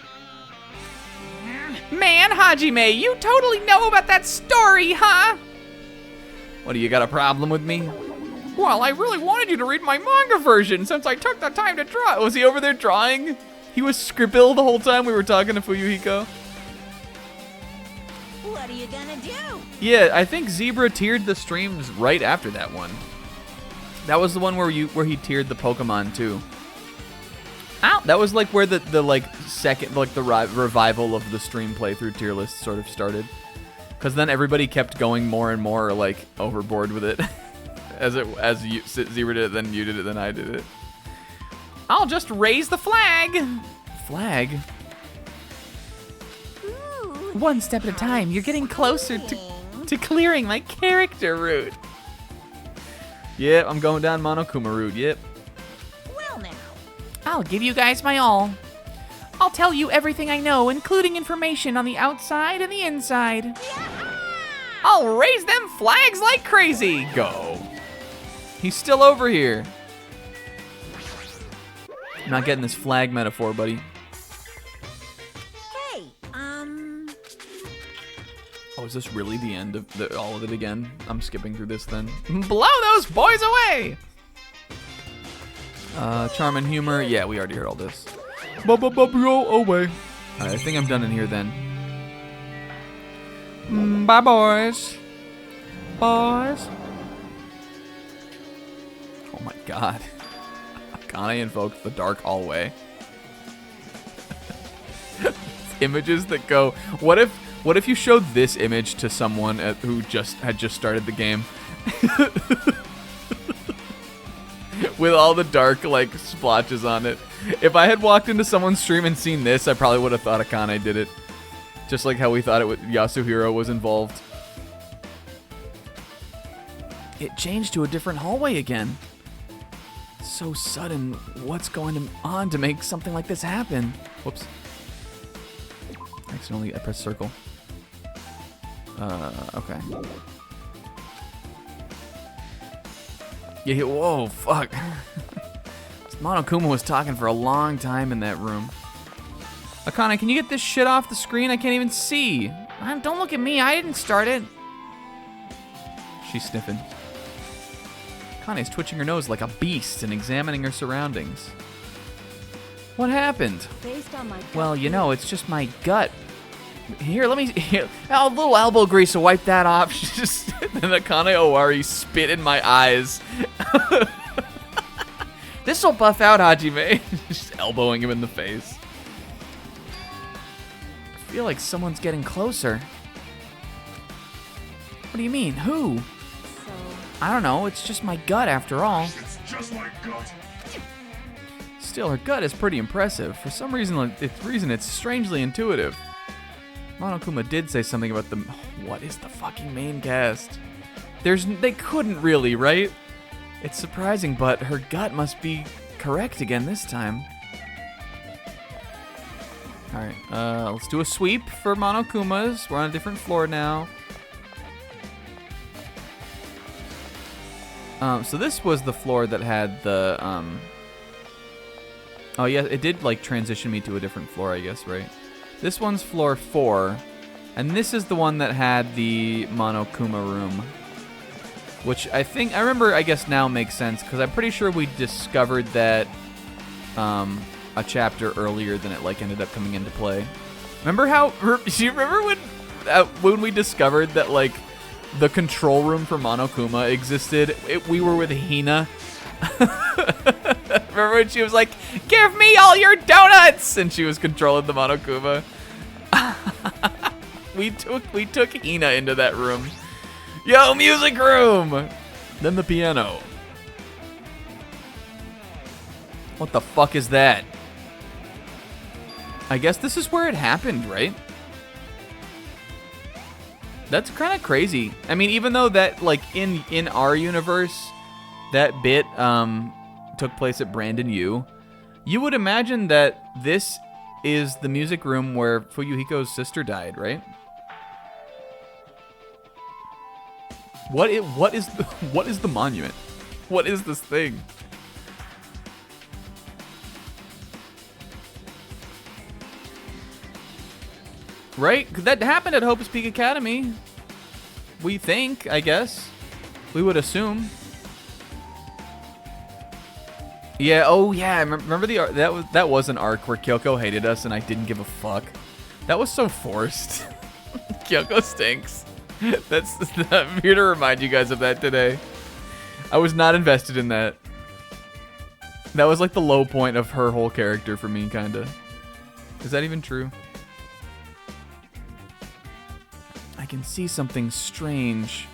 man, Hajime, you totally know about that story, huh? What, do you got a problem with me? Well, I really wanted you to read my manga version since I took the time to draw. Was he over there drawing? He was scribble the whole time we were talking to Fuyuhiko. What are you gonna do? Yeah, I think Zebra tiered the streams right after that one. That was the one where he tiered the Pokemon too. Ow. That was like where the like second like the revival of the stream playthrough tier list sort of started. Cause then everybody kept going more and more like overboard with it. as Zebra did it, then you did it, then I did it. I'll just raise the flag. Flag? One step at a time, you're getting closer to clearing my character route. Yep, I'm going down Monokuma route, yep. Well now. I'll give you guys my all. I'll tell you everything I know, including information on the outside and the inside. I'll raise them flags like crazy. Go. He's still over here. I'm not getting this flag metaphor, buddy. Hey, Oh, is this really the end of all of it again? I'm skipping through this then. Blow those boys away. Charm and humor. Yeah, we already heard all this. Blow away. Alright, I think I'm done in here then. Bye, boys. Boys. Oh my god. Akane invoked the dark hallway. Images that go. What if you showed this image to someone who had just started the game? With all the dark like splotches on it. If I had walked into someone's stream and seen this, I probably would have thought Akane did it. Just like how we thought Yasuhiro was involved. It changed to a different hallway again. So sudden. What's going on to make something like this happen? Whoops. Accidentally, I pressed circle. Okay. Yeah, whoa, fuck. Monokuma was talking for a long time in that room. Akane, can you get this shit off the screen? I can't even see. Don't look at me. I didn't start it. She's sniffing. Akane's twitching her nose like a beast and examining her surroundings. What happened? Based on my Well, you know, it's just my gut. Here, let me... a little elbow grease to wipe that off. She just... And Akane Owari spit in my eyes. This'll buff out Hajime. Just elbowing him in the face. I feel like someone's getting closer. What do you mean? Who? so I don't know. It's just my gut after all. It's just my gut. Still, her gut is pretty impressive. For some reason, it's strangely intuitive. Monokuma did say something about the... What is the fucking main cast? They couldn't really, right? It's surprising, but her gut must be correct again this time. Alright, let's do a sweep for Monokuma's. We're on a different floor now. So this was the floor that had the, Oh yeah, it did like transition me to a different floor, I guess, right? This one's floor 4, and this is the one that had the Monokuma room. Which I remember, I guess now makes sense, because I'm pretty sure we discovered that a chapter earlier than it like ended up coming into play. Remember how, do you remember when we discovered that like the control room for Monokuma existed? We were with Hina. Remember when she was like, "Give me all your donuts," and she was controlling the Monokuma. we took Hina into that room. Yo, music room. Then the piano. What the fuck is that? I guess this is where it happened, right? That's kind of crazy. I mean, even though that like in our universe, that bit took place at Brandon U, you would imagine that this is the music room where Fuyuhiko's sister died, right? What is the monument? What is this thing? Right? That happened at Hope's Peak Academy. We think, I guess. We would assume. Yeah, oh yeah, I remember the arc, that was an arc where Kyoko hated us and I didn't give a fuck. That was so forced. Kyoko stinks. I'm here to remind you guys of that today. I was not invested in that. That was like the low point of her whole character for me, kinda. Is that even true? I can see something strange.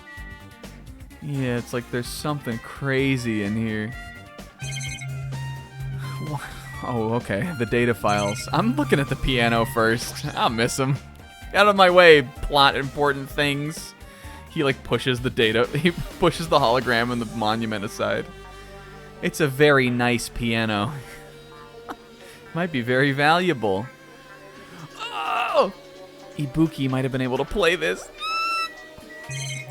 Yeah, it's like there's something crazy in here. Oh, okay. The data files. I'm looking at the piano first. I'll miss him. Out of my way, plot important things. He like pushes the data. He pushes the hologram and the monument aside. It's a very nice piano. Might be very valuable. Oh! Ibuki might have been able to play this.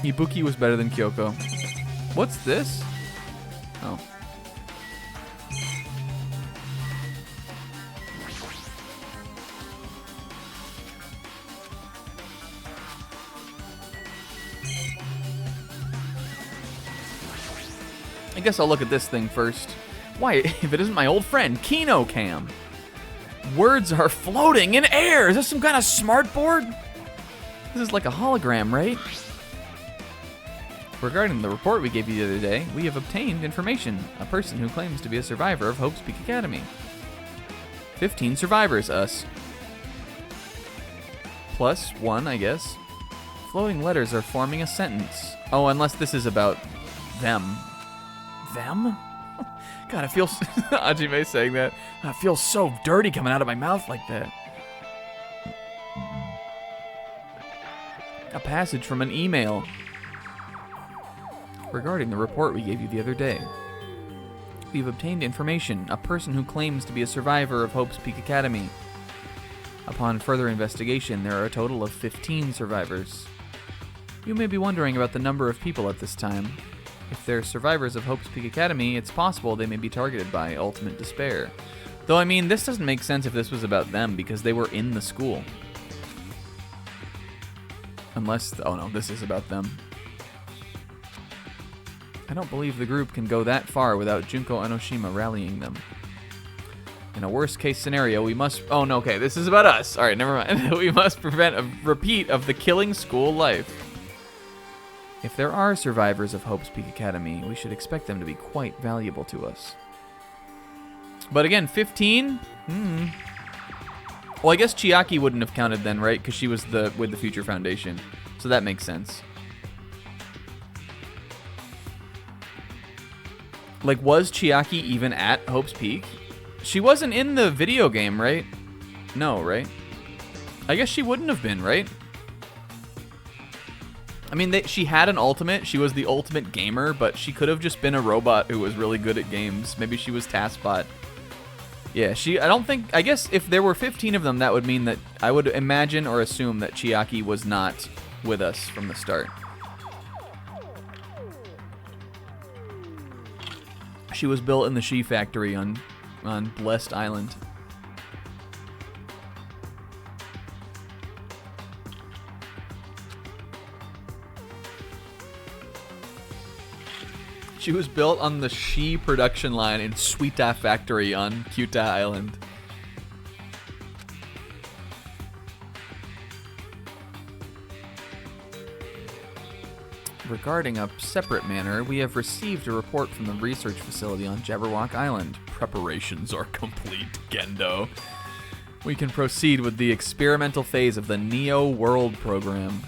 Ibuki was better than Kyoko. What's this? Oh. I guess I'll look at this thing first. Why, if it isn't my old friend, Kino Cam. Words are floating in air. Is this some kind of smart board? This is like a hologram, right? Regarding the report we gave you the other day, we have obtained information. A person who claims to be a survivor of Hope's Peak Academy. 15 survivors, us. Plus 1, I guess. Floating letters are forming a sentence. Oh, unless this is about them. Them? God, it feels... Hajime saying that. It feels so dirty coming out of my mouth like that. A passage from an email. Regarding the report we gave you the other day. We've obtained information. A person who claims to be a survivor of Hope's Peak Academy. Upon further investigation, there are a total of 15 survivors. You may be wondering about the number of people at this time. If they're survivors of Hope's Peak Academy, it's possible they may be targeted by ultimate despair. Though, I mean, this doesn't make sense if this was about them, because they were in the school. Unless... oh no, this is about them. I don't believe the group can go that far without Junko Enoshima rallying them. In a worst-case scenario, we must... oh, no, okay, this is about us. All right, never mind. We must prevent a repeat of the killing school life. If there are survivors of Hope's Peak Academy, we should expect them to be quite valuable to us. But again, 15? Well, I guess Chiaki wouldn't have counted then, right? Because she was with the Future Foundation. So that makes sense. Like, was Chiaki even at Hope's Peak? She wasn't in the video game, right? No, right? I guess she wouldn't have been, right? I mean, she had an ultimate. She was the ultimate gamer, but she could have just been a robot who was really good at games. Maybe she was TaskBot. Yeah, I don't think... I guess if there were 15 of them, that would mean that... I would imagine or assume that Chiaki was not with us from the start. She was built in the She Factory on Blessed Island. She was built on the She production line in Suita Factory on Kyuta Island. Regarding a separate matter, we have received a report from the research facility on Jabberwock Island. Preparations are complete, Gendo. We can proceed with the experimental phase of the Neo World program.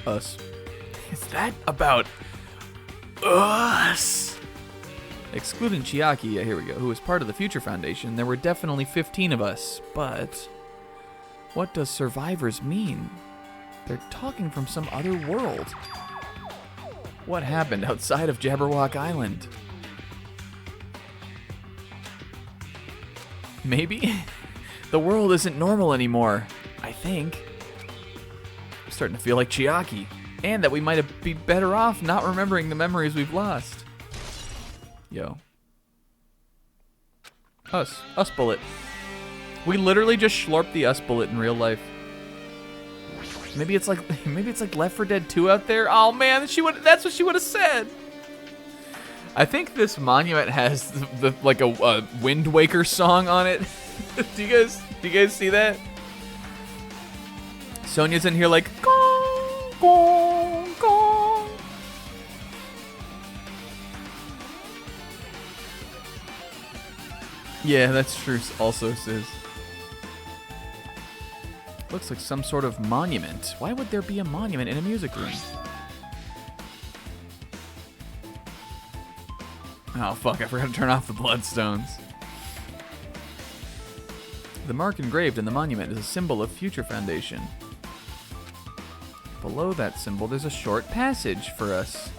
Us. Is that about us? Excluding Chiaki, here we go, who is part of the Future Foundation, there were definitely 15 of us, but what does survivors mean? They're talking from some other world. What happened outside of Jabberwock Island? Maybe? The world isn't normal anymore, I think. I'm starting to feel like Chiaki. And that we might be better off not remembering the memories we've lost. Yo. Us bullet. We literally just slurped the us bullet in real life. Maybe it's like Left 4 Dead 2 out there. Oh man, that's what she would have said. I think this monument has like a Wind Waker song on it. Do you guys see that? Sonia's in here like gong gong gong. Yeah, that's true. Also says. Looks like some sort of monument. Why would there be a monument in a music room? Oh fuck, I forgot to turn off the bloodstones. The mark engraved in the monument is a symbol of Future Foundation. Below that symbol, there's a short passage for us.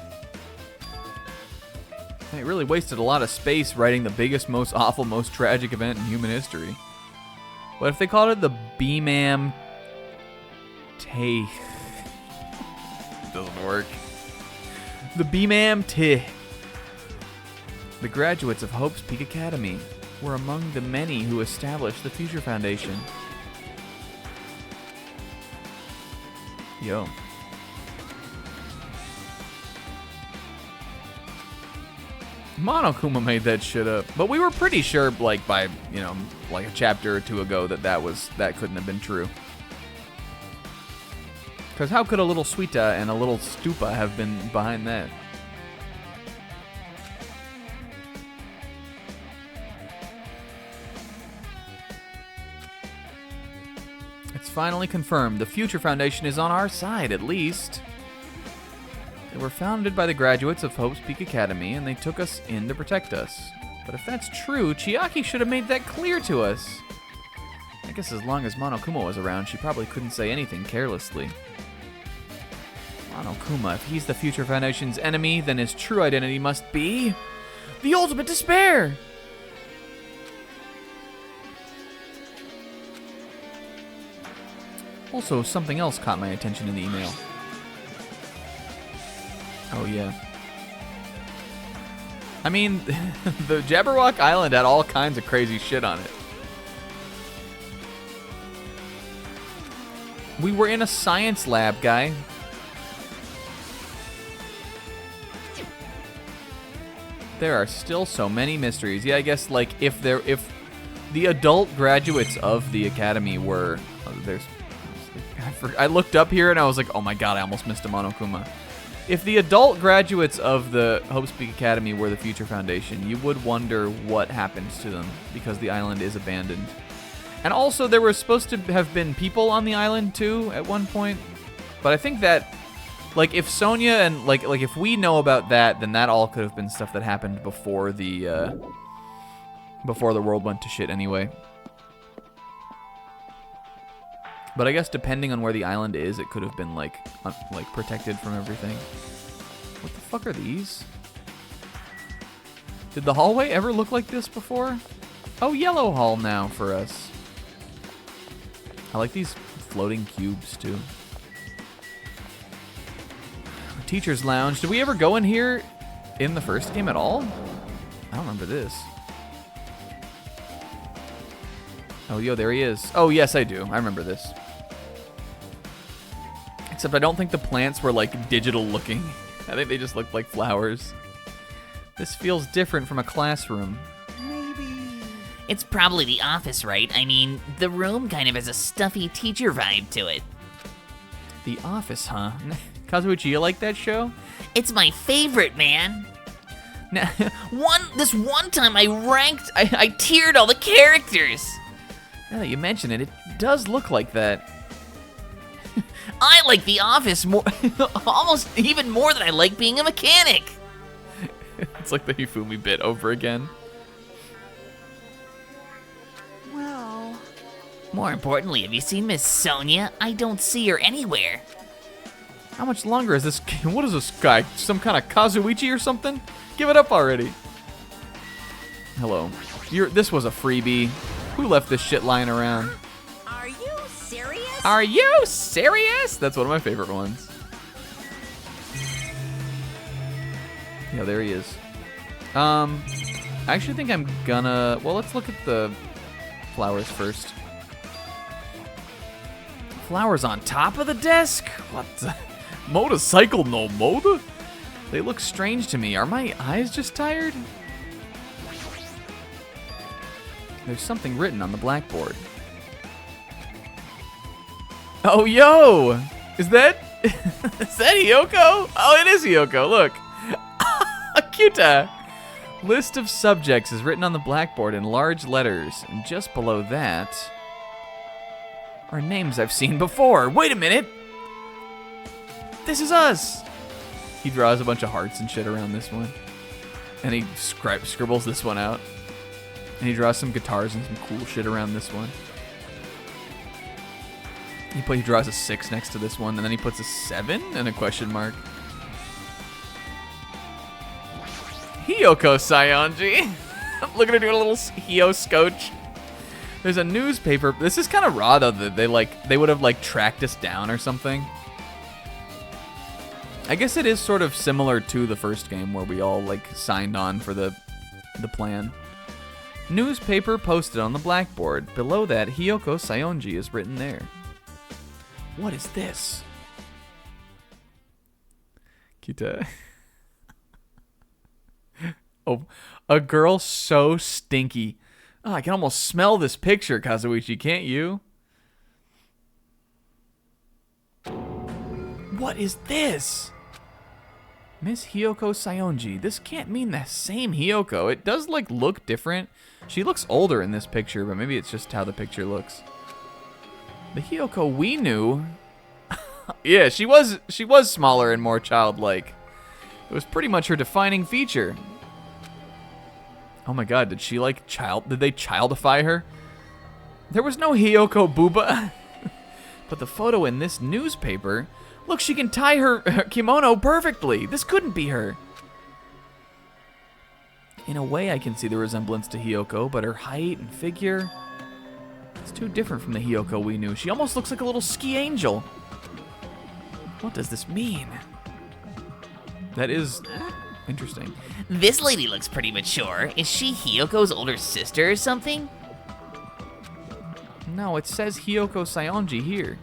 They really wasted a lot of space writing the biggest, most awful, most tragic event in human history. What if they called it the B-Mam Tay? Doesn't work. The B-Mam Tay. The graduates of Hope's Peak Academy were among the many who established the Future Foundation. Yo. Monokuma made that shit up. But we were pretty sure, like, by, you know, like a chapter or two ago that couldn't have been true. Because how could a little Suita and a little Stupa have been behind that? It's finally confirmed. The Future Foundation is on our side, at least. They were founded by the graduates of Hope's Peak Academy, and they took us in to protect us. But if that's true, Chiaki should have made that clear to us. I guess as long as Monokuma was around, she probably couldn't say anything carelessly. Monokuma, if he's the Future Foundation's enemy, then his true identity must be the ultimate despair! Also, something else caught my attention in the email. Oh, yeah. I mean, the Jabberwock Island had all kinds of crazy shit on it. We were in a science lab, guy. There are still so many mysteries. Yeah, I guess, like, if the adult graduates of the academy were... I looked up here and I was like, oh my god, I almost missed a Monokuma. If the adult graduates of the Hope's Peak Academy were the Future Foundation, you would wonder what happens to them because the island is abandoned. And also, there were supposed to have been people on the island too at one point. But I think that, like, if Sonia and like if we know about that, then that all could have been stuff that happened before the world went to shit anyway. But I guess depending on where the island is, it could have been like protected from everything. What the fuck are these? Did the hallway ever look like this before? Oh, yellow hall now for us. I like these floating cubes too. Teacher's lounge. Did we ever go in here in the first game at all? I don't remember this. Oh, yo, there he is. Oh, yes, I do. I remember this. Except I don't think the plants were, like, digital looking. I think they just looked like flowers. This feels different from a classroom. It's probably the office, right? I mean, the room kind of has a stuffy teacher vibe to it. The Office, huh? Kazuichi, you like that show? It's my favorite, man. Now, this one time I tiered all the characters. Now that you mention it, it does look like that. I like The Office more, almost even more than I like being a mechanic. It's like the Hifumi bit over again. Well... More importantly, have you seen Miss Sonia? I don't see her anywhere. How much longer is this? What is this guy? Some kind of Kazuichi or something? Give it up already. Hello. This was a freebie. Who left this shit lying around? Are you serious? Are you serious? That's one of my favorite ones. Yeah, there he is. I actually think I'm gonna... Well, let's look at the flowers first. Flowers on top of the desk? What the? Motorcycle no motor? They look strange to me. Are my eyes just tired? There's something written on the blackboard. Oh, yo! Is that Hiyoko? Oh, it is Hiyoko, look. Cute. List of subjects is written on the blackboard in large letters, and just below that are names I've seen before. Wait a minute! This is us! He draws a bunch of hearts and shit around this one. And he scribbles this one out. And he draws some guitars and some cool shit around this one. He draws a 6 next to this one, and then he puts a 7 and a question mark. Hiyoko Sayonji. Look at her doing a little Hio scotch. There's a newspaper. This is kind of raw though that they would have like tracked us down or something. I guess it is sort of similar to the first game where we all like signed on for the plan. Newspaper posted on the blackboard. Below that, Hiyoko Sayonji is written there. What is this? Kita. Oh, a girl so stinky. Oh, I can almost smell this picture, Kazuichi, can't you? What is this? Miss Hiyoko Sayonji. This can't mean the same Hiyoko. It does like look different. She looks older in this picture, but maybe it's just how the picture looks. The Hiyoko we knew. Yeah, she was smaller and more childlike. It was pretty much her defining feature. Oh my god, did they childify her? There was no Hiyoko Booba. But the photo in this newspaper, look, she can tie her kimono perfectly. This couldn't be her. In a way, I can see the resemblance to Hiyoko, but her height and figure, it's too different from the Hiyoko we knew. She almost looks like a little ski angel. What does this mean? That is interesting. This lady looks pretty mature. Is she Hiyoko's older sister or something? No, it says Hiyoko Sayonji here.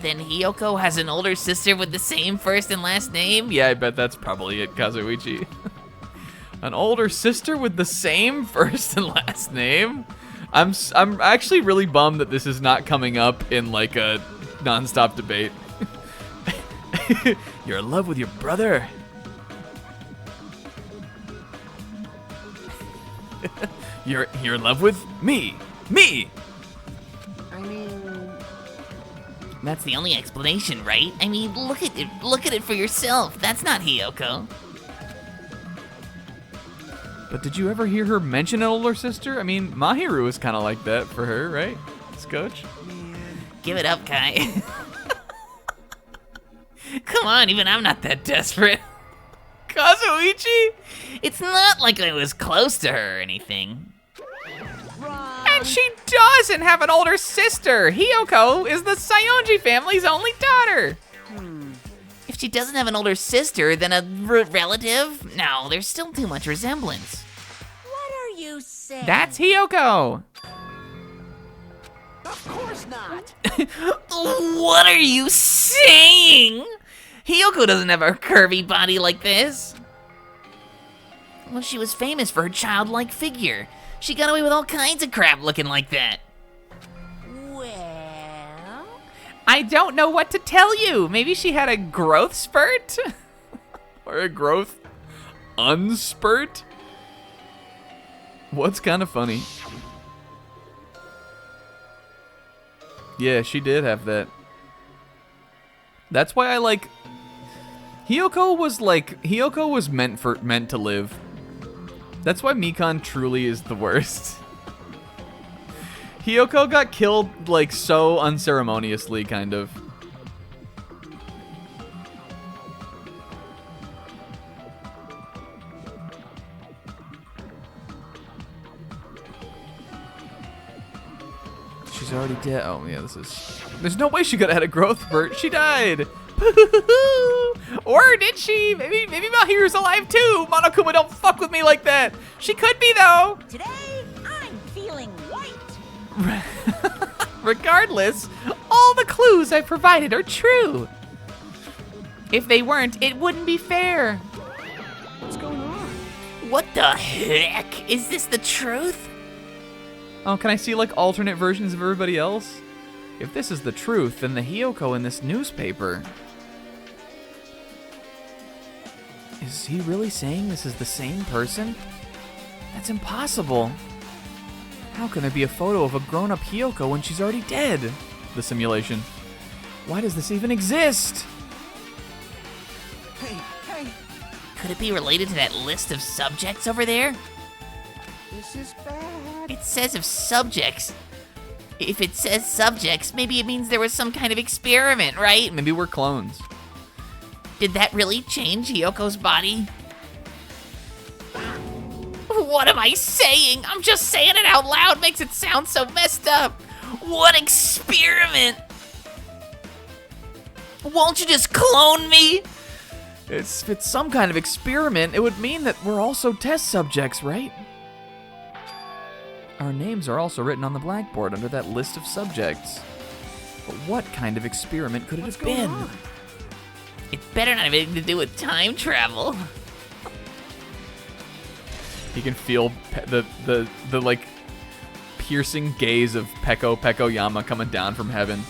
Then Hiyoko has an older sister with the same first and last name? Yeah, I bet that's probably it, Kazuichi. An older sister with the same first and last name? I'm actually really bummed that this is not coming up in like a non-stop debate. You're in love with your brother. You're in love with me. Me. I mean, That's the only explanation, right? I mean, look at it for yourself. That's not Hiyoko. But did you ever hear her mention an older sister? I mean, Mahiru is kind of like that for her, right? Scotch? Give it up, Kai. Come on, even I'm not that desperate. Kazuichi? It's not like I was close to her or anything. And she doesn't have an older sister. Hiyoko is the Sayonji family's only daughter. If she doesn't have an older sister, then a relative? No, there's still too much resemblance. What are you saying? That's Hiyoko. of course not. What are you saying? Hiyoko doesn't have a curvy body like this. Well, she was famous for her childlike figure. She got away with all kinds of crap looking like that. Well, I don't know what to tell you. Maybe she had a growth spurt? Or a growth unspurt? What's kind of funny? Yeah, she did have that. That's why I like... Hiyoko was meant to live. That's why Mikan truly is the worst. Hiyoko got killed like so unceremoniously, kind of. She's already dead. Oh yeah, this is... There's no way she could have had a growth spurt. She died. Or did she? Maybe Mahiru's alive too. Monokuma, don't fuck with me like that. She could be though. today I Regardless, all the clues I provided are true. If they weren't, it wouldn't be fair. What's going on? What the heck? Is this the truth? Oh, can I see like alternate versions of everybody else? If this is the truth, then the Hiyoko in this newspaper... Is he really saying this is the same person? That's impossible. How can there be a photo of a grown-up Hiyoko when she's already dead? The simulation. Why does this even exist? Hey, hey, Could it be related to that list of subjects over there? this is bad. It says of subjects. If it says subjects, maybe it means there was some kind of experiment, right? Maybe we're clones. Did that really change Hyoko's body? What am I saying? I'm just saying it out loud makes it sound so messed up. What experiment? Won't you just clone me? If it's some kind of experiment, it would mean that we're also test subjects, right? Our names are also written on the blackboard under that list of subjects. But what kind of experiment could it have been? It better not have anything to do with time travel. He can feel the like piercing gaze of Peko Yama coming down from heaven,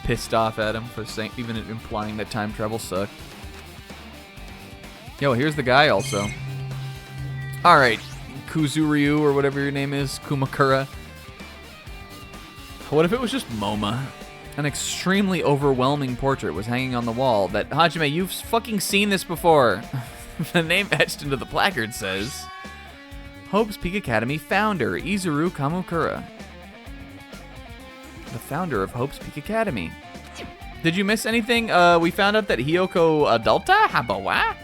pissed off at him for saying, even implying that time travel sucked. Yo, here's the guy also. All right, Kuzuryu or whatever your name is, Kumakura. What if it was just MoMA? An extremely overwhelming portrait was hanging on the wall that, Hajime, you've fucking seen this before. The name etched into the placard says, Hope's Peak Academy founder, Izuru Kamukura. The founder of Hope's Peak Academy. Did you miss anything? We found out that Hiyoko adulta? Habawa?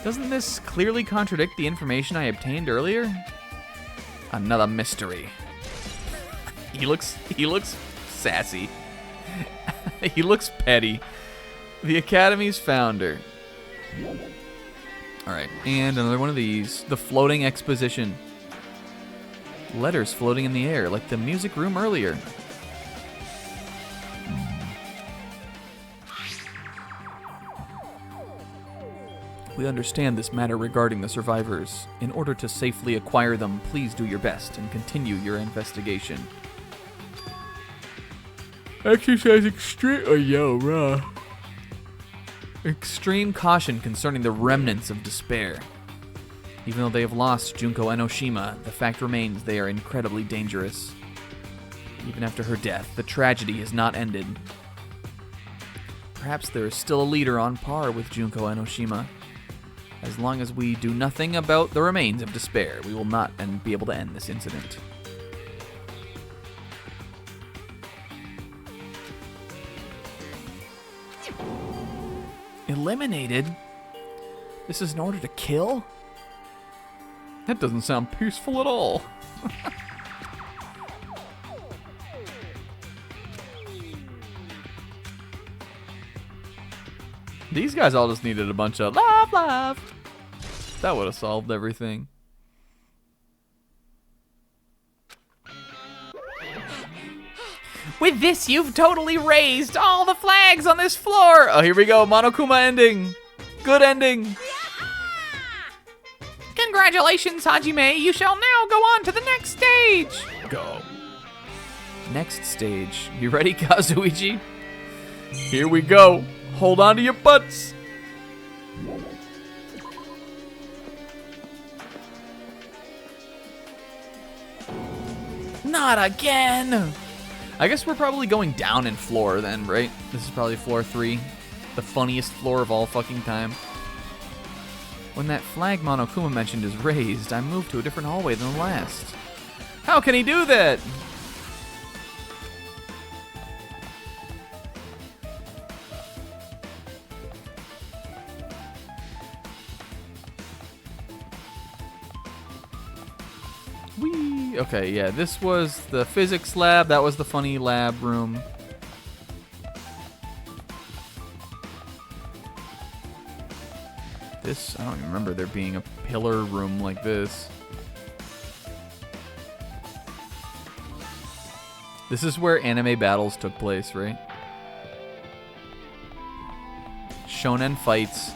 Doesn't this clearly contradict the information I obtained earlier? Another mystery. He looks sassy. He looks petty. The Academy's founder. Alright, and another one of these. The floating exposition. Letters floating in the air, like the music room earlier. We understand this matter regarding the survivors. In order to safely acquire them, please do your best and continue your investigation. Exercise extreme caution concerning the remnants of despair. Even though they have lost Junko Enoshima, the fact remains they are incredibly dangerous. Even after her death, the tragedy has not ended. Perhaps there is still a leader on par with Junko Enoshima. As long as we do nothing about the remains of despair, we will not be able to end this incident. Eliminated? This is in order to kill? That doesn't sound peaceful at all. These guys all just needed a bunch of love. That would have solved everything. With this, you've totally raised all the flags on this floor. Oh, here we go. Monokuma ending. Good ending. Congratulations, Hajime. You shall now go on to the next stage. Go. Next stage. You ready, Kazuichi? Here we go. Hold on to your butts. Not again. I guess we're probably going down in floor then, right? This is probably floor 3. The funniest floor of all fucking time. When that flag Monokuma mentioned is raised, I move to a different hallway than the last. How can he do that? Whee! Okay, yeah, this was the physics lab. That was the funny lab room. This, I don't even remember there being a pillar room like this. This is where anime battles took place, right? Shonen fights.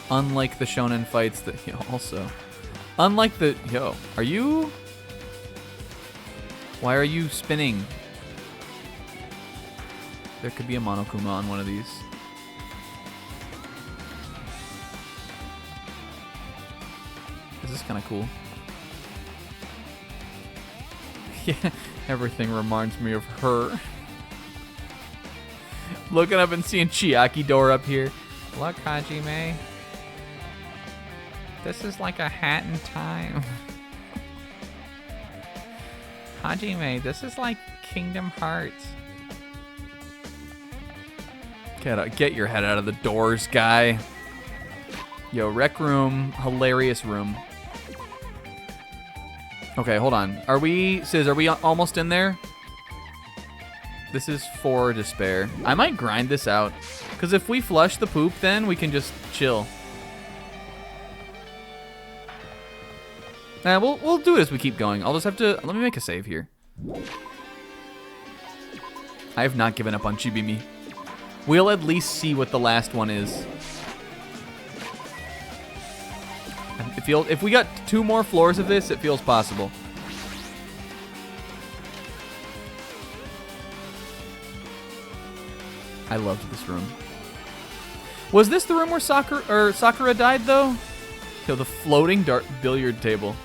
Unlike the shonen fights that also. Unlike the are you? Why are you spinning? There could be a Monokuma on one of these. This is kind of cool. Yeah, everything reminds me of her. Looking up and seeing Chiaki door up here. Look, Hajime. This is like a hat in time. Hajime, this is like Kingdom Hearts. Get your head out of the doors, guy. Yo, rec room, hilarious room. Okay, hold on. Are we almost in there? This is for despair. I might grind this out. Because if we flush the poop, then we can just chill. Nah, we'll do it as we keep going. I'll just have to... Let me make a save here. I have not given up on Chibimi. We'll at least see what the last one is. If we got 2 more floors of this, it feels possible. I loved this room. Was this the room where Sakura died though? Yo, the floating billiard table.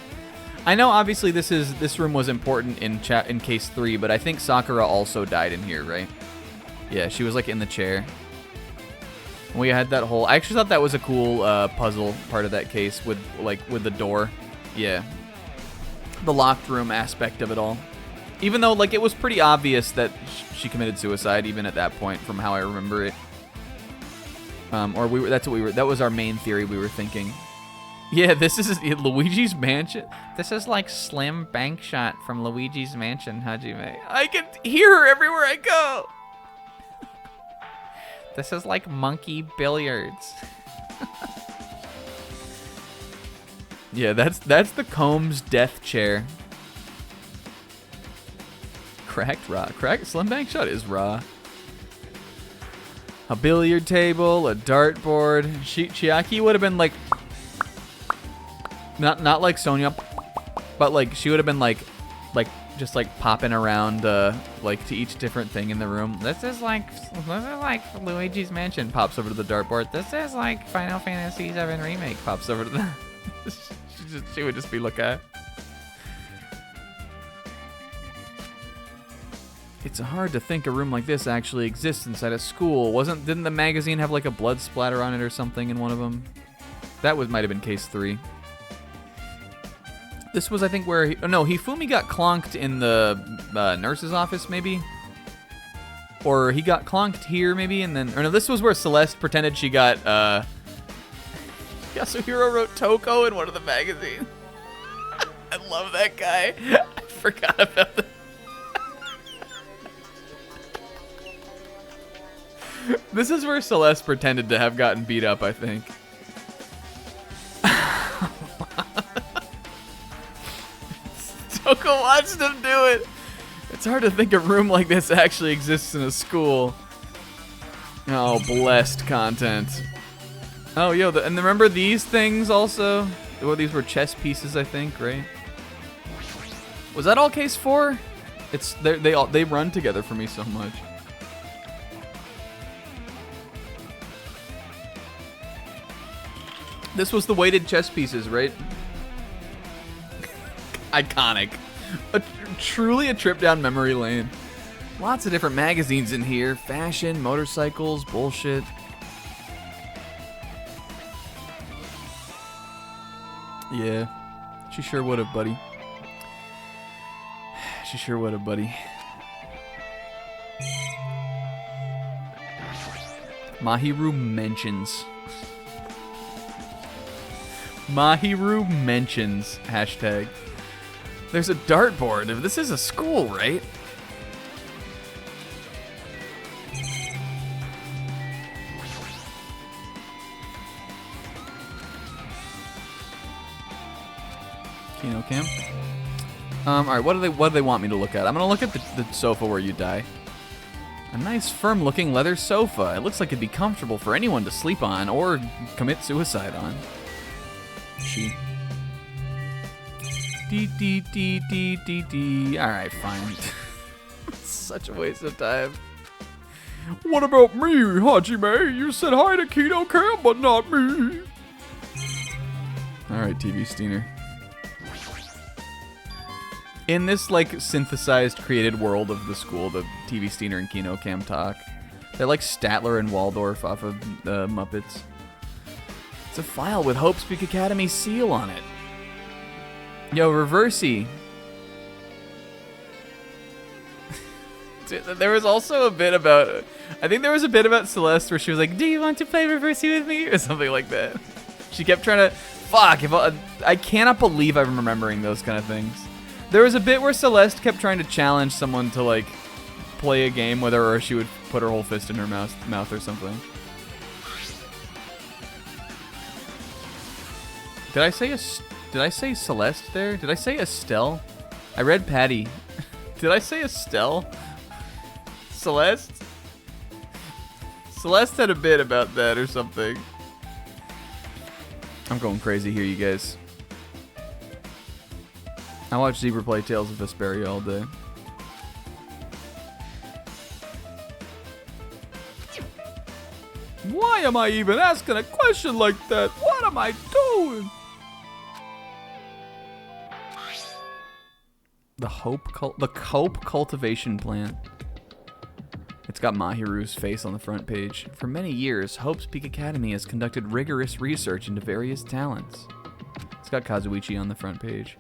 I know obviously this room was important in case 3, but I think Sakura also died in here, right? Yeah, she was like in the chair. We had that whole... I actually thought that was a cool puzzle part of that case with the door. Yeah. The locked room aspect of it all. Even though like it was pretty obvious that she committed suicide even at that point from how I remember it. That was our main theory we were thinking. Yeah, this is Luigi's Mansion. This is like Slim Bankshot from Luigi's Mansion, Hajime. I can hear her everywhere I go. This is like Monkey Billiards. Yeah, that's the Combs death chair. Cracked raw. Slim Bankshot is raw. A billiard table, a dartboard. Chiaki would have been like... Not like Sonya, but like she would have been like just like popping around like to each different thing in the room. This is like Luigi's Mansion. Pops over to the dartboard. This is like Final Fantasy VII Remake. Pops over to the... she would just be looking at. It's hard to think a room like this actually exists inside a school. Didn't the magazine have like a blood splatter on it or something in one of them? That might have been case 3. This was, I think, where... Hifumi got clonked in the nurse's office, maybe? Or he got clonked here, maybe, and then... Or no, this was where Celeste pretended she got... Yasuhiro wrote Toko in one of the magazines. I love that guy. I forgot about that. This is where Celeste pretended to have gotten beat up, I think. Toko watched him do it. It's hard to think a room like this actually exists in a school. Oh, blessed content. Oh, yo, and remember these things also? Well, these were chess pieces, I think, right? Was that all case 4? They run together for me so much. This was the weighted chess pieces, right? Iconic. Truly a trip down memory lane. Lots of different magazines in here. Fashion, motorcycles, bullshit. Yeah. She sure would have, buddy. She sure would have, buddy. Mahiru mentions. Mahiru mentions. Hashtag. There's a dartboard. This is a school, right? Kino Camp. All right, what do they want me to look at? I'm gonna look at the sofa where you die. A nice, firm-looking leather sofa. It looks like it'd be comfortable for anyone to sleep on or commit suicide on. She. D. All right, fine. Such a waste of time. What about me, Hajime? You said hi to Kino Cam, but not me. All right, TV Steener. In this, like, synthesized, created world of the school, the TV Steener and Kino Cam talk, they're like Statler and Waldorf off of Muppets. It's a file with Hope's Peak Academy seal on it. Yo, Reversey. There was also a bit about, I think there was a bit about Celeste where she was like, do you want to play Reversey with me? Or something like that. She kept trying to, fuck, I cannot believe I'm remembering those kind of things. There was a bit where Celeste kept trying to challenge someone to, like, play a game with her, or she would put her whole fist in her mouth or something. Did I say Celeste there? Did I say Estelle? I read Patty. Did I say Estelle? Celeste? Celeste had a bit about that or something. I'm going crazy here, you guys. I watch Zebra play Tales of Vesperia all day. Why am I even asking a question like that? What am I doing? The Hope Cultivation Plant. It's got Mahiru's face on the front page. For many years, Hope's Peak Academy has conducted rigorous research into various talents. It's got Kazuichi on the front page.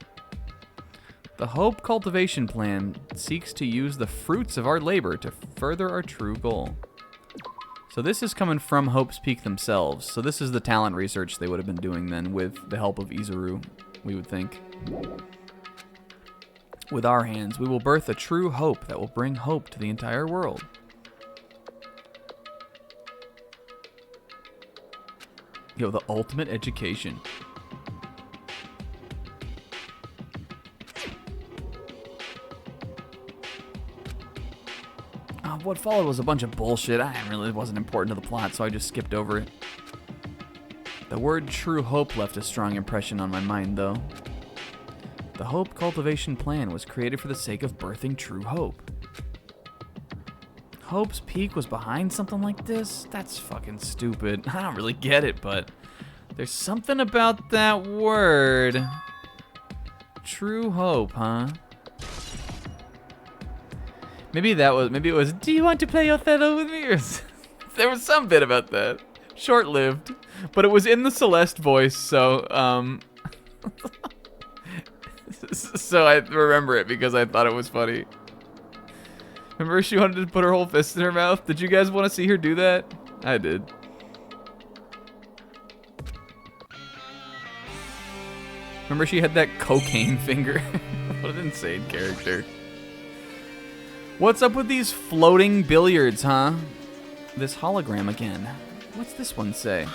The Hope Cultivation Plan seeks to use the fruits of our labor to further our true goal. So this is coming from Hope's Peak themselves. So this is the talent research they would have been doing then with the help of Izuru, we would think. With our hands, we will birth a true hope that will bring hope to the entire world. Yo, the ultimate education. What followed was a bunch of bullshit. It wasn't important to the plot, so I just skipped over it. The word true hope left a strong impression on my mind, though. The Hope Cultivation Plan was created for the sake of birthing true hope. Hope's Peak was behind something like this? That's fucking stupid. I don't really get it, but there's something about that word. True hope, huh? Maybe it was, do you want to play Othello with me? Or there was some bit about that. Short-lived. But it was in the Celeste voice, so, so I remember it because I thought it was funny. Remember she wanted to put her whole fist in her mouth? Did you guys want to see her do that? I did. Remember she had that cocaine finger? What an insane character. What's up with these floating billiards, huh? This hologram again. What's this one say?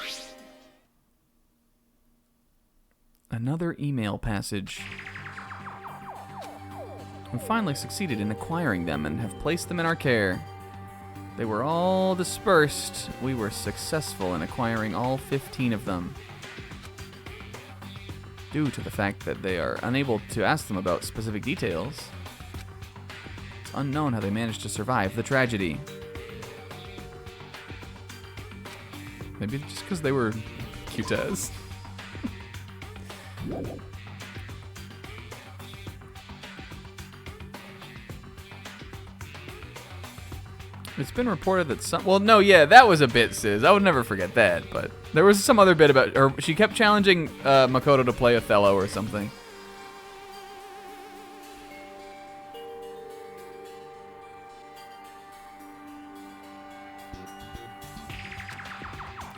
Another email passage. We finally succeeded in acquiring them and have placed them in our care. They were all dispersed. We were successful in acquiring all 15 of them. Due to the fact that they are unable to ask them about specific details, it's unknown how they managed to survive the tragedy. Maybe just because they were cute as. It's been reported that some... Well, no, yeah, that was a bit, Sis. I would never forget that, but there was some other bit about... Or she kept challenging Makoto to play Othello or something.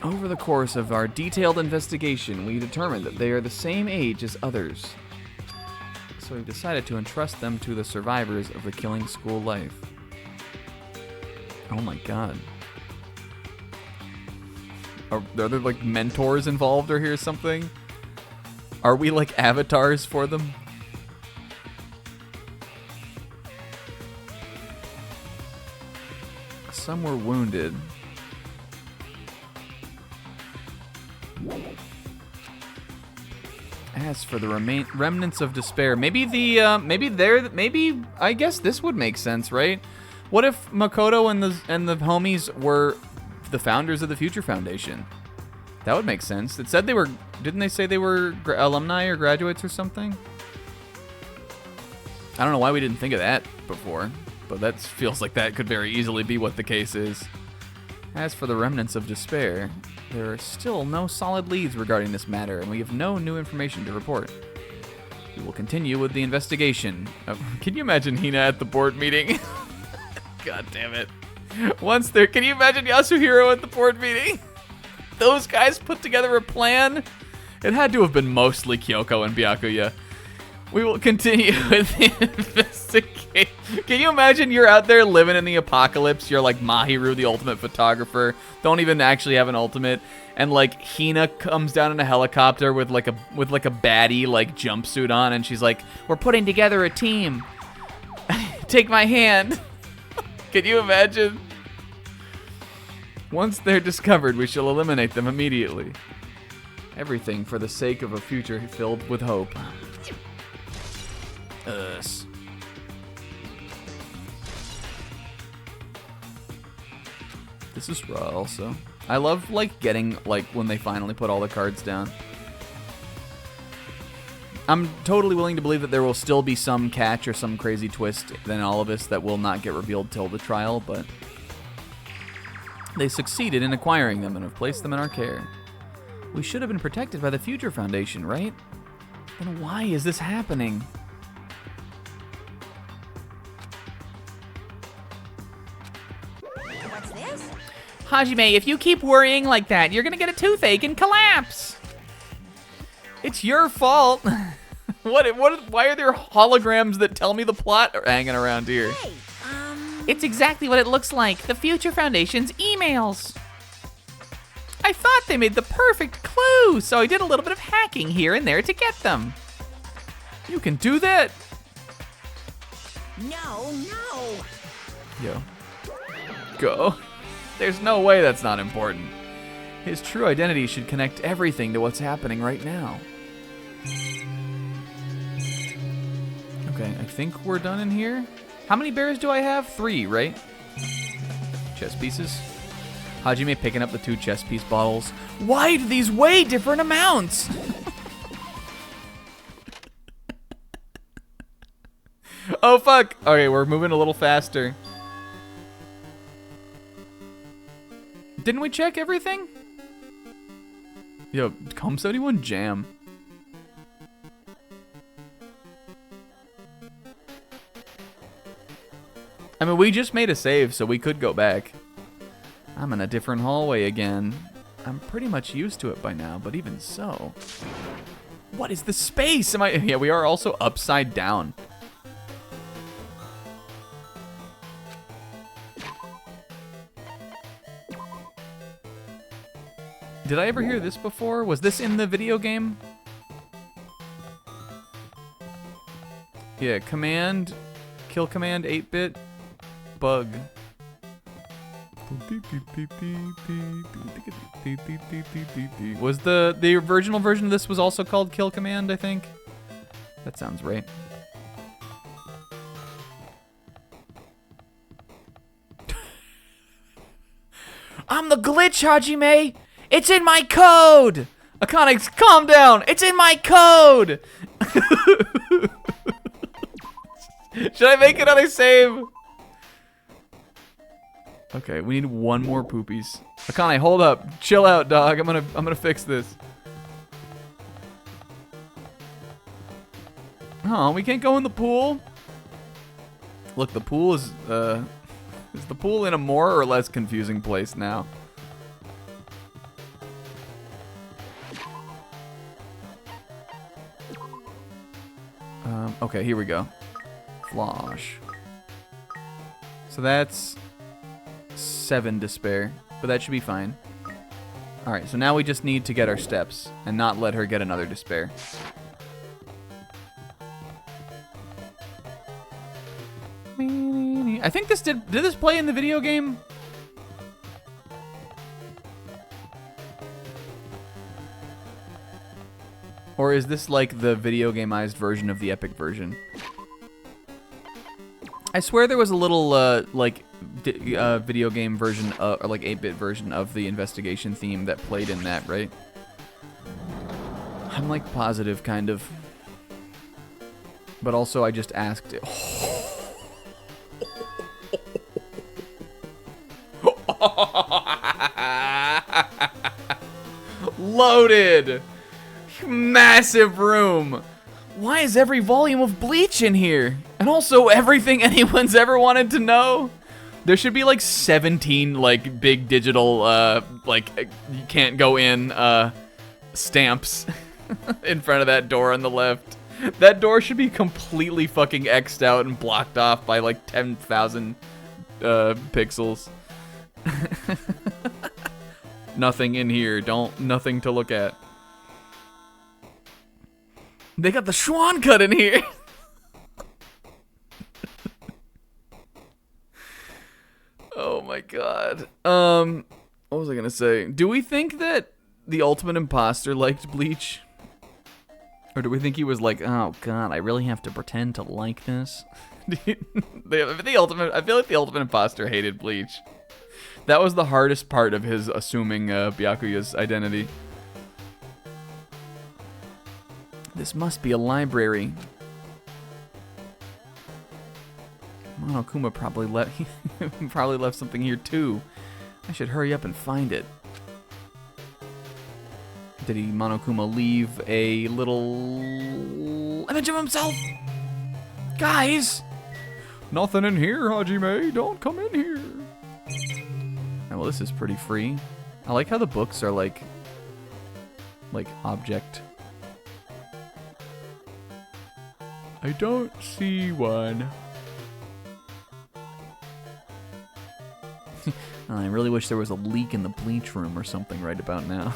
Over the course of our detailed investigation, we determined that they are the same age as others. So we've decided to entrust them to the survivors of the killing school life. Oh my god. Are there like mentors involved or here something? Are we like avatars for them? Some were wounded. As for the remnants of despair, maybe I guess this would make sense, right? What if Makoto and the homies were the founders of the Future Foundation? That would make sense. It said they were, didn't they say they were alumni or graduates or something? I don't know why we didn't think of that before, but that feels like that could very easily be what the case is. As for the remnants of despair, there are still no solid leads regarding this matter, and we have no new information to report. We will continue with the investigation. Can you imagine Hina at the board meeting? God damn it. Can you imagine Yasuhiro at the board meeting? Those guys put together a plan? It had to have been mostly Kyoko and Byakuya. We will continue with the investigation. Can you imagine you're out there living in the apocalypse? You're like Mahiru, the ultimate photographer. Don't even actually have an ultimate. And like Hina comes down in a helicopter with like a baddie like jumpsuit on, and she's like, "We're putting together a team. Take my hand." Can you imagine? Once they're discovered, we shall eliminate them immediately. Everything for the sake of a future filled with hope. Us. This is raw also. I love like getting like when they finally put all the cards down. I'm totally willing to believe that there will still be some catch or some crazy twist in all of this that will not get revealed till the trial, but they succeeded in acquiring them and have placed them in our care. We should have been protected by the Future Foundation, right? Then why is this happening? What's this? Hajime, if you keep worrying like that, you're gonna get a toothache and collapse. It's your fault. Why are there holograms that tell me the plot are hanging around here? Hey, It's exactly what it looks like. The Future Foundation's emails. I thought they made the perfect clue, so I did a little bit of hacking here and there to get them. You can do that? no. Yo. Go. There's no way that's not important. His true identity should connect everything to what's happening right now. Okay, I think we're done in here. How many bears do I have? 3, right? Chess pieces. Hajime picking up the 2 chess piece bottles. Why do these weigh different amounts? Oh, fuck. Okay, we're moving a little faster. Didn't we check everything? Yo, Com 71 jam. I mean, we just made a save, so we could go back. I'm in a different hallway again. I'm pretty much used to it by now, but even so. What is the space? Yeah, we are also upside down. Did I ever hear this before? Was this in the video game? Yeah, kill command 8-bit, bug. Was the original version of this was also called kill command, I think? That sounds right. I'm the glitch, Hajime! It's in my code! Akane, calm down! It's in my code! Should I make another save? Okay, we need 1 more poopies. Akane, hold up. Chill out, dog. I'm gonna fix this. Oh, we can't go in the pool? Look, the pool is the pool in a more or less confusing place now? Okay, here we go. Flosh. So that's 7 despair, but that should be fine. Alright, so now we just need to get our steps and not let her get another despair. I think this did this play in the video game? Or is this like the video gameized version of the epic version? I swear there was a little video game version, or like 8-bit version of the investigation theme that played in that, right? I'm like positive, kind of. But also I just asked it. Loaded! Massive room! Why is every volume of Bleach in here? And also everything anyone's ever wanted to know? There should be like 17 like big digital like you can't go in stamps in front of that door on the left. That door should be completely fucking X'd out and blocked off by like 10,000 pixels. Nothing in here. Nothing to look at. They got the Schwan cut in here. Oh my god. What was I gonna say? Do we think that the Ultimate Imposter liked Bleach? Or do we think he was like, oh god, I really have to pretend to like this? I feel like the Ultimate Imposter hated Bleach. That was the hardest part of his assuming Byakuya's identity. This must be a library. Monokuma probably left something here too. I should hurry up and find it. Did Monokuma leave a little image of himself? Guys! Nothing in here, Hajime. Don't come in here. Oh, well, this is pretty free. I like how the books are like object. I don't see one. I really wish there was a leak in the bleach room or something right about now.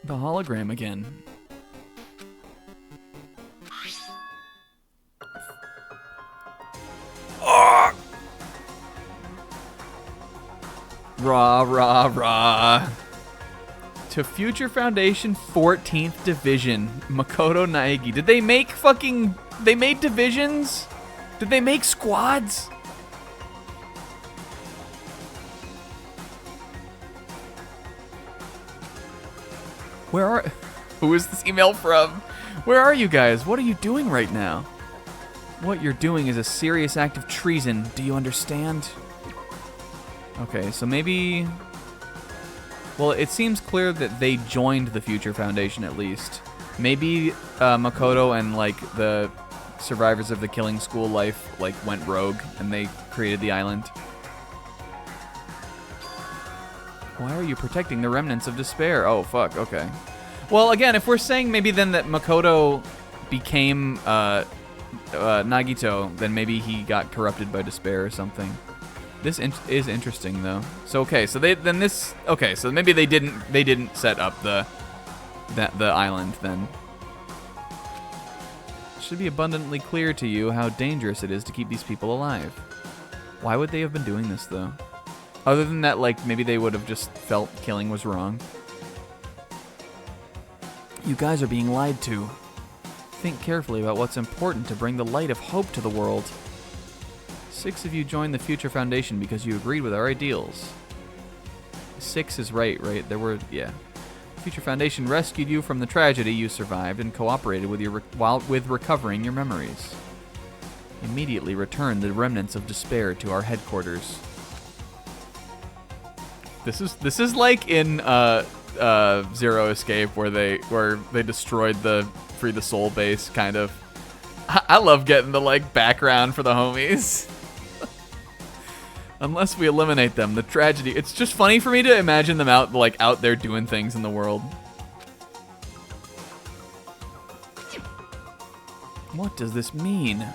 The hologram again. Rah, rah, rah. To Future Foundation 14th Division, Makoto Naegi. Did they make they made divisions? Did they make squads? Who is this email from? Where are you guys? What are you doing right now? What you're doing is a serious act of treason. Do you understand? Okay, so maybe... Well, it seems clear that they joined the Future Foundation at least. Maybe Makoto and like the survivors of the killing school life like went rogue and they created the island. Why are you protecting the remnants of despair? Oh, fuck, okay. Well, again, if we're saying maybe then that Makoto became Nagito, then maybe he got corrupted by despair or something. This is interesting though. So okay, so so maybe they didn't set up the island then. It should be abundantly clear to you how dangerous it is to keep these people alive. Why would they have been doing this though? Other than that, like maybe they would have just felt killing was wrong. You guys are being lied to. Think carefully about what's important to bring the light of hope to the world. 6 of you joined the Future Foundation because you agreed with our ideals. 6 is right? There were, yeah. The Future Foundation rescued you from the tragedy you survived and cooperated with with recovering your memories. Immediately return the remnants of despair to our headquarters. This is like in Zero Escape where they destroyed the Free the Soul base kind of. I love getting the like background for the homies. Unless we eliminate them, the tragedy. It's just funny for me to imagine them out there doing things in the world. What does this mean?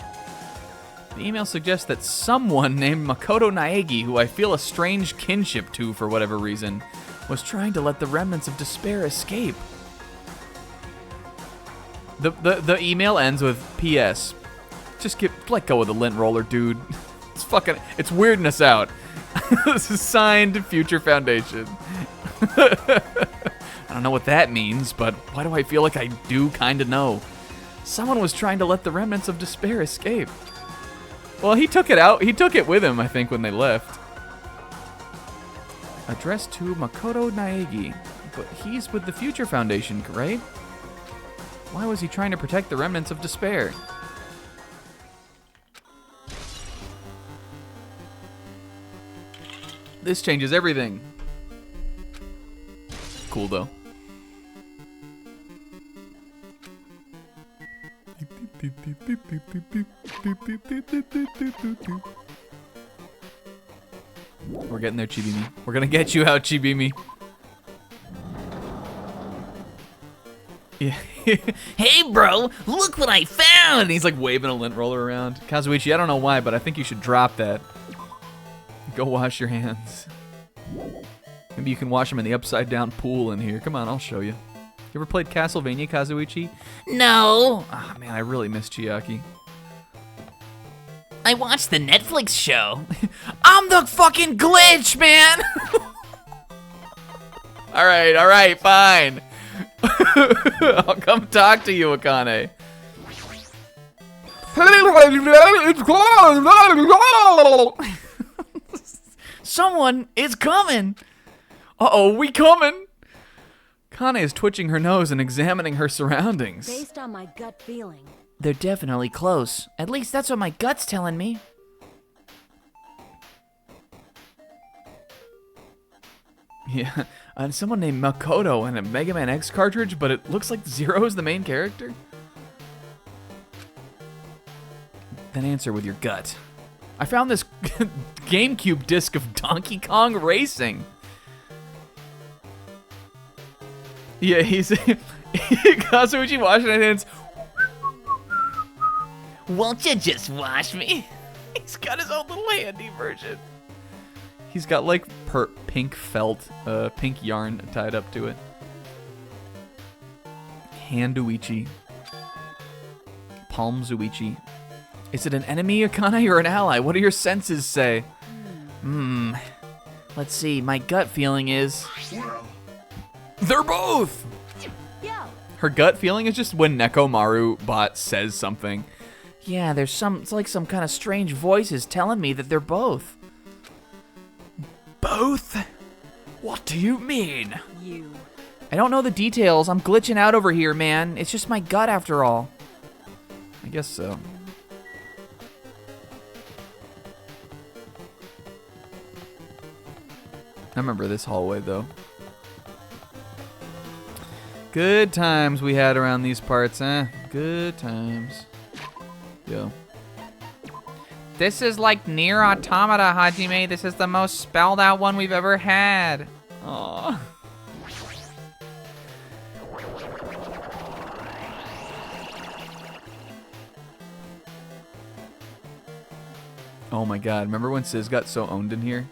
The email suggests that someone named Makoto Naegi, who I feel a strange kinship to for whatever reason, was trying to let the remnants of despair escape. The email ends with P.S. Just let go of the lint roller, dude. It's weirding us out. This is signed Future Foundation. I don't know what that means, but why do I feel like I do kind of know? Someone was trying to let the remnants of despair escape. Well, he took it out. He took it with him, I think, when they left. Addressed to Makoto Naegi. But he's with the Future Foundation, right? Why was he trying to protect the remnants of despair? This changes everything. Cool, though. We're getting there, Chibimi. We're gonna get you out, Chibimi. Yeah. Hey, bro, look what I found! And he's like waving a lint roller around. Kazuichi, I don't know why, but I think you should drop that. Go wash your hands. Maybe you can wash them in the upside down pool in here. Come on, I'll show you. You ever played Castlevania, Kazuichi? No, Ah, man, I really miss Chiaki. I watched the Netflix show. I'm the fucking glitch, man! All right, fine. I'll come talk to you, Akane. Someone is coming! Uh-oh, we coming? Kane is twitching her nose and examining her surroundings. Based on my gut feeling. They're definitely close. At least that's what my gut's telling me. Yeah, and someone named Makoto and a Mega Man X cartridge, but it looks like Zero is the main character? Then answer with your gut. I found this GameCube disc of Donkey Kong Racing. Yeah, he's Kazuichi washing his hands. Won't you just wash me? He's got his own little handy version. He's got like pink felt, pink yarn tied up to it. Handuichi. Palmzuichi. Is it an enemy, Akane, or an ally? What do your senses say? Let's see, my gut feeling is... They're both! Yeah. Her gut feeling is just when Nekomaru bot says something. Yeah, it's like some kind of strange voices telling me that they're both. Both? What do you mean? You. I don't know the details. I'm glitching out over here, man. It's just my gut after all. I guess so. I remember this hallway, though. Good times we had around these parts, eh? Good times. Yo. This is like Nier Automata, Hajime. This is the most spelled out one we've ever had. Aww. Oh my god, remember when Sis got so owned in here?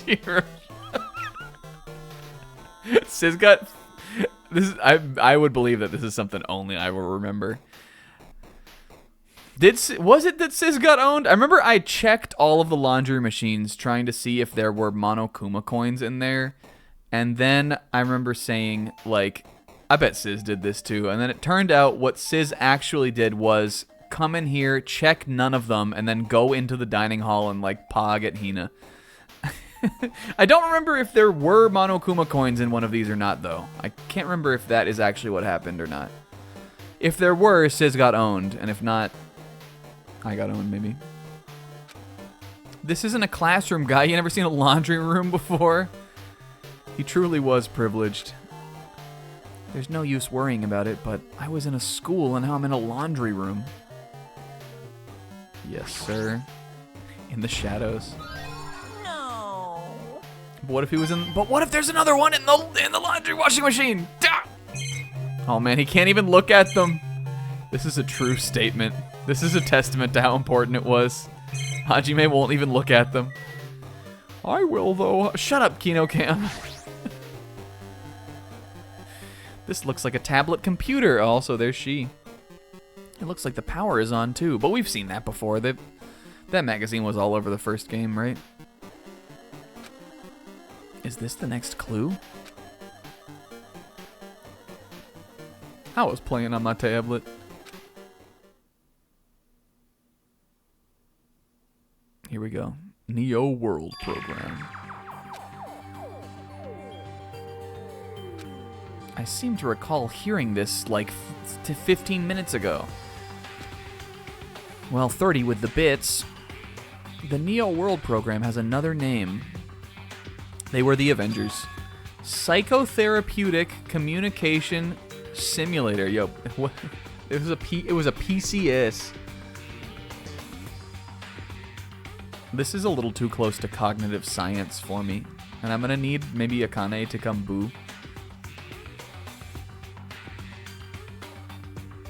Dear. Sis got... This is, I would believe that this is something only I will remember. Was it that Sis got owned? I remember I checked all of the laundry machines trying to see if there were Monokuma coins in there. And then I remember saying, like, I bet Sis did this too. And then it turned out what Sis actually did was come in here, check none of them, and then go into the dining hall and, like, pog at Hina. I don't remember if there were Monokuma coins in one of these or not, though. I can't remember if that is actually what happened or not. If there were, Sis got owned, and if not, I got owned, maybe. This isn't a classroom, guy. You never seen a laundry room before? He truly was privileged. There's no use worrying about it, but I was in a school and now I'm in a laundry room. Yes, sir. In the shadows. But what if he was in? But what if there's another one in the laundry washing machine? Duh! Oh man, he can't even look at them. This is a true statement. This is a testament to how important it was. Hajime won't even look at them. I will though. Shut up, Kino Cam. This looks like a tablet computer. Also, there's she. It looks like the power is on too, but we've seen that before. The That magazine was all over the first game, right? Is this the next clue? I was playing on my tablet. Here we go. Neo World Program. I seem to recall hearing this like 15 minutes ago. Well, 30 with the bits. The Neo World Program has another name. They were the Avengers. Psychotherapeutic Communication Simulator. Yo, what? It was a PCS. This is a little too close to cognitive science for me, and I'm gonna need maybe Akane to come boo.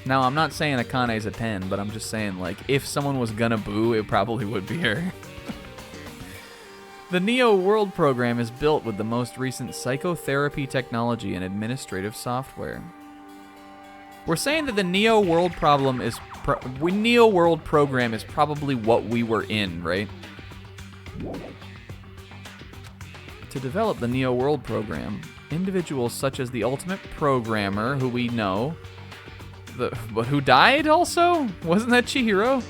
Now, I'm not saying Akane's a 10, but I'm just saying, like, if someone was gonna boo, it probably would be her. The Neo World Program is built with the most recent psychotherapy technology and administrative software. We're saying that the Neo World Program is probably what we were in, right? To develop the Neo World Program, individuals such as the Ultimate Programmer, who we know, but who died also? Wasn't that Chihiro?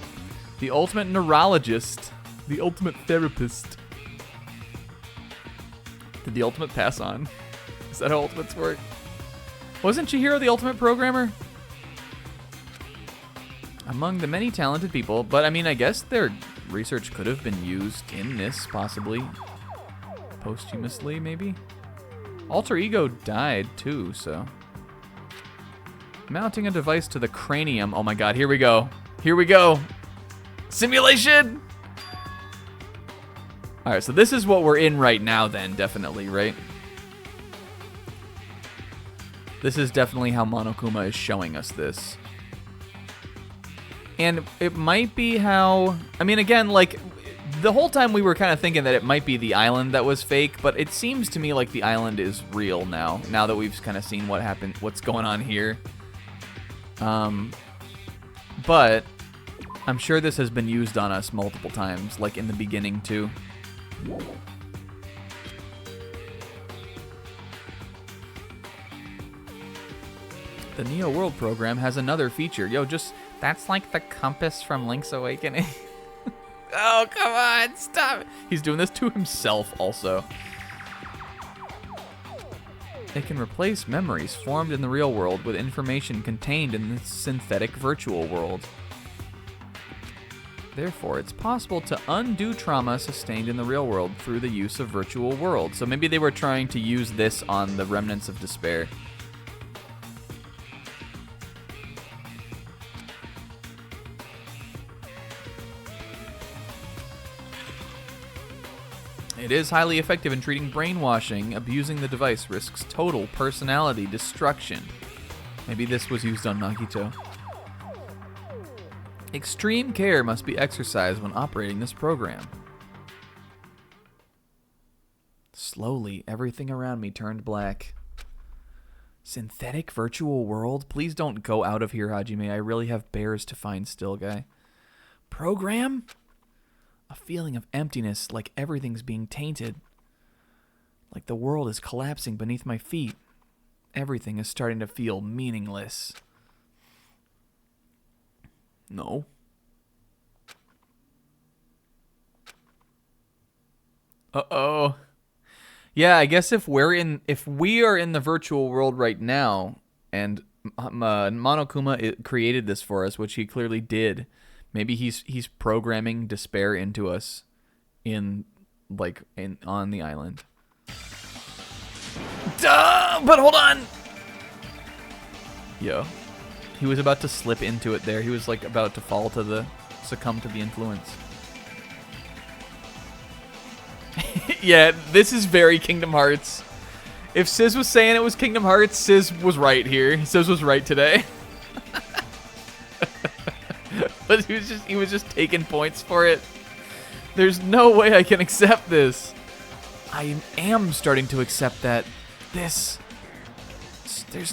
The Ultimate Neurologist, the Ultimate Therapist. Did the Ultimate pass on? Is that how Ultimates work? Wasn't Chihiro the Ultimate Programmer? Among the many talented people, but I mean, I guess their research could have been used in this, possibly. Posthumously, maybe? Alter Ego died too, so. Mounting a device to the cranium. Oh my god, here we go. Here we go. Simulation! Alright, so this is what we're in right now then, definitely, right? This is definitely how Monokuma is showing us this. And it might be how... I mean, again, like, the whole time we were kind of thinking that it might be the island that was fake, but it seems to me like the island is real now that we've kind of seen what happened, what's going on here. But I'm sure this has been used on us multiple times, like in the beginning too. The Neo World Program has another feature. Yo, that's like the compass from Link's Awakening. Oh, come on, stop. He's doing this to himself also. It can replace memories formed in the real world with information contained in the synthetic virtual world. Therefore, it's possible to undo trauma sustained in the real world through the use of virtual worlds. So maybe they were trying to use this on the remnants of despair. It is highly effective in treating brainwashing. Abusing the device risks total personality destruction. Maybe this was used on Nagito. Extreme care must be exercised when operating this program. Slowly, everything around me turned black. Synthetic virtual world? Please don't go out of here, Hajime. I really have bears to find still, guy. Program? A feeling of emptiness, like everything's being tainted. Like the world is collapsing beneath my feet. Everything is starting to feel meaningless. No. Uh-oh. Yeah, I guess if we are in the virtual world right now, and Monokuma created this for us, which he clearly did, maybe he's programming despair into us on the island. Duh! But hold on. Yo. He was about to slip into it there. He was like about to succumb to the influence. Yeah, this is very Kingdom Hearts. If Sis was saying it was Kingdom Hearts, Sis was right here. Sis was right today. But he was just taking points for it. There's no way I can accept this. I am starting to accept that there's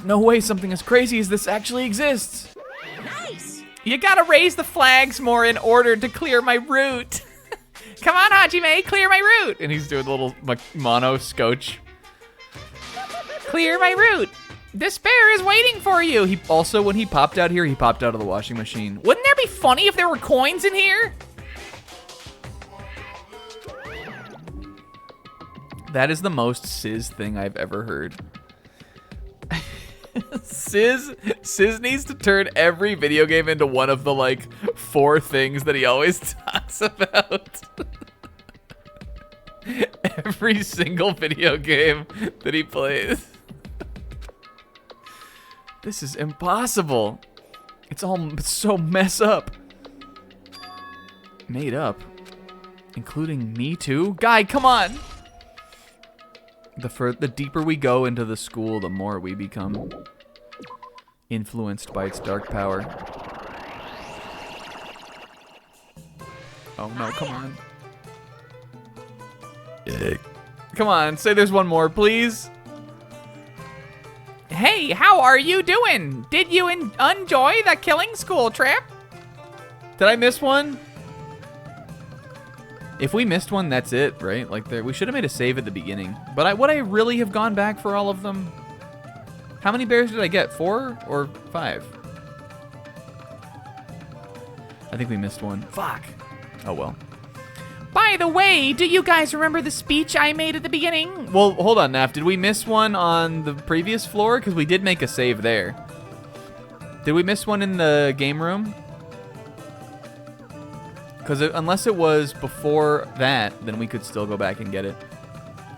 no way something as crazy as this actually exists. Nice! You gotta raise the flags more in order to clear my route. Come on, Hajime, clear my route. And he's doing a little mono scotch. Clear my route. Despair is waiting for you. He also, when he popped out here, he popped out of the washing machine. Wouldn't that be funny if there were coins in here? That is the most Sizz thing I've ever heard. Sizz needs to turn every video game into one of the like 4 things that he always talks about. Every single video game that he plays. This is impossible. It's all so mess up. Made up. Including me too? Guy, come on! The deeper we go into the school, the more we become influenced by its dark power. Oh no, come on. Come on, say there's one more, please. Hey, how are you doing? Did you enjoy the killing school trip? Did I miss one? If we missed one, that's it, right? Like, we should have made a save at the beginning. But would I really have gone back for all of them? How many bears did I get? 4 or 5? I think we missed one. Fuck. Oh, well. By the way, do you guys remember the speech I made at the beginning? Well, hold on, Naf. Did we miss one on the previous floor? Because we did make a save there. Did we miss one in the game room? Because unless it was before that, then we could still go back and get it.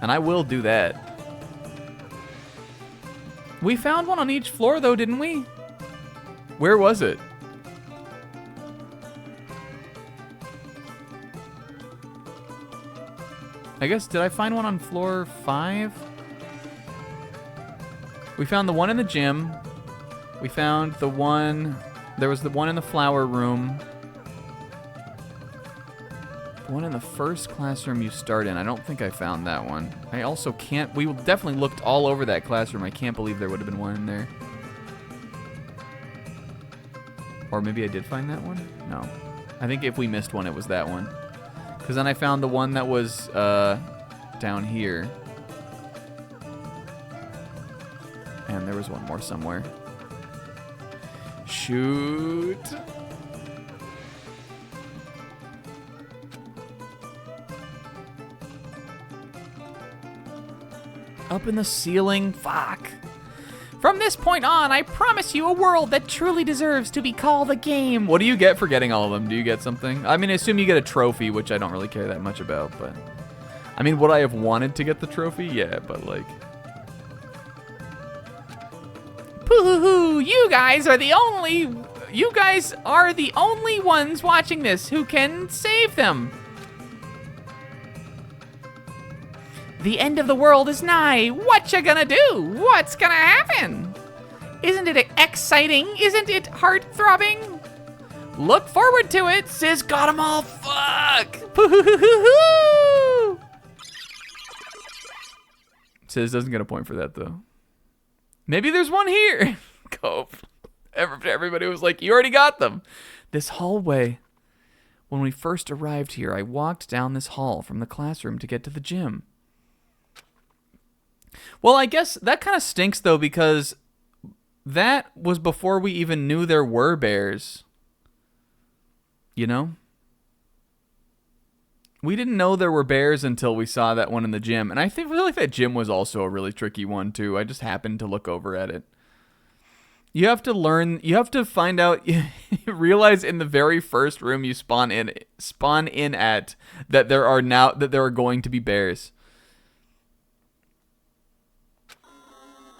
And I will do that. We found one on each floor, though, didn't we? Where was it? I guess, did I find one on floor 5? We found the one in the gym. We found the one... There was the one in the flower room. The one in the first classroom you start in. I don't think I found that one. I also can't... We definitely looked all over that classroom. I can't believe there would have been one in there. Or maybe I did find that one? No. I think if we missed one, it was that one. Because then I found the one that was down here. And there was one more somewhere. Shoot. Up in the ceiling? Fuck. From this point on, I promise you a world that truly deserves to be called a game. What do you get for getting all of them? Do you get something? I mean, I assume you get a trophy, which I don't really care that much about, but... I mean, would I have wanted to get the trophy? Yeah, but like... Pooh-hoo-hoo, you guys are the only ones watching this who can save them. The end of the world is nigh. What you gonna do? What's gonna happen? Isn't it exciting? Isn't it heart-throbbing? Look forward to it. Sizz got them all. Fuck. Sizz doesn't get a point for that, though. Maybe there's one here. Cope. Everybody was like, you already got them. This hallway. When we first arrived here, I walked down this hall from the classroom to get to the gym. Well, I guess that kind of stinks, though, because that was before we even knew there were bears. You know? We didn't know there were bears until we saw that one in the gym. And I feel like that gym was also a really tricky one, too. I just happened to look over at it. You have to learn, you have to find out, you realize in the very first room you spawn in at that there are going to be bears.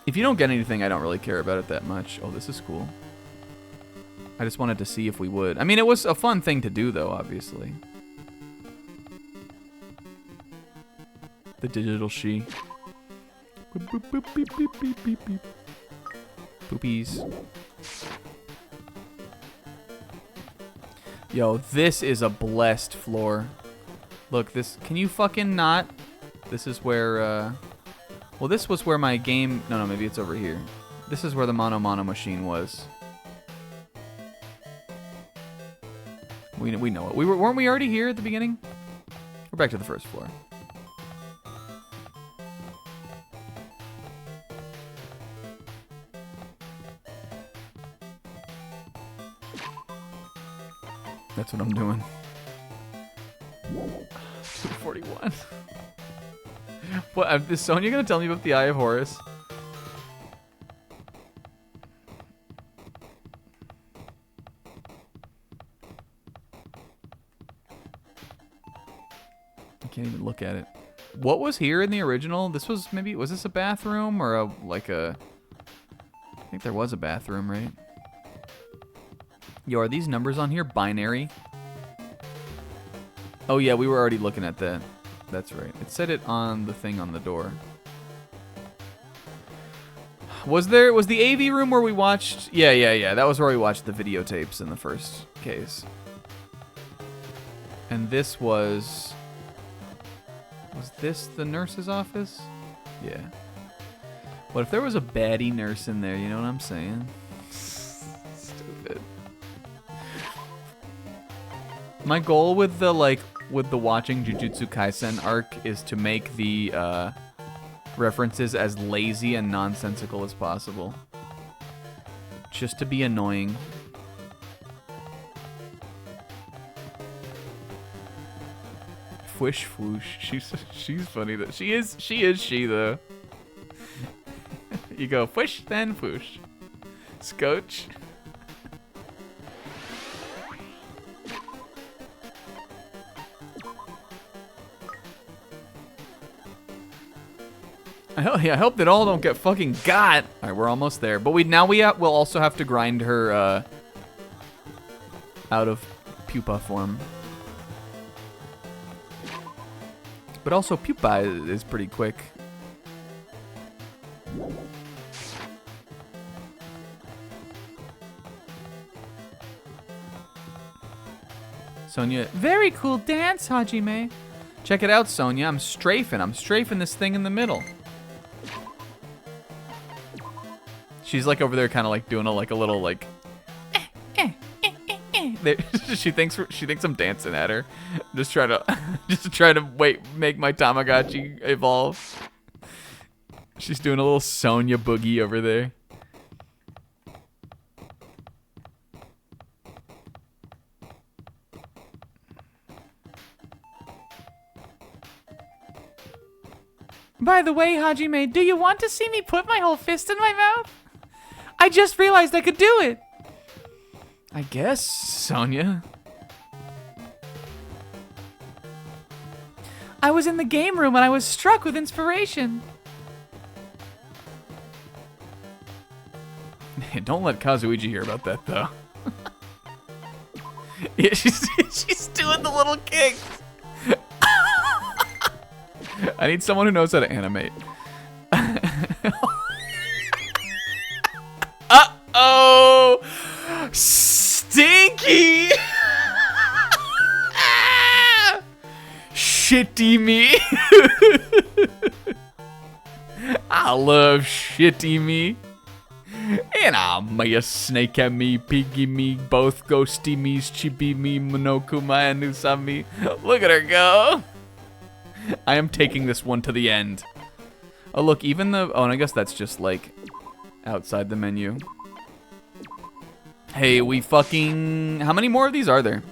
If you don't get anything, I don't really care about it that much. Oh, this is cool. I just wanted to see if we would. I mean, it was a fun thing to do, though, obviously. The digital she. Boop, boop, boop, beep, beep, beep, beep, beep. Poopies. Yo, this is a blessed floor. Look, this... Can you fucking not? This is where, well, this was where my game... No, maybe it's over here. This is where the Mono machine was. We know it. Weren't we already here at the beginning? We're back to the first floor. That's what I'm doing. 241. What? Is Sonia gonna tell me about the Eye of Horus? I can't even look at it. What was here in the original? This was was this a bathroom or I think there was a bathroom, right? Yo, are these numbers on here binary? Oh yeah, we were already looking at that. That's right. It said it on the thing on the door. Was the AV room where we watched? Yeah. That was where we watched the videotapes in the first case. And this was this the nurse's office? Yeah. What if there was a baddie nurse in there? You know what I'm saying? Stupid. My goal with the watching Jujutsu Kaisen arc is to make the references as lazy and nonsensical as possible. Just to be annoying. Fwish fwoosh. She's funny though. She is she though. You go fwish then fwoosh. Scotch. I hope that all don't get fucking got. All right, we're almost there. But we'll also have to grind her out of pupa form. But also pupa is pretty quick. Sonia, very cool dance, Hajime. Check it out, Sonia. I'm strafing this thing in the middle. She's like over there, kind of like doing a little like. She thinks I'm dancing at her. Just try to make my Tamagotchi evolve. She's doing a little Sonia boogie over there. By the way, Hajime, do you want to see me put my whole fist in my mouth? I just realized I could do it. I guess, Sonia. I was in the game room and I was struck with inspiration. Don't let Kazuichi hear about that, though. Yeah, she's doing the little kicks. I need someone who knows how to animate. Uh-oh! Stinky! Shitty me. I love shitty me. And may a snake at me, piggy me, both ghosty me's, chibi me, monokuma, and usami. Look at her go. I am taking this one to the end. Oh, look, even the... Oh, and I guess that's just, like, outside the menu. Hey, we fucking... How many more of these are there?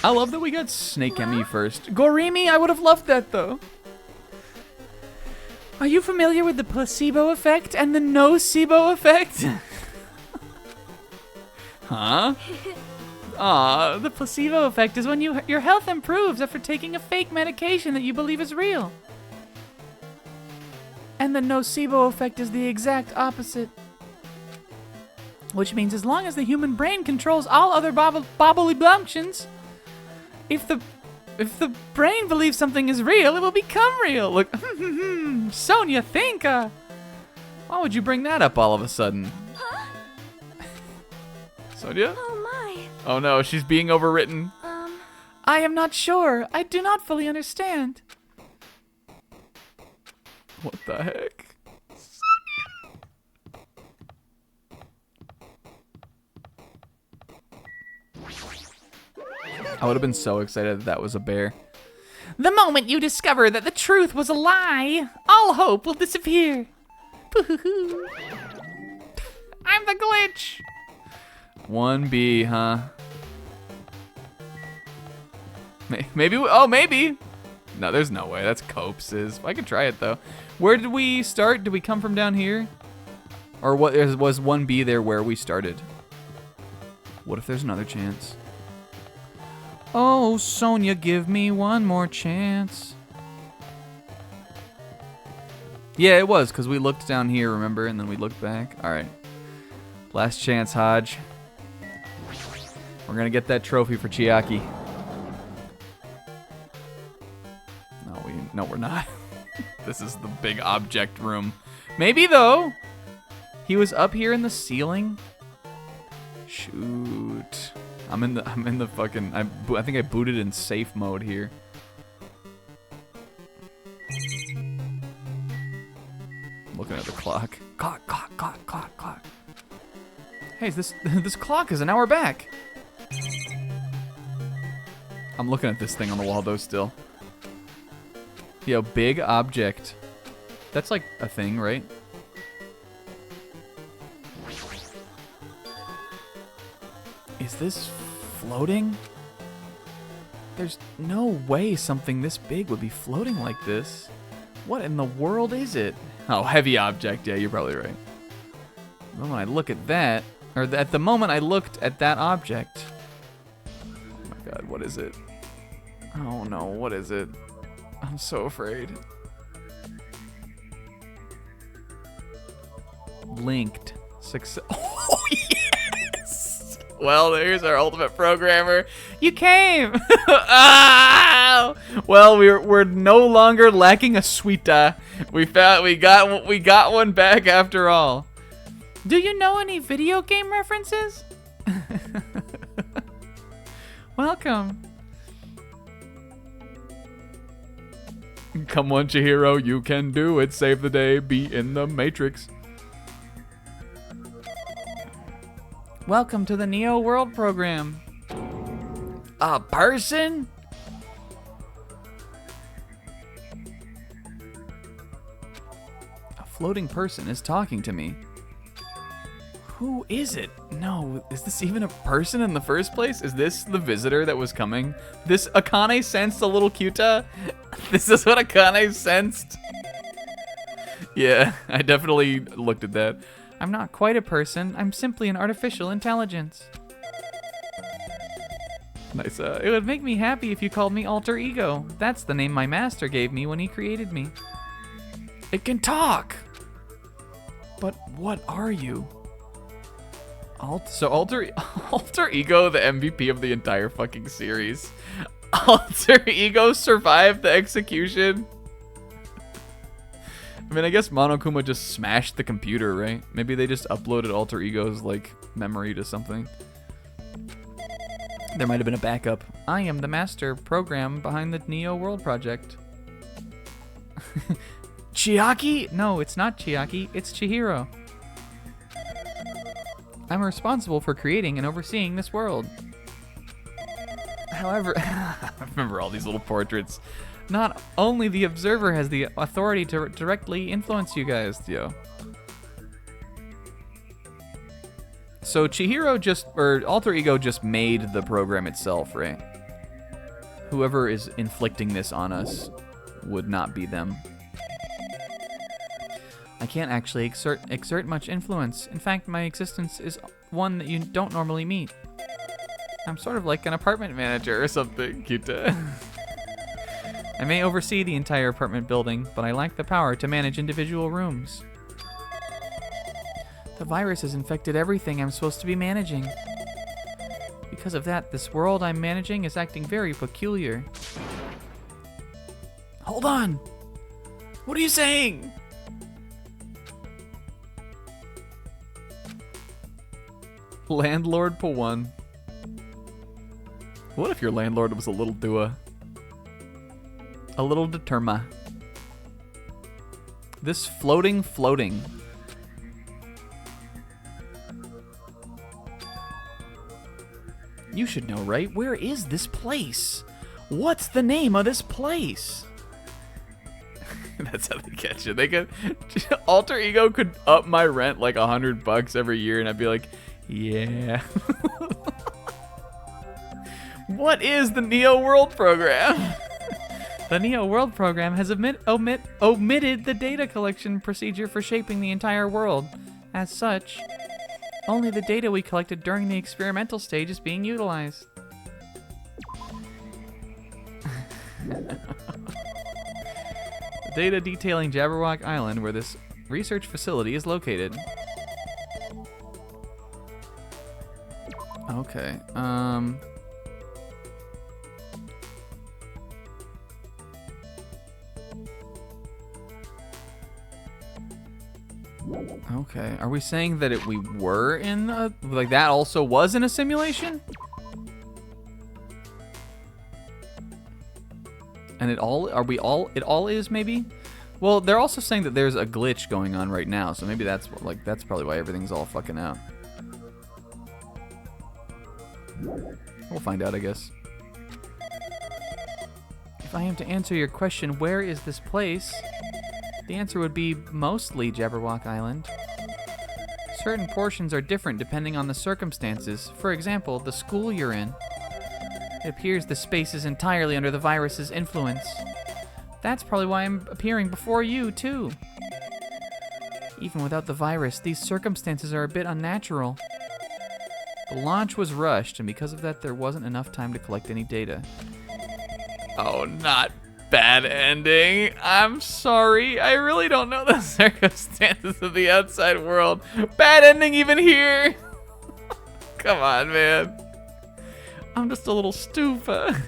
I love that we got Snake at me first. Gorimi, I would have loved that, though. Are you familiar with the placebo effect and the nocebo effect? Huh? The placebo effect is when your health improves after taking a fake medication that you believe is real. And the nocebo effect is the exact opposite. Which means as long as the human brain controls all other bodily functions, if the brain believes something is real, it will become real. Look, Sonia, think. Why would you bring that up all of a sudden? Huh? Sonia? Oh my. Oh no, she's being overwritten. I am not sure. I do not fully understand. What the heck? I would have been so excited that was a bear. The moment you discover that the truth was a lie, all hope will disappear. Boo-hoo-hoo. I'm the glitch. 1B, huh? Maybe. Oh, maybe. No, there's no way. That's Copes's. I could try it though. Where did we start? Did we come from down here? Or what was 1B there where we started? What if there's another chance? Oh, Sonia, give me one more chance. Yeah, it was, because we looked down here, remember? And then we looked back. All right. Last chance, Hodge. We're going to get that trophy for Chiaki. No, we're not. This is the big object room. Maybe, though. He was up here in the ceiling. Shoot. I'm in the fucking, I think I booted in safe mode here. Looking at the clock. Clock. Hey, this clock is an hour back. I'm looking at this thing on the wall though still. Yo, big object. That's like a thing, right? Is this floating? There's no way something this big would be floating like this. What in the world is it? Oh, heavy object. Yeah, you're probably right. The moment I look at that, or at the moment I looked at that object. Oh my god, what is it? Oh no, what is it? I'm so afraid. Linked. Success. Oh, yes! Well, there's our ultimate programmer. You came! Oh! Well, we're no longer lacking a sweeta. We got one back after all. Do you know any video game references? Welcome. Come on, Chihiro, you can do it. Save the day, be in the Matrix. Welcome to the Neo World program. A person? A floating person is talking to me. Who is it? No, is this even a person in the first place? Is this the visitor that was coming? This Akane sensed a little Kyuta? This is what Akane sensed? Yeah, I definitely looked at that. I'm not quite a person. I'm simply an artificial intelligence. Nice. It would make me happy if you called me Alter Ego. That's the name my master gave me when he created me. It can talk! But what are you? Alter Ego, the MVP of the entire fucking series. Alter Ego survived the execution. I mean, I guess Monokuma just smashed the computer, right? Maybe they just uploaded Alter Ego's, like, memory to something. There might have been a backup. I am the master program behind the Neo World project. Chiaki? No, it's not Chiaki. It's Chihiro. I'm responsible for creating and overseeing this world. However, I remember all these little portraits. Not only the observer has the authority to directly influence you guys, yo. So Chihiro or Alter Ego just made the program itself, right? Whoever is inflicting this on us would not be them. I can't actually exert much influence. In fact, my existence is one that you don't normally meet. I'm sort of like an apartment manager or something, Kyuta. I may oversee the entire apartment building, but I lack the power to manage individual rooms. The virus has infected everything I'm supposed to be managing. Because of that, this world I'm managing is acting very peculiar. Hold on! What are you saying? Landlord Pawan. What if your landlord was a little Dua? A little Determa. This floating. You should know, right? Where is this place? What's the name of this place? That's how they catch it. They could alter ego could up my rent like $100 every year, and I'd be like, yeah. What is the Neo World program? The Neo World program has omitted the data collection procedure for shaping the entire world. As such, only the data we collected during the experimental stage is being utilized. Data detailing Jabberwock Island, where this research facility is located. Okay, Okay, are we saying that we were in a, like that also was in a simulation? And it all is maybe? Well, they're also saying that there's a glitch going on right now, so maybe that's probably why everything's all fucking out. We'll find out, I guess. If I am to answer your question, where is this place? The answer would be mostly Jabberwock Island. Certain portions are different depending on the circumstances. For example, the school you're in. It appears the space is entirely under the virus's influence. That's probably why I'm appearing before you, too. Even without the virus, these circumstances are a bit unnatural. The launch was rushed, and because of that, there wasn't enough time to collect any data. Oh, not bad ending. I'm sorry. I really don't know the circumstances of the outside world. Bad ending even here. Come on, man. I'm just a little stupa.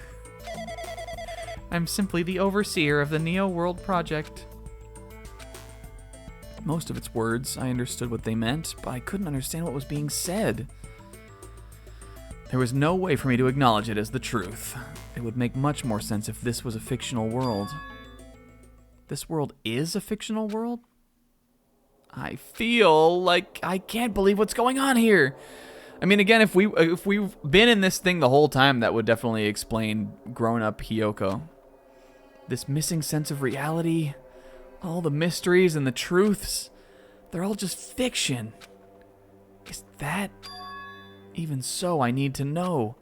I'm simply the overseer of the Neo World project. Most of its words, I understood what they meant, but I couldn't understand what was being said. There was no way for me to acknowledge it as the truth. It would make much more sense if this was a fictional world. This world is a fictional world? I feel like I can't believe what's going on here. I mean, again, if we've been in this thing the whole time, that would definitely explain grown-up Hiyoko. This missing sense of reality, all the mysteries and the truths, they're all just fiction. Is that... Even so, I need to know.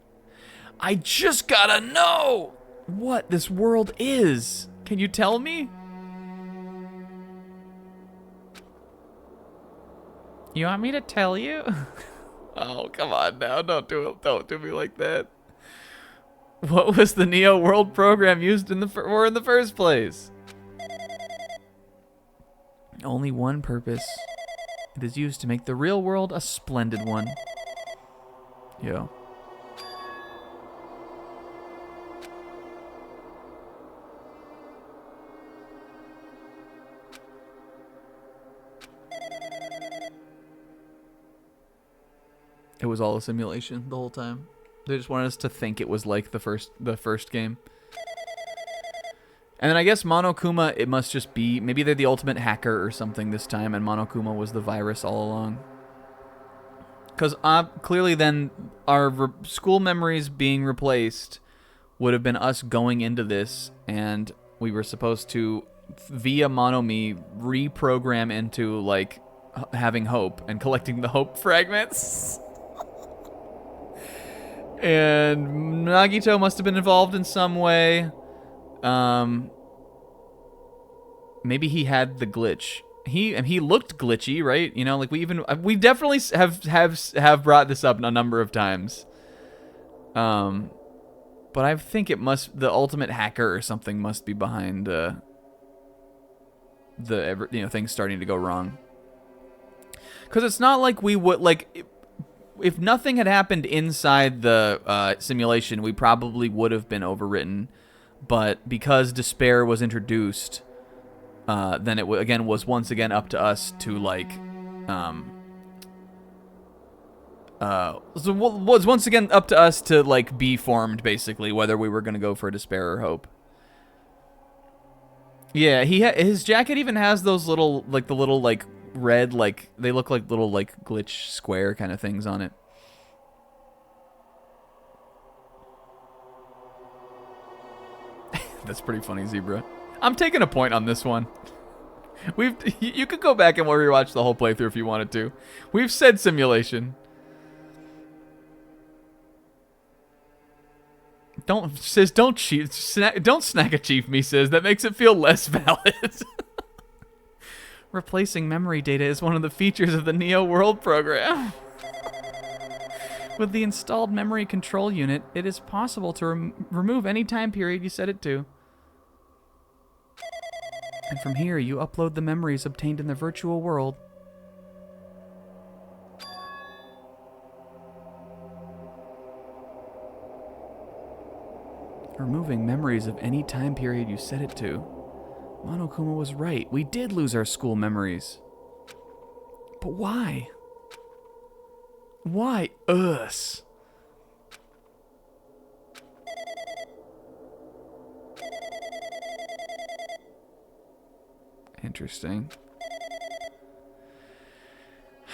I just gotta know what this world is. Can you tell me? You want me to tell you? Oh, come on now. Don't do it. Don't do me like that. What was the Neo World program used in the first place? Only one purpose. It is used to make the real world a splendid one. Yo. It was all a simulation the whole time. They just wanted us to think it was like the first game. And then I guess Monokuma, it must just be, maybe they're the ultimate hacker or something this time, and Monokuma was the virus all along. Because clearly then our school memories being replaced would have been us going into this, and we were supposed to, via Monomi, reprogram into, like, having hope and collecting the hope fragments. And Nagito must have been involved in some way. Maybe he had the glitch. He looked glitchy, right? You know, like we definitely have brought this up a number of times. But I think it must, the ultimate hacker or something must be behind things starting to go wrong. Because it's not like we would, like, if nothing had happened inside the simulation, we probably would have been overwritten. But because despair was introduced, then it was once again up to us to, like, was once again up to us to, like, be formed, basically, whether we were going to go for despair or hope. Yeah, his jacket even has those little, like, the little, like, red, like, they look like little, like, glitch square kind of things on it. That's pretty funny, Zebra. I'm taking a point on this one. You could go back and rewatch the whole playthrough if you wanted to. We've said simulation. Don't cheat. Don't snack a chief, me says. That makes it feel less valid. Replacing memory data is one of the features of the Neo World program. With the installed memory control unit, it is possible to remove any time period you set it to. And from here, you upload the memories obtained in the virtual world. Removing memories of any time period you set it to. Monokuma was right. We did lose our school memories. But why? Why us? Interesting.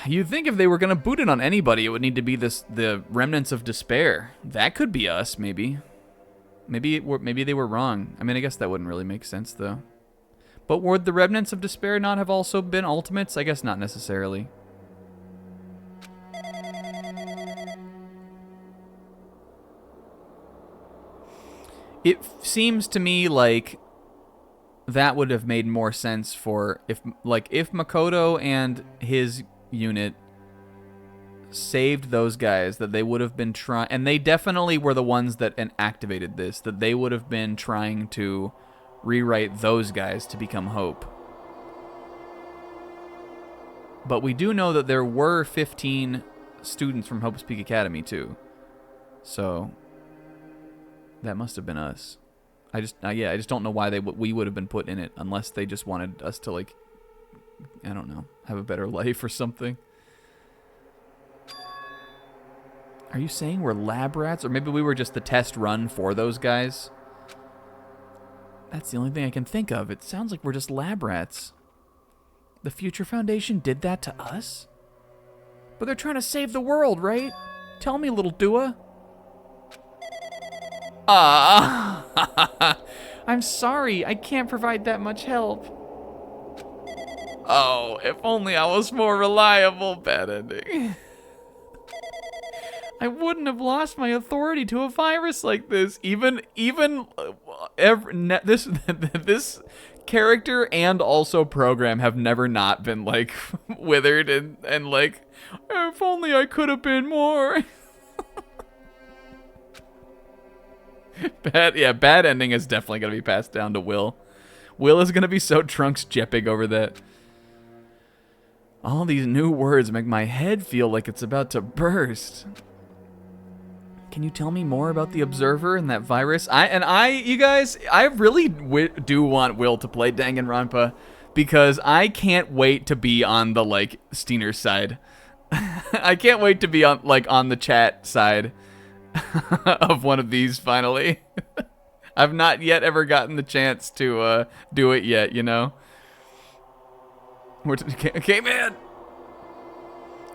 You'd think if they were gonna boot it on anybody, it would need to be the remnants of despair. That could be us, maybe. Maybe they were wrong. I mean, I guess that wouldn't really make sense, though. But would the remnants of despair not have also been ultimates? I guess not necessarily. It seems to me like that would have made more sense for if Makoto and his unit saved those guys, that they would have been trying, and they definitely were the ones that activated this, that they would have been trying to rewrite those guys to become Hope. But we do know that there were 15 students from Hope's Peak Academy too, so that must have been us. I just don't know why we would have been put in it, unless they just wanted us to, like, I don't know, have a better life or something. Are you saying we're lab rats? Or maybe we were just the test run for those guys? That's the only thing I can think of. It sounds like we're just lab rats. The Future Foundation did that to us? But they're trying to save the world, right? Tell me, little Dua. I'm sorry. I can't provide that much help. Oh, if only I was more reliable. Bad ending. I wouldn't have lost my authority to a virus like this. This character and also program have never not been, like, withered and like, if only I could have been more. Bad ending is definitely gonna be passed down to Will. Will is gonna be so Trunks jepping over that. All these new words make my head feel like it's about to burst. Can you tell me more about the Observer and that virus? You guys, I really do want Will to play Danganronpa, because I can't wait to be on the, like, Steiner's side. I can't wait to be on the chat side of one of these finally. I've not yet ever gotten the chance to do it yet, you know. Okay, man.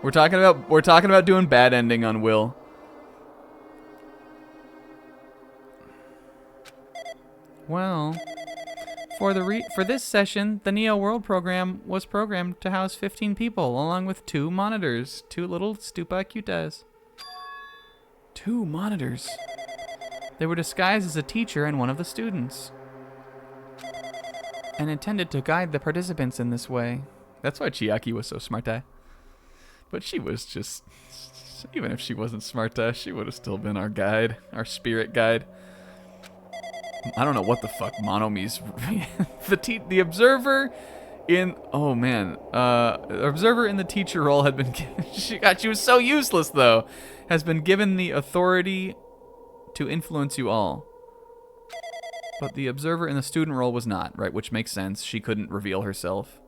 We're talking about doing bad ending on Will. Well, for this session, the Neo World program was programmed to house 15 people, along with 2 monitors, 2 little stupa cutas. 2 monitors. They were disguised as a teacher and one of the students, and intended to guide the participants in this way. That's why Chiaki was so smart. But she was just, even if she wasn't smart, she would have still been our guide, our spirit guide. I don't know what the fuck Monomi's the observer in observer in the teacher role had been given, she was so useless though, has been given the authority to influence you all. But the observer in the student role was not, right? Which makes sense. She couldn't reveal herself.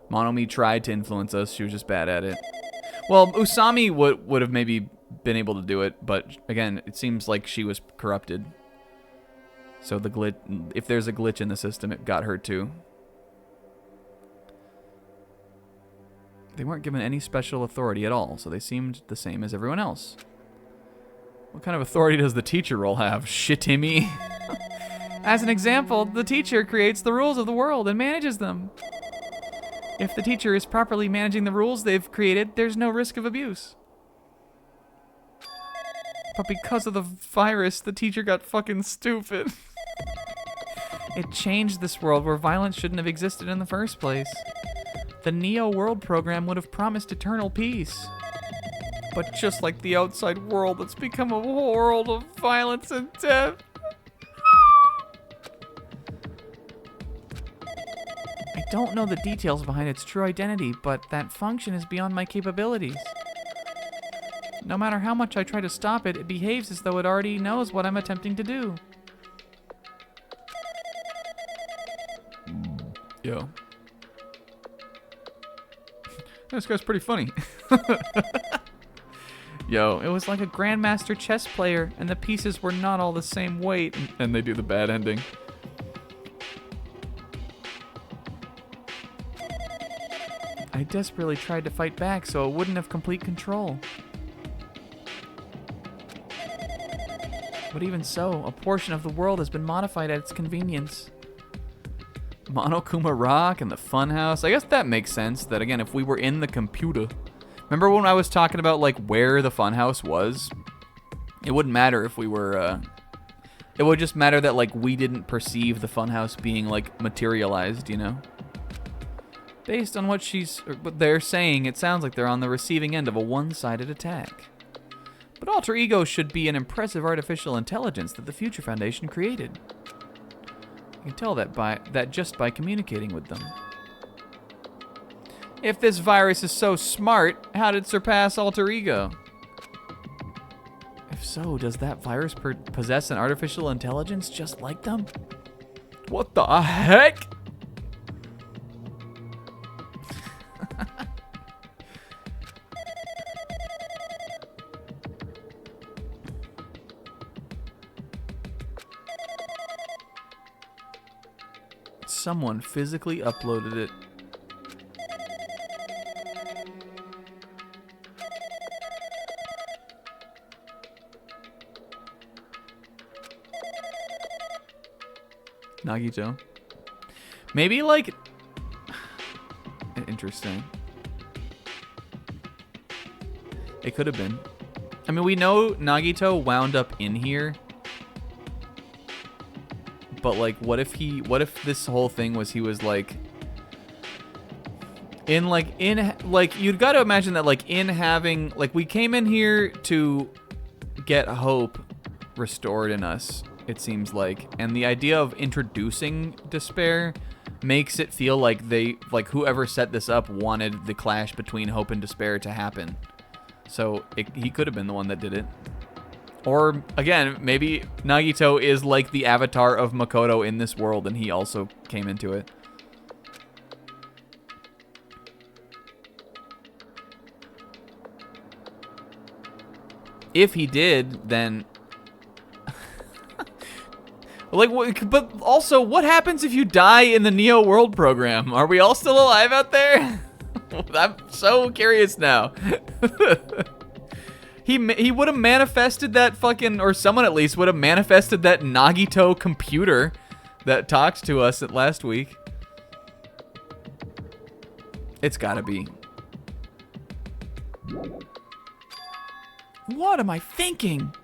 Monomi tried to influence us. She was just bad at it. Well, Usami would have maybe been able to do it, but again, it seems like she was corrupted. So the glitch, if there's a glitch in the system, it got her too. They weren't given any special authority at all, so they seemed the same as everyone else. What kind of authority does the teacher role have? Shitimi? As an example, the teacher creates the rules of the world and manages them. If the teacher is properly managing the rules they've created, there's no risk of abuse. But because of the virus, the teacher got fucking stupid. It changed this world where violence shouldn't have existed in the first place. The Neo World program would have promised eternal peace. But just like the outside world, it's become a world of violence and death. I don't know the details behind its true identity, but that function is beyond my capabilities. No matter how much I try to stop it, it behaves as though it already knows what I'm attempting to do. Yo. This guy's pretty funny. Yo, It was like a grandmaster chess player, and the pieces were not all the same weight. and they do the bad ending. I desperately tried to fight back so it wouldn't have complete control. But even so, a portion of the world has been modified at its convenience. Monokuma Rock and the Funhouse. I guess that makes sense. That again, if we were in the computer, remember when I was talking about like where the Funhouse was? It wouldn't matter if we were. It would just matter that like we didn't perceive the Funhouse being like materialized, you know. Based on what they're saying, it sounds like they're on the receiving end of a one-sided attack. But alter ego should be an impressive artificial intelligence that the Future Foundation created. You can tell that just by communicating with them. If this virus is so smart, how did it surpass alter ego? If so, does that virus possess an artificial intelligence just like them? What the heck? Someone physically uploaded it. Nagito. Maybe like interesting. It could have been. I mean, we know Nagito wound up in here. But like what if this whole thing was he was like in you'd got to imagine that like in having like we came in here to get hope restored in us, it seems like, and the idea of introducing despair makes it feel like whoever set this up wanted the clash between hope and despair to happen. So he could have been the one that did it. Or, again, maybe Nagito is like the avatar of Makoto in this world, and he also came into it. If he did, then... but also, what happens if you die in the Neo World program? Are we all still alive out there? I'm so curious now. He would have manifested that fucking, or someone at least would have manifested that Nagito computer that talked to us at last week. It's gotta be. What am I thinking?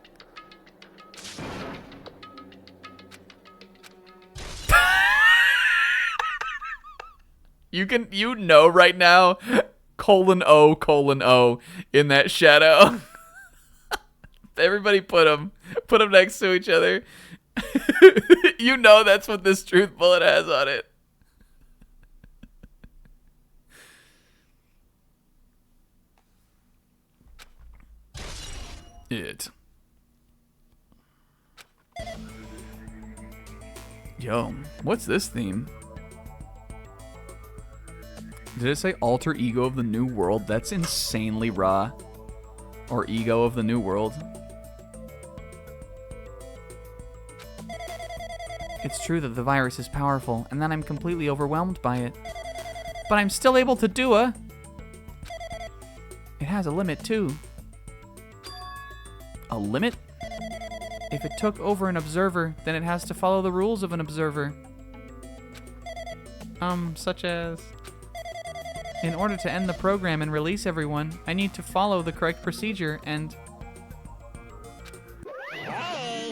You know right now, :O in that shadow. Everybody put them next to each other. You know that's what this truth bullet has on it. Yo, what's this theme? Did it say alter ego of the new world? That's insanely raw. Or ego of the new world. It's true that the virus is powerful, and that I'm completely overwhelmed by it. But I'm still able to do it has a limit, too. A limit? If it took over an observer, then it has to follow the rules of an observer. Such as... In order to end the program and release everyone, I need to follow the correct procedure and...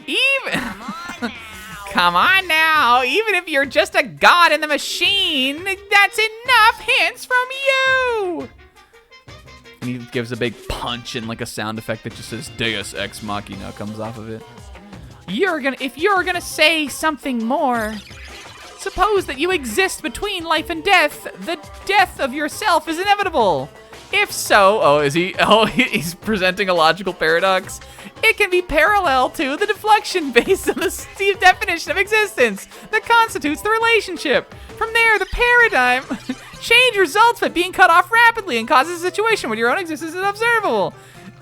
Even. Come on now. Even if you're just a god in the machine, that's enough hints from you. And he gives a big punch and like a sound effect that just says Deus Ex Machina comes off of it. If you're gonna say something more, suppose that you exist between life and death. The death of yourself is inevitable. If so, Oh, is he? Oh, he's presenting a logical paradox. it can be parallel to the deflection based on the Steve's definition of existence that constitutes the relationship. From there, the paradigm change results by being cut off rapidly and causes a situation where your own existence is observable.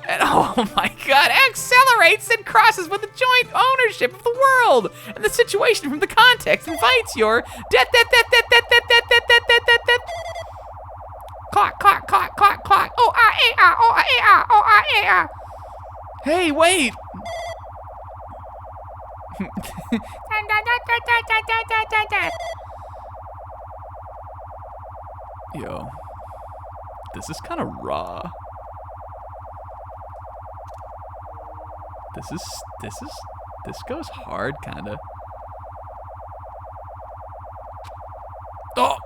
And oh my god, accelerates and crosses with the joint ownership of the world. And the situation from the context invites your death. Clock. Oh-ah-eh-ah. Hey, wait! Yo, this is kind of raw. This goes hard, kinda. Oh!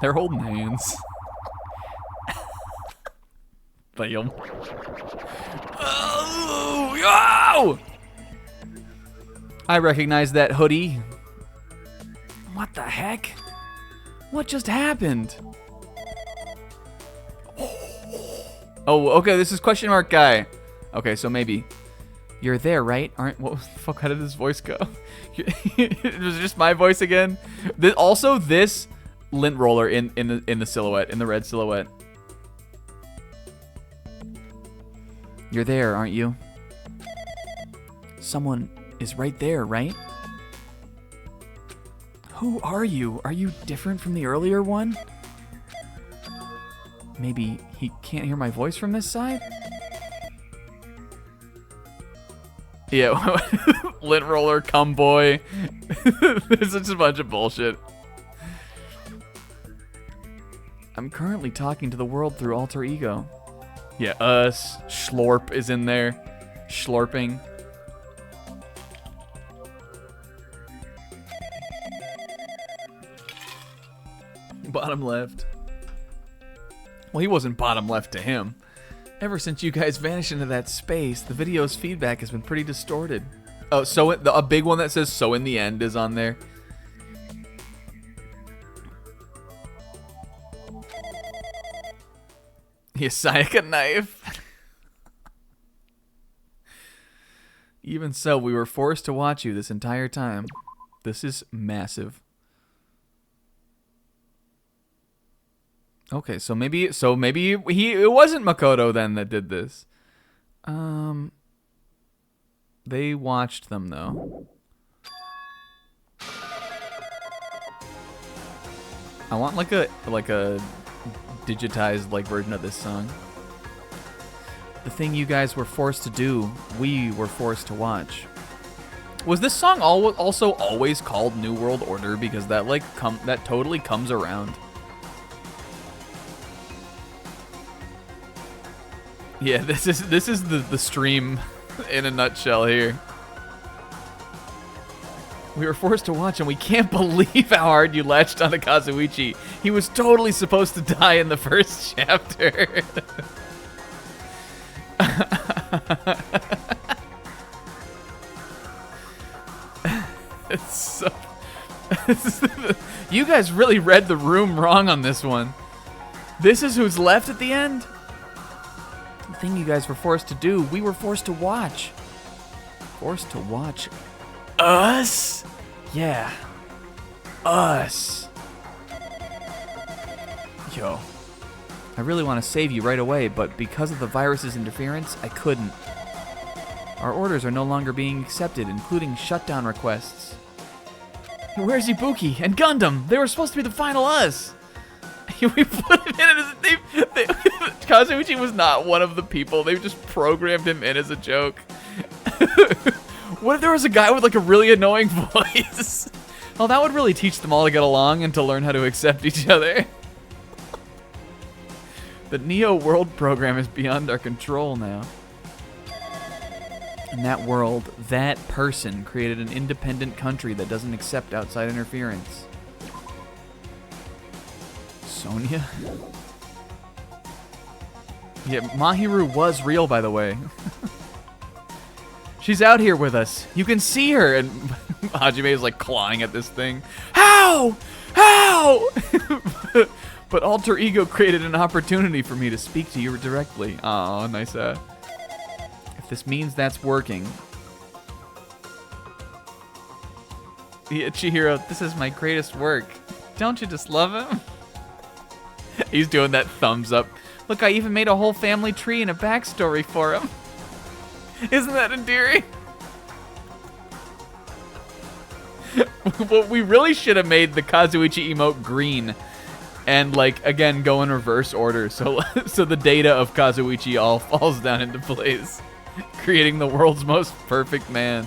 They're holding hands. Bam. Oh, yo! I recognize that hoodie. What the heck? What just happened? Oh, okay, this is question mark guy. Okay, so maybe. You're there, right? Aren't, what the fuck, how did this voice go? It was just my voice again. Also, this lint roller in the silhouette, in the red silhouette. You're there, aren't you? Someone is right there, right? Who are you? Are you different from the earlier one? Maybe he can't hear my voice from this side? Yeah, lint roller, cum boy. There's just a bunch of bullshit. I'm currently talking to the world through alter ego. Yeah, us. Schlorp is in there. Schlorping. Bottom left. Well, he wasn't bottom left to him. Ever since you guys vanished into that space, the video's feedback has been pretty distorted. Oh, so a big one that says "so in the end" is on there. Yasayaka knife. Even so, we were forced to watch you this entire time. This is massive. Okay, so maybe it wasn't Makoto then that did this. They watched them though. I want like a digitized like version of this song. The thing you guys were forced to do, we were forced to watch. Was this song also always called New World Order? Because that that totally comes around. Yeah, this is the stream in a nutshell here. We were forced to watch and we can't believe how hard you latched onto Kazuichi. He was totally supposed to die in the first chapter. It's so... You guys really read the room wrong on this one. This is who's left at the end? The thing you guys were forced to do, we were forced to watch. Forced to watch us? Yeah. Us. Yo. I really want to save you right away, but because of the virus's interference, I couldn't. Our orders are no longer being accepted, including shutdown requests. Where's Ibuki and Gundam? They were supposed to be the final us. We put it in as Kazuichi was not one of the people. They just programmed him in as a joke. What if there was a guy with like a really annoying voice? Well, that would really teach them all to get along and to learn how to accept each other. The Neo World program is beyond our control now. In that world, that person created an independent country that doesn't accept outside interference. Sonia? Yeah, Mahiru was real, by the way. She's out here with us. You can see her. And Hajime is like clawing at this thing. How? How? But Alter Ego created an opportunity for me to speak to you directly. Aw, nice. If this means that's working. Yeah, Chihiro, this is my greatest work. Don't you just love him? He's doing that thumbs up. Look, I even made a whole family tree and a backstory for him. Isn't that endearing? Well, we really should have made the Kazuichi emote green and, like, again, go in reverse order. So the data of Kazuichi all falls down into place, creating the world's most perfect man.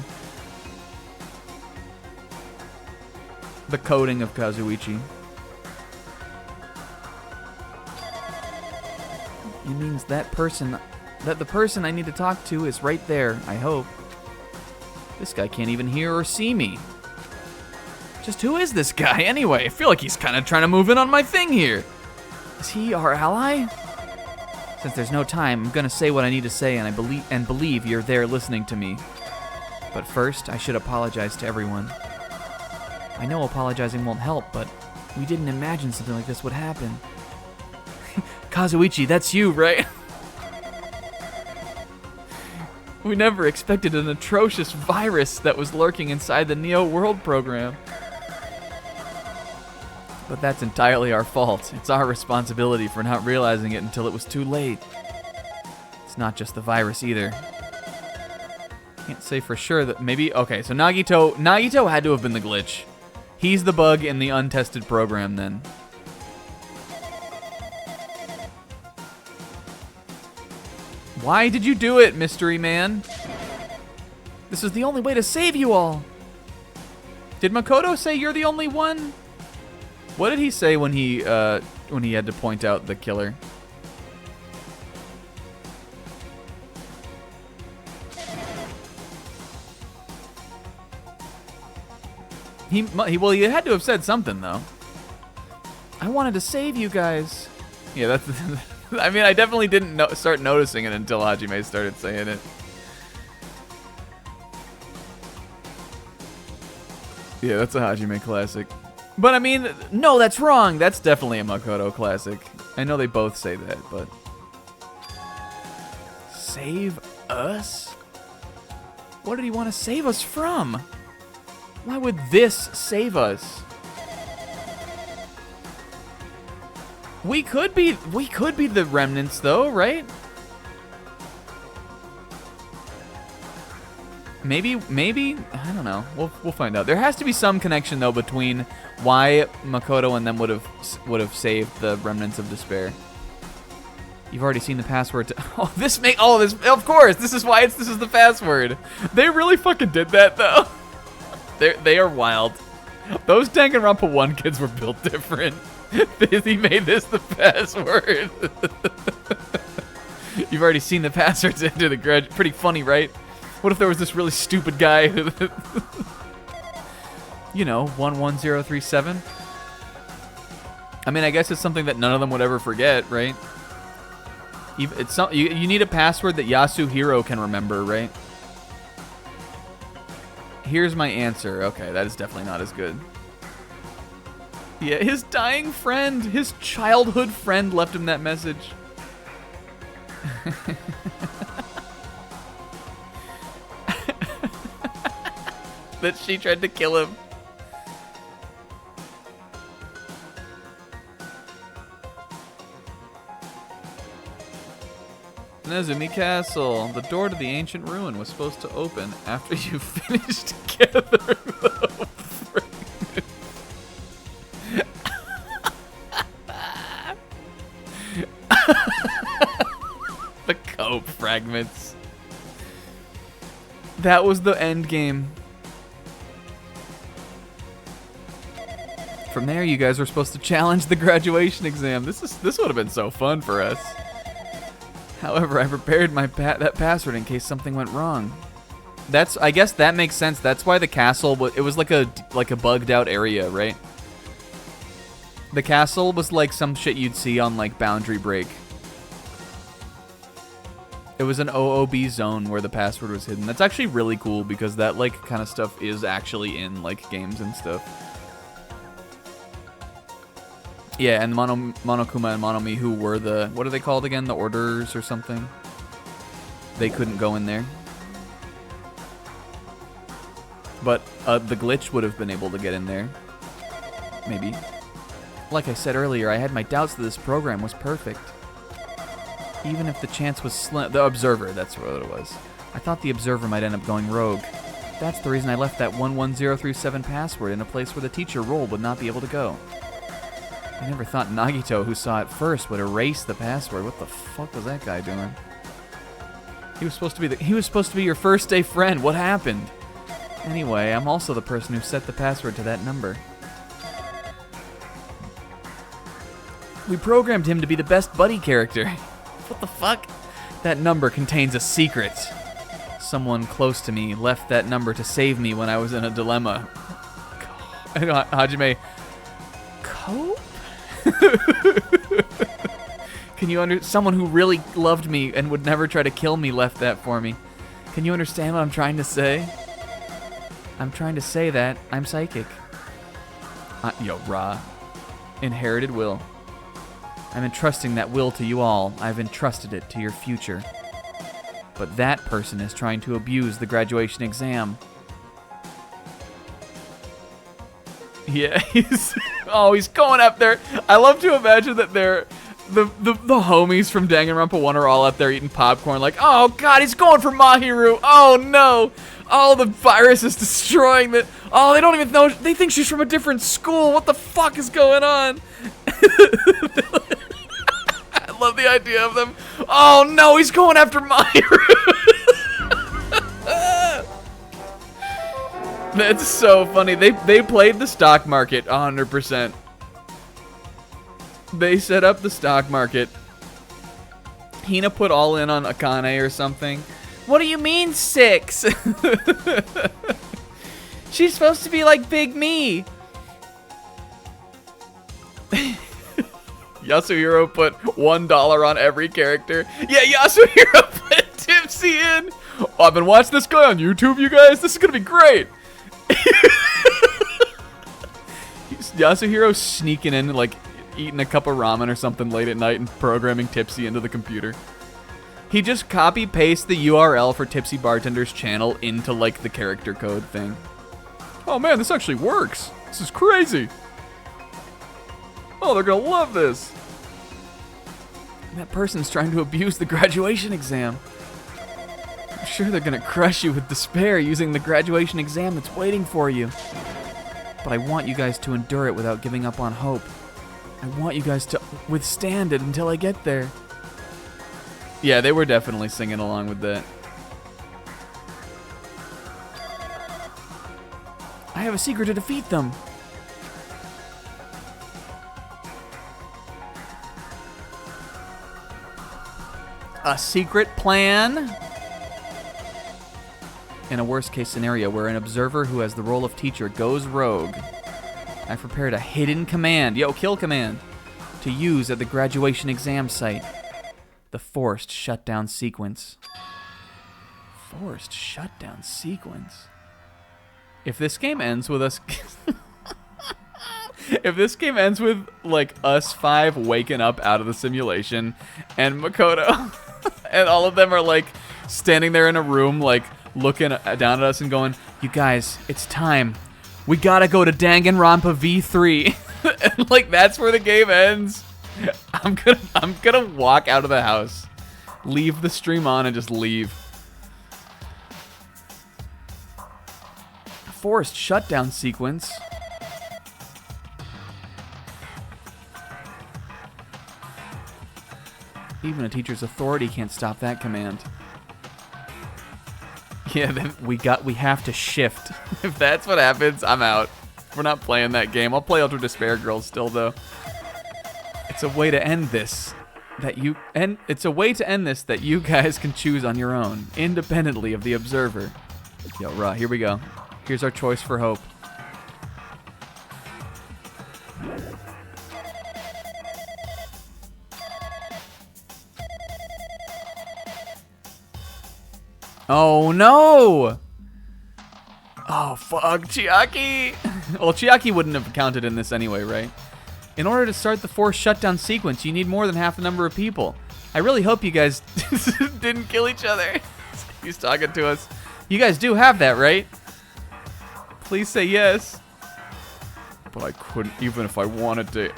The coding of Kazuichi. It means that the person I need to talk to is right there, I hope. This guy can't even hear or see me. Just who is this guy anyway? I feel like he's kind of trying to move in on my thing here. Is he our ally? Since there's no time, I'm gonna say what I need to say, and I believe you're there listening to me. But first, I should apologize to everyone. I know apologizing won't help, but we didn't imagine something like this would happen. Kazuichi, that's you, right? We never expected an atrocious virus that was lurking inside the Neo World program. But that's entirely our fault. It's our responsibility for not realizing it until it was too late. It's not just the virus either. Can't say for sure that maybe... Okay, so Nagito had to have been the glitch. He's the bug in the untested program then. Why did you do it, Mystery Man? This is the only way to save you all. Did Makoto say you're the only one? What did he say when he had to point out the killer? He had to have said something though. I wanted to save you guys. Yeah, that's. I mean, I definitely didn't start noticing it until Hajime started saying it. Yeah, that's a Hajime classic. But I mean, no, that's wrong. That's definitely a Makoto classic. I know they both say that, but... Save us? What did he want to save us from? Why would this save us? We could be the remnants though, right? Maybe, I don't know. We'll find out. There has to be some connection though between why Makoto and them would have saved the remnants of despair. You've already seen the password to this of course, this is why this is the password. They really fucking did that though. They are wild. Those Danganronpa 1 kids were built different. He made this the password. You've already seen the password to enter the garage. Pretty funny, right? What if there was this really stupid guy? You know, 11037. I mean, I guess it's something that none of them would ever forget, right? You need a password that Yasuhiro can remember, right? Here's my answer. Okay, that is definitely not as good. Yeah, his dying friend, his childhood friend left him that message. That she tried to kill him. Nezumi Castle. The door to the ancient ruin was supposed to open after you finished gathering the fragments. fragments. That was the end game. From there, you guys were supposed to challenge the graduation exam. This would have been so fun for us. However, I prepared my that password in case something went wrong. I guess that makes sense. That's why the castle it was like a bugged out area, right? The castle was like some shit you'd see on like Boundary Break. It was an OOB zone where the password was hidden. That's actually really cool because that like kind of stuff is actually in like games and stuff. Yeah, and Monokuma and Monomi, who were the, what are they called again? The Orders or something? They couldn't go in there. But the glitch would have been able to get in there. Maybe. Like I said earlier, I had my doubts that this program was perfect. Even if the chance was slim. The Observer, that's what it was. I thought the Observer might end up going rogue. That's the reason I left that 11037 password in a place where the teacher role would not be able to go. I never thought Nagito, who saw it first, would erase the password. What the fuck was that guy doing? He was supposed to be your first day friend. What happened? Anyway, I'm also the person who set the password to that number. We programmed him to be the best buddy character. What the fuck? That number contains a secret. Someone close to me left that number to save me when I was in a dilemma. Hajime, cope? Can you someone who really loved me and would never try to kill me left that for me. Can you understand what I'm trying to say? I'm trying to say that I'm psychic. Ra. Inherited will. I'm entrusting that will to you all. I've entrusted it to your future. But that person is trying to abuse the graduation exam. Yeah, he's going up there. I love to imagine that they're the homies from Danganronpa 1 are all up there eating popcorn like, oh god, he's going for Mahiru. Oh no. Oh, the virus is destroying the... Oh, they don't even know. They think she's from a different school. What the fuck is going on? I love the idea of them. Oh no, he's going after Mahiru. That's so funny. They played the stock market 100%. They set up the stock market. Hina put all in on Akane or something. What do you mean 6? She's supposed to be like Big Me. Yasuhiro put $1 on every character. Yeah, Yasuhiro put Tipsy in. Oh, I've been watching this guy on YouTube, you guys. This is gonna be great. Yasuhiro's sneaking in, like, eating a cup of ramen or something late at night and programming Tipsy into the computer. He just copy-pastes the URL for Tipsy Bartender's channel into, like, the character code thing. Oh, man, this actually works. This is crazy. Oh, they're gonna love this. That person's trying to abuse the graduation exam. I'm sure they're gonna crush you with despair using the graduation exam that's waiting for you. But I want you guys to endure it without giving up on hope. I want you guys to withstand it until I get there. Yeah, they were definitely singing along with that. I have a secret to defeat them. A secret plan? In a worst-case scenario where an observer who has the role of teacher goes rogue, I've prepared a hidden command, kill command, to use at the graduation exam site. The forced shutdown sequence. Forced shutdown sequence? If this game ends with us... If this game ends with, like, us 5 waking up out of the simulation and Makoto and all of them are, like, standing there in a room, like, looking down at us and going, you guys, it's time. We gotta go to Danganronpa V3. And, like, that's where the game ends. I'm gonna walk out of the house, leave the stream on, and just leave. Forced shutdown sequence. Even a teacher's authority can't stop that command. Yeah, then we have to shift. If that's what happens, I'm out. We're not playing that game. I'll play Ultra Despair Girls still, though. It's a way to end this that you guys can choose on your own, independently of the observer. Yo, Ra, here we go. Here's our choice for hope. Oh no! Oh fuck, Chiaki! Well, Chiaki wouldn't have counted in this anyway, right? In order to start the forced shutdown sequence, you need more than half the number of people. I really hope you guys didn't kill each other. He's talking to us. You guys do have that, right? Please say yes. But I couldn't, even if I wanted to.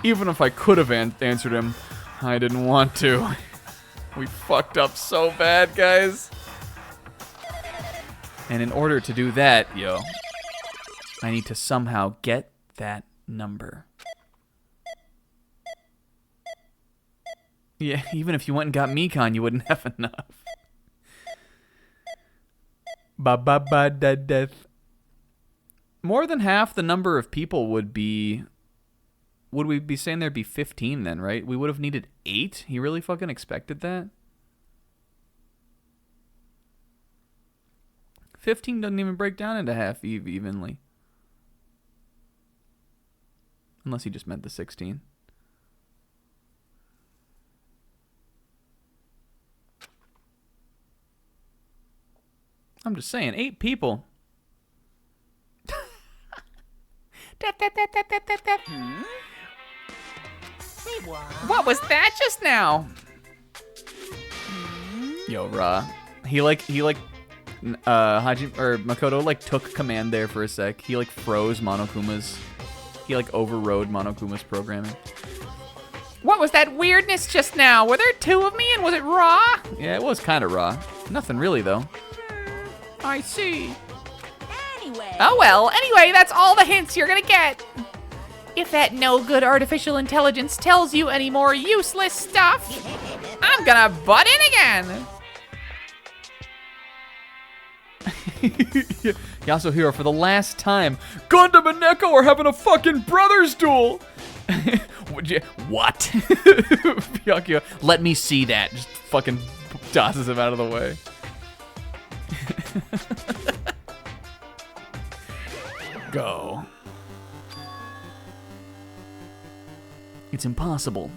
Even if I could have answered him, I didn't want to. We fucked up so bad, guys. And in order to do that, yo, I need to somehow get that number. Yeah, even if you went and got Mekon, you wouldn't have enough. Ba-ba-ba-da-death. More than half the number of people would be... Would we be saying there'd be 15 then, right? We would have needed 8? He really fucking expected that? 15 doesn't even break down into half evenly. Unless he just meant the 16. I'm just saying, 8 people. What was that just now? Yo, Ra. He Haji or Makoto like took command there for a sec. He like froze Monokuma's. He like overrode Monokuma's programming. What was that weirdness just now? Were there 2 of me and was it raw? Yeah, it was kind of raw. Nothing really though. I see. Anyway. Oh well, anyway, that's all the hints you're gonna get. If that no-good artificial intelligence tells you any more useless stuff, I'm gonna butt in again. Yasuhiro, for the last time, Gundam and Neko are having a fucking brothers duel. What? Byakuya, let me see that. Just fucking tosses him out of the way. Go. It's impossible.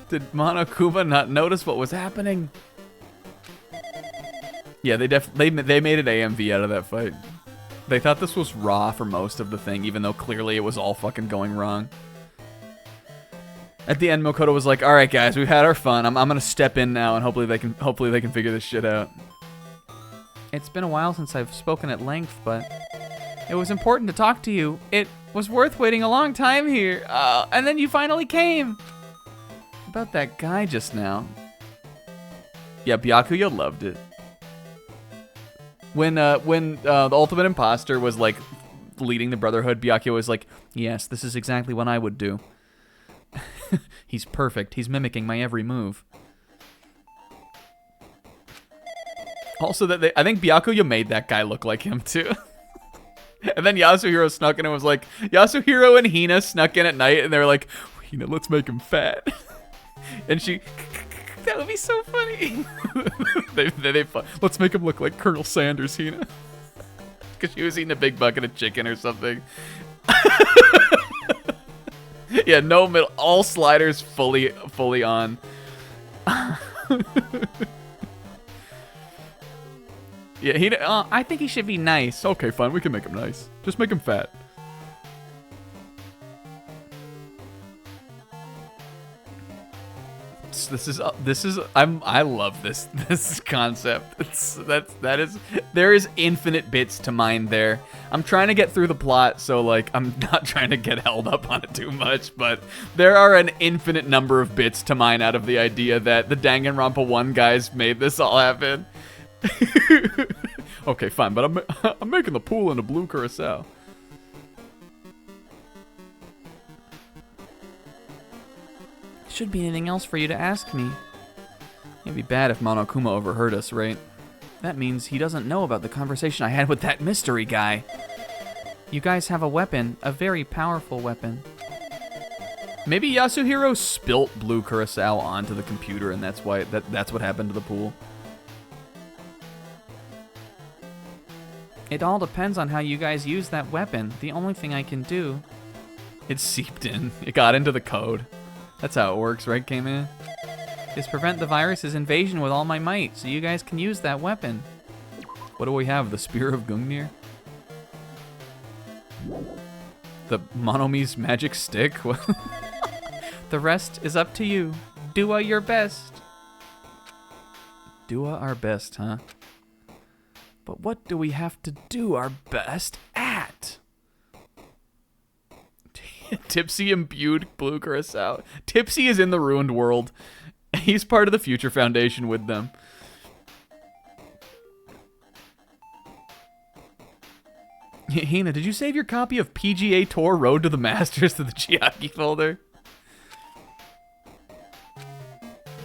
Did Monokuma not notice what was happening? Yeah, they made an AMV out of that fight. They thought this was raw for most of the thing, even though clearly it was all fucking going wrong. At the end, Makoto was like, "All right, guys, we've had our fun. I'm gonna step in now, and hopefully they can figure this shit out." It's been a while since I've spoken at length, but it was important to talk to you. It was worth waiting a long time here, and then you finally came. About that guy just now. Yeah, Byakuya loved it. When the Ultimate Imposter was like leading the Brotherhood, Byakuya was like, "Yes, this is exactly what I would do." He's perfect. He's mimicking my every move. Also, I think Byakuya made that guy look like him too. And then Yasuhiro snuck in and was like, Yasuhiro and Hina snuck in at night, and they were like, "Hina, let's make him fat." And she, that would be so funny. Let's make him look like Colonel Sanders, Hina. Because she was eating a big bucket of chicken or something. Yeah, no middle, all sliders fully on. Yeah, I think he should be nice. Okay, fine, we can make him nice. Just make him fat. works. I love this concept. There is infinite bits to mine there. I'm trying to get through the plot, so like I'm not trying to get held up on it too much, but there are an infinite number of bits to mine out of the idea that the Danganronpa 1 guys made this all happen. Okay, fine, but I'm making the pool into blue curacao. Should be anything else for you to ask me. It'd be bad if Monokuma overheard us, right? That means he doesn't know about the conversation I had with that mystery guy. You guys have a weapon, a very powerful weapon. Maybe Yasuhiro spilt blue curacao onto the computer, and that's why that's what happened to the pool. It all depends on how you guys use that weapon. The only thing I can do... It seeped in. It got into the code. That's how it works, right, K-Man? is prevent the virus's invasion with all my might, so you guys can use that weapon. What do we have? The Spear of Gungnir? The Monomi's magic stick? The rest is up to you. Do your best. Do our best, huh? But what do we have to do our best at? Tipsy imbued blue curacao. Tipsy is in the ruined world. He's part of the Future Foundation with them. Hina, did you save your copy of PGA Tour Road to the Masters to the Chiaki folder?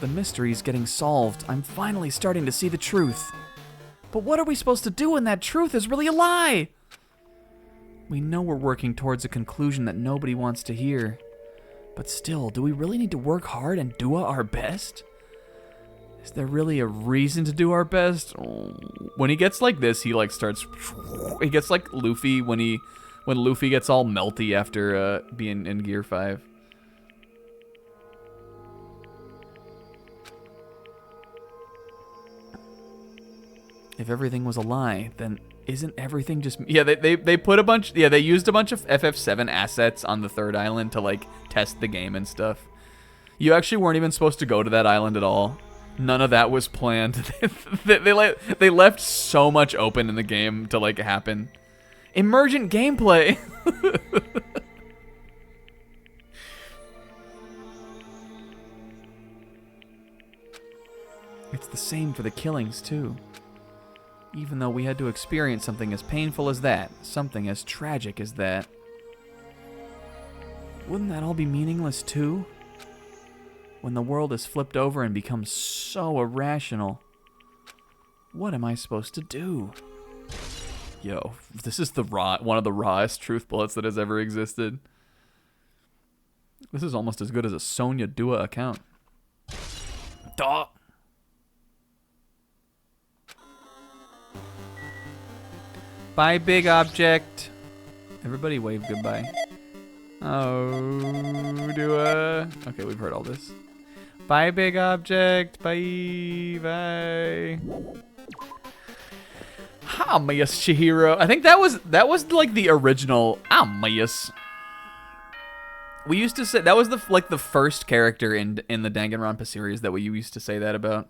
The mystery's getting solved. I'm finally starting to see the truth. But what are we supposed to do when that truth is really a lie? We know we're working towards a conclusion that nobody wants to hear. But still, do we really need to work hard and do our best? Is there really a reason to do our best? When he gets like this, he like starts... He gets like Luffy when Luffy gets all melty after being in Gear 5. If everything was a lie, then isn't everything just... Yeah, they put a bunch... Yeah, they used a bunch of FF7 assets on the third island to, like, test the game and stuff. You actually weren't even supposed to go to that island at all. None of that was planned. they left so much open in the game to, like, happen. Emergent gameplay! It's the same for the killings, too. Even though we had to experience something as painful as that, something as tragic as that. Wouldn't that all be meaningless too? When the world is flipped over and becomes so irrational, what am I supposed to do? Yo, this is one of the rawest truth bullets that has ever existed. This is almost as good as a Sonya Dua account. Duh. Bye, big object. Everybody wave goodbye. Oh, okay, we've heard all this. Bye, big object. Bye, bye. Amias Chihiro. I think that was like the original Amias. We used to say that was the first character in the Danganronpa series that we used to say that about.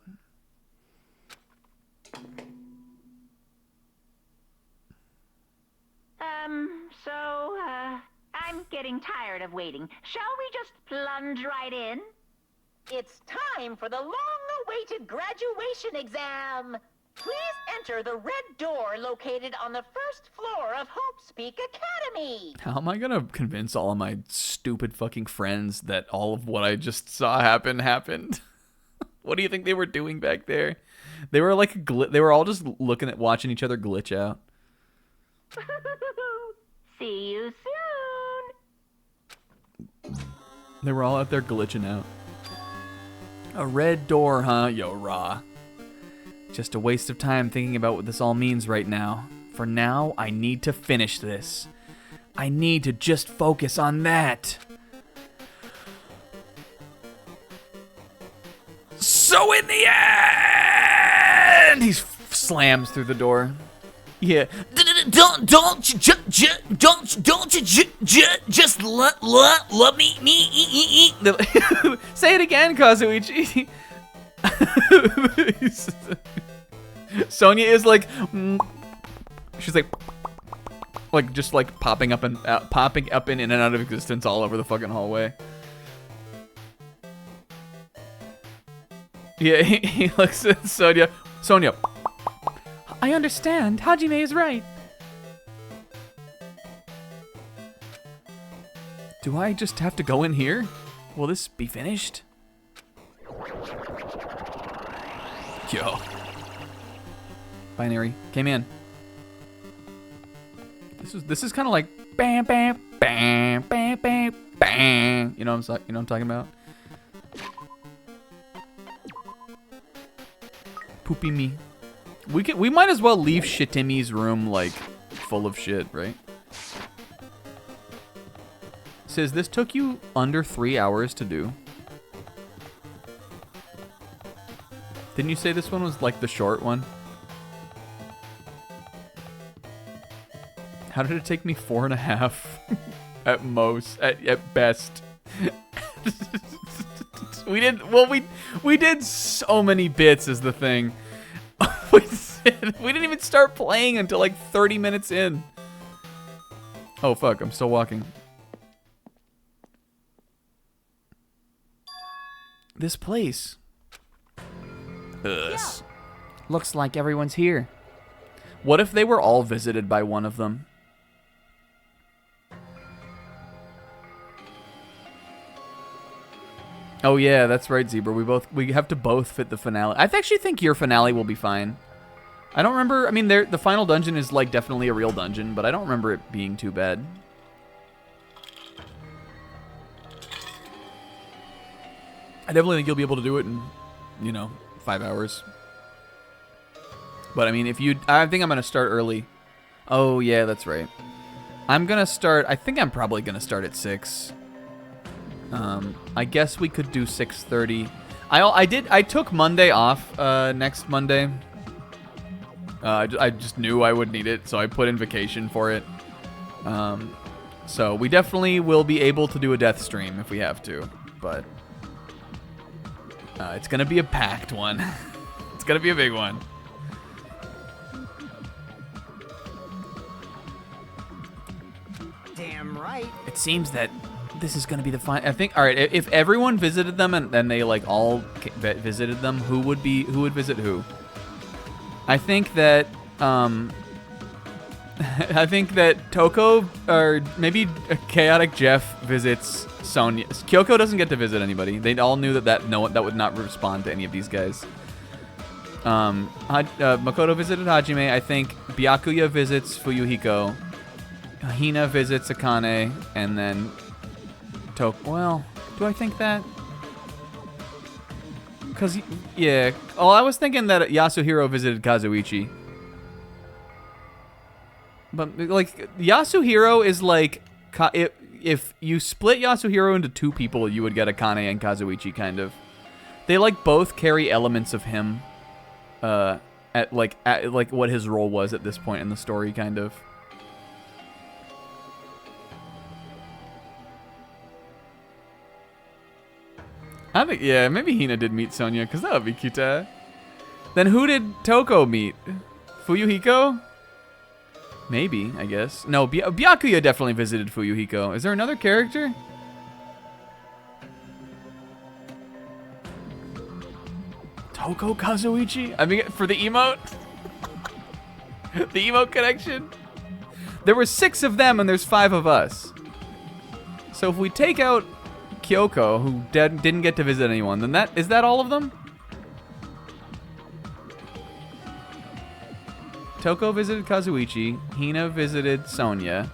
I'm getting tired of waiting. Shall we just plunge right in? It's time for the long-awaited graduation exam. Please enter the red door located on the first floor of Hope's Peak Academy. How am I gonna convince all of my stupid fucking friends that all of what I just saw happened? What do you think they were doing back there? They were like they were all just watching each other glitch out. See you soon. They were all out there glitching out. A red door, huh? Yo, Ra. Just a waste of time thinking about what this all means right now. For now, I need to finish this. I need to just focus on that. So in the end, he slams through the door. Yeah. just let me. Say it again, Kazuichi. Sonya is like, she's like just like popping up in and out of existence all over the fucking hallway. Yeah, he looks at Sonya. Sonya. I understand. Hajime is right. Do I just have to go in here? Will this be finished? Yo. Binary came in. This is kind of like bam bam bam bam bam bam. You know what I'm talking about? Poopy me. We might as well leave Shitimi's room like full of shit, right? Says this took you under 3 hours to do. Didn't you say this one was like the short one? How did it take me 4.5 at most, at best? we did so many bits is the thing. we didn't even start playing until like 30 minutes in. Oh fuck, I'm still walking. This place. Looks like everyone's here. What if they were all visited by one of them? Oh yeah, that's right, Zebra. We have to both fit the finale. I actually think your finale will be fine. I don't remember. I mean, the final dungeon is like definitely a real dungeon, but I don't remember it being too bad. I definitely think you'll be able to do it in, 5 hours. But I mean, I think I'm gonna start early. Oh yeah, that's right. I'm gonna start. I think I'm probably gonna start at 6. I guess we could do 6:30. I took Monday off. Next Monday. I just knew I would need it, so I put in vacation for it. So we definitely will be able to do a death stream if we have to, but it's gonna be a packed one. It's gonna be a big one. Damn right. It seems that this is gonna be the final. I think. All right, if everyone visited them and then they like all visited them, who would visit who? I think that I think that Toko or maybe Chaotic Jeff visits Sonya. Kyoko doesn't get to visit anybody. They all knew that would not respond to any of these guys. Makoto visited Hajime. I think Byakuya visits Fuyuhiko. Hina visits Akane, and then Toko. Well, do I think that? Cause yeah. Oh, I was thinking that Yasuhiro visited Kazuichi. But like Yasuhiro is like, if you split Yasuhiro into 2 people, you would get Akane and Kazuichi kind of. They like both carry elements of him, at what his role was at this point in the story kind of. I think, yeah, maybe Hina did meet Sonya, because that would be cute. Then who did Toko meet? Fuyuhiko? Maybe, I guess. No, Byakuya definitely visited Fuyuhiko. Is there another character? Toko Kazuichi? I mean, for the emote? The emote connection? There were 6 of them and there's 5 of us. So if we take out Kyoko, who didn't get to visit anyone, then is that all of them? Toko visited Kazuichi, Hina visited Sonya,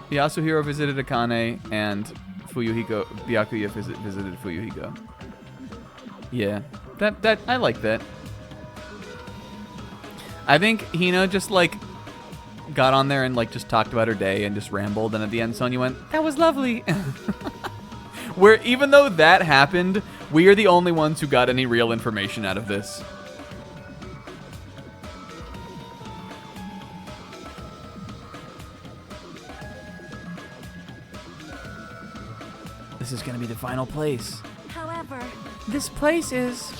Yasuhiro visited Akane, and Byakuya visited Fuyuhiko. Yeah, that I like that. I think Hina just like got on there and like just talked about her day and just rambled, and at the end Sonya went, "That was lovely." Where even though that happened, we are the only ones who got any real information out of this. this is gonna be the final place. However, This place is...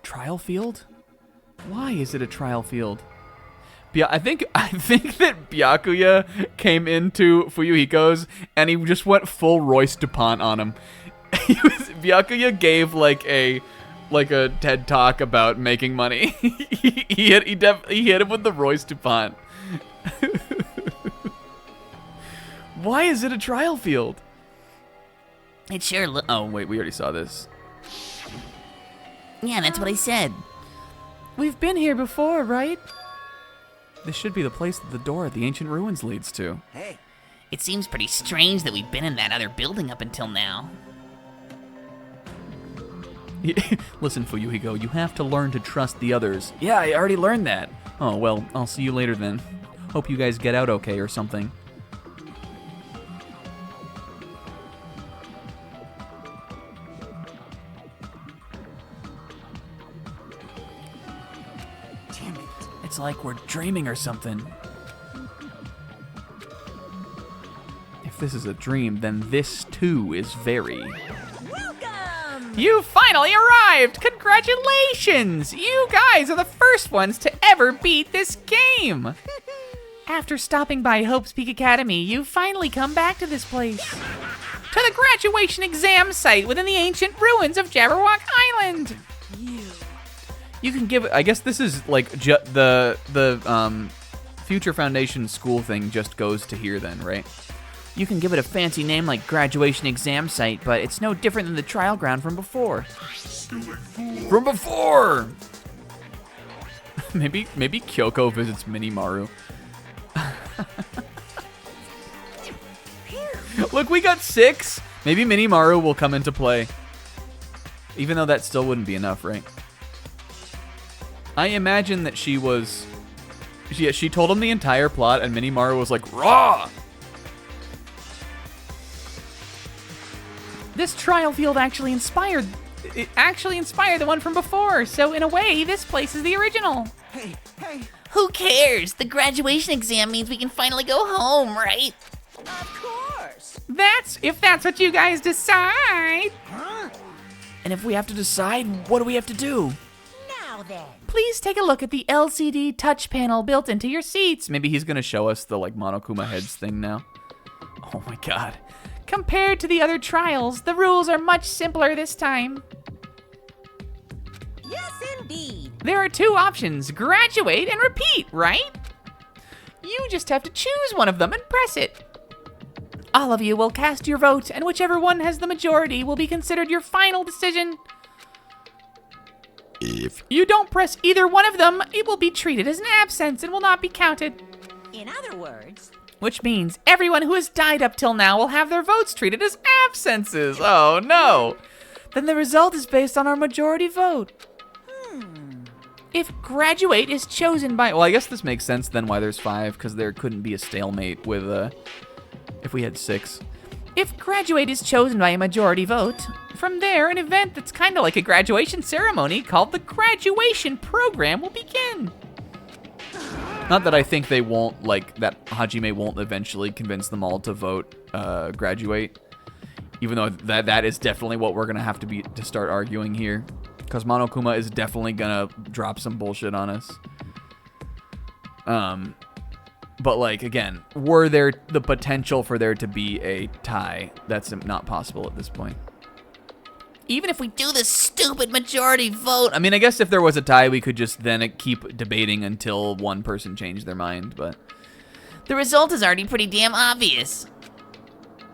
Trial field? Why is it a trial field? I think that Byakuya came into Fuyuhiko's and he just went full Royce DuPont on him. Byakuya gave like a TED talk about making money. he hit him with the Royce DuPont. Why is it a trial field? It sure Oh wait, we already saw this. Yeah, that's what I said. We've been here before, right? This should be the place that the door at the ancient ruins leads to. Hey, It seems pretty strange that we've been in that other building up until now. Listen, Fuyuhiko, you have to learn to trust the others. Yeah, I already learned that. Oh, well, I'll see you later then. Hope you guys get out okay or something. damn it. It's like we're dreaming or something. If this is a dream, then this too is very... You finally arrived! Congratulations! You guys are the first ones to ever beat this game! After stopping by Hope's Peak Academy, you've finally come back to this place. To the graduation exam site within the ancient ruins of Jabberwock Island! You can give it... I guess this is like the Future Foundation school thing just goes to here then, right? You can give it a fancy name like graduation exam site, but it's no different than the trial ground from before. From before! maybe Kyoko visits Minimaru. Look, we got 6. Maybe Minimaru will come into play. Even though that still wouldn't be enough, right? I imagine that she was... She told him the entire plot, and Minimaru was like, raw! This trial field actually inspired the one from before, so in a way, this place is the original. Hey, hey. Who cares? The graduation exam means we can finally go home, right? Of course. If that's what you guys decide. And if we have to decide, what do we have to do? Now then. Please take a look at the LCD touch panel built into your seats. Maybe he's gonna show us the like Monokuma heads thing now. Oh my god. Compared to the other trials, the rules are much simpler this time. Yes, indeed. There are 2 options, graduate and repeat, right? You just have to choose one of them and press it. All of you will cast your vote, and whichever one has the majority will be considered your final decision. If you don't press either one of them, it will be treated as an absence and will not be counted. In other words, Which means everyone who has died up till now will have their votes treated as absences. Oh no! Then the result is based on our majority vote. If graduate is chosen by... Well, I guess this makes sense then why there's 5, because there couldn't be a stalemate with, if we had 6. If graduate is chosen by a majority vote, from there, an event that's kind of like a graduation ceremony called the graduation program will begin. Not that I think they won't, like, that Hajime won't eventually convince them all to vote graduate. Even though that is definitely what we're going to have to start arguing here. Because Monokuma is definitely going to drop some bullshit on us. But, like, again, were there the potential for there to be a tie? That's not possible at this point. Even if we do this stupid majority vote, I mean, I guess if there was a tie, we could just then keep debating until one person changed their mind, but... the result is already pretty damn obvious.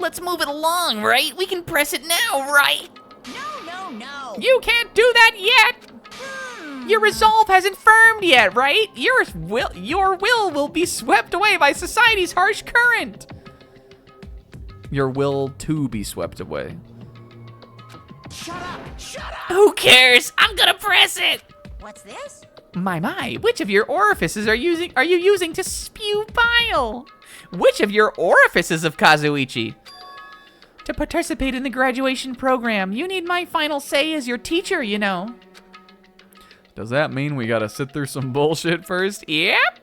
Let's move it along, right? We can press it now, right? No. You can't do that yet! Your resolve hasn't firmed yet, right? Your will be swept away by society's harsh current. Your will to be swept away. Shut up! Who cares? I'm gonna press it! What's this? My, which of your orifices are you using to spew bile? Which of your orifices of Kazuichi? To participate in the graduation program, you need my final say as your teacher, you know. Does that mean we gotta sit through some bullshit first? Yep.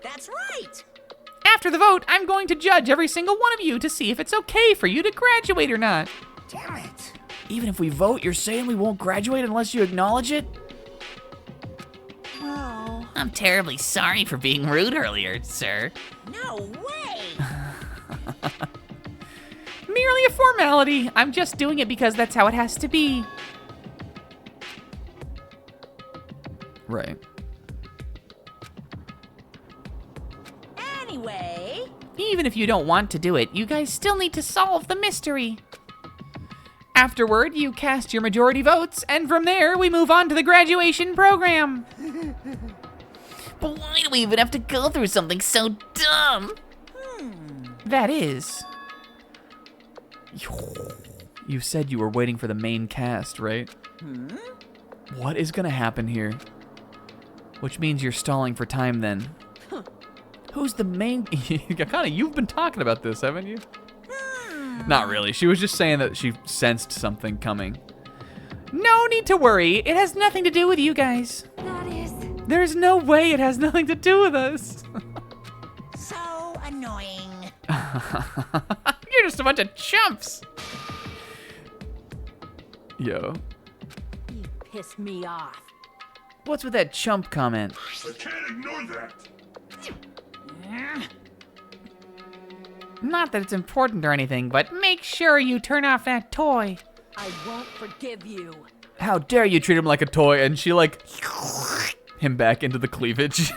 That's right. After the vote, I'm going to judge every single one of you to see if it's okay for you to graduate or not. Damn it. Even if we vote, you're saying we won't graduate unless you acknowledge it? Well, I'm terribly sorry for being rude earlier, sir. No way! Merely a formality. I'm just doing it because that's how it has to be. Right. Anyway, Even if you don't want to do it, you guys still need to solve the mystery. Afterward, you cast your majority votes, and from there, we move on to the graduation program. But why do we even have to go through something so dumb? That is, You said you were waiting for the main cast, right? What is gonna happen here? Which means you're stalling for time then. Who's the main... Akane, you've been talking about this, haven't you? Not really. She was just saying that she sensed something coming. no need to worry. It has nothing to do with you guys. That is. There's no way it has nothing to do with us. so annoying. You're just a bunch of chumps. Yo. You pissed me off. What's with that chump comment? I can't ignore that. Not that it's important or anything, but make sure you turn off that toy. I won't forgive you. How dare you treat him like a toy? And she like him back into the cleavage.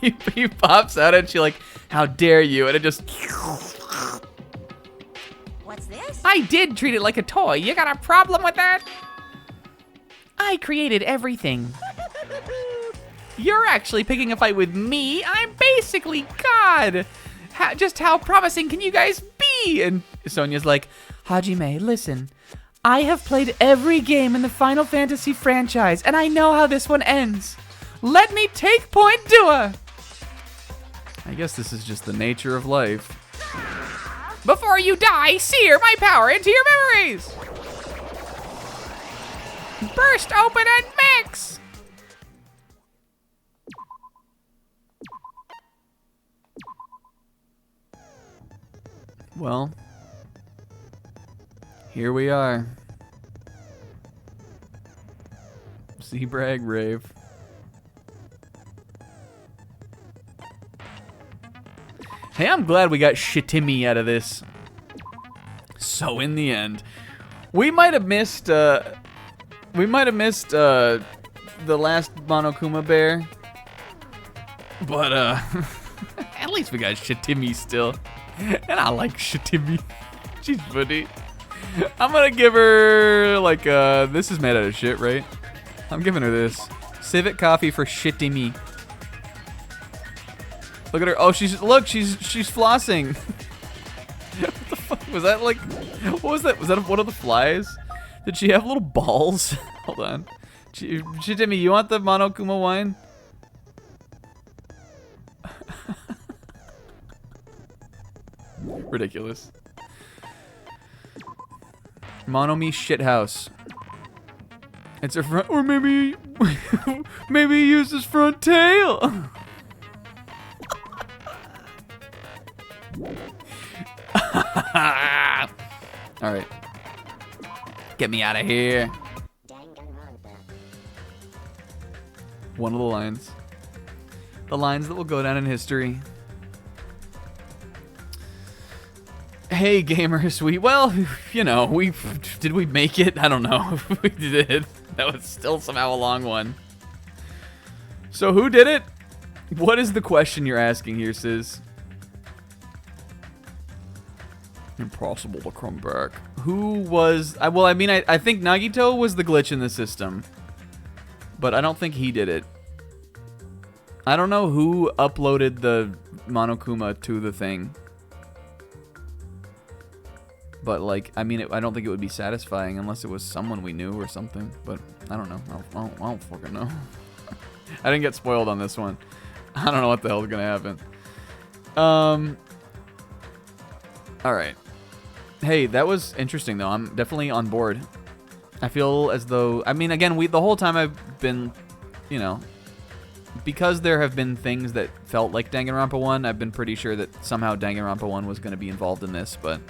he pops out and she like, how dare you? And it just... What's this? I did treat it like a toy. You got a problem with that? I created everything. You're actually picking a fight with me. I'm basically God. Just how promising can you guys be? And Sonia's like, Hajime, listen. I have played every game in the Final Fantasy franchise, and I know how this one ends. Let me take point Dua. I guess this is just the nature of life. Before you die, sear my power into your memories. Burst open and mix. Well, here we are. Zebrag Rave. Hey, I'm glad we got Shitimi out of this. So in the end, we might have missed the last Monokuma bear, but at least we got Shitimi still, and I like Shitimi. She's funny. I'm gonna give her like this is made out of shit, right? I'm giving her this Civet Coffee for Shitimi. Look at her. Oh, she's flossing. What the fuck was that? Like, what was that? Was that one of the flies? Did she have little balls? Hold on. Shitimi, you want the Monokuma wine? Ridiculous. Monomi shithouse. It's her front, or maybe he used his front tail. All right, get me out of here. One of the lines that will go down in history. Hey gamers, you know, did we make it? I don't know if we did. That was still somehow a long one. So who did it? What is the question you're asking here, Sis? Impossible to come back. Who was... well, I mean, I think Nagito was the glitch in the system. But I don't think he did it. I don't know who uploaded the Monokuma to the thing. But, like, I mean, I don't think it would be satisfying unless it was someone we knew or something. But I don't know. I don't fucking know. I didn't get spoiled on this one. I don't know what the hell is going to happen. Alright. Hey, that was interesting, though. I'm definitely on board. I feel as though... I mean, again, the whole time I've been, you know, because there have been things that felt like Danganronpa 1, I've been pretty sure that somehow Danganronpa 1 was going to be involved in this, but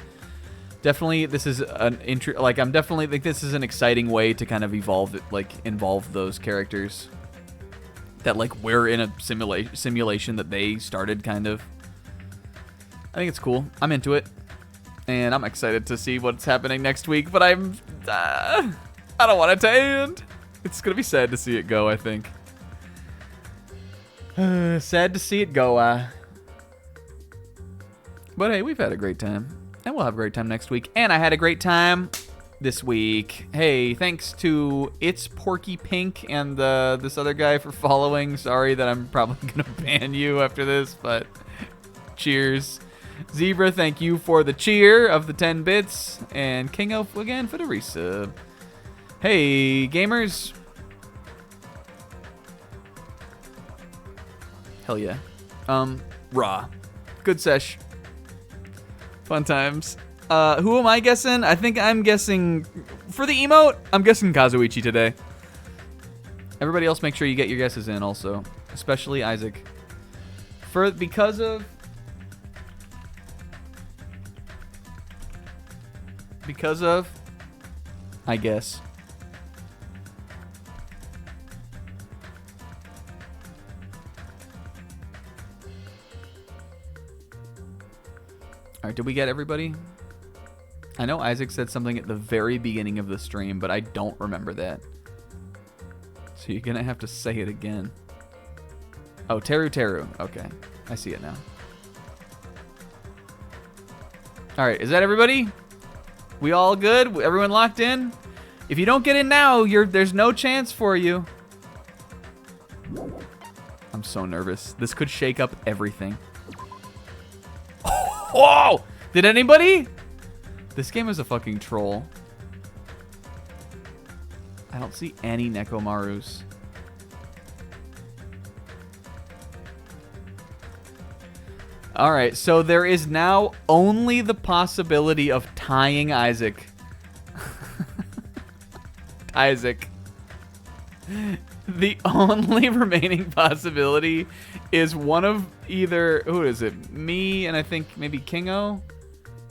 definitely this is an I'm definitely like this is an exciting way to kind of involve those characters that like we're in a simulation that they started kind of. I think it's cool. I'm into it. And I'm excited to see what's happening next week, but I don't want it to end. It's going to be sad to see it go, I think. Sad to see it go. But hey, we've had a great time. And we'll have a great time next week. And I had a great time this week. Hey, thanks to It's Porky Pink and this other guy for following. Sorry that I'm probably going to ban you after this, but cheers. Zebra, thank you for the cheer of the 10 bits. And Kingo, again, for the resub. Hey, gamers. Hell yeah. Raw. Good sesh. Fun times. Who am I guessing? I think I'm guessing... For the emote, I'm guessing Kazuichi today. Everybody else, make sure you get your guesses in also. Especially Isaac. Because of... I guess. Alright, did we get everybody? I know Isaac said something at the very beginning of the stream, but I don't remember that. So you're gonna have to say it again. Oh, Teru Teru. Okay, I see it now. Alright, is that everybody? We all good? Everyone locked in? If you don't get in now, there's no chance for you. I'm so nervous. This could shake up everything. Whoa! Did anybody? This game is a fucking troll. I don't see any Nekomarus. Alright, so there is now only the possibility of tying Isaac. Isaac. The only remaining possibility is one of either... Who is it? Me and I think maybe Kingo?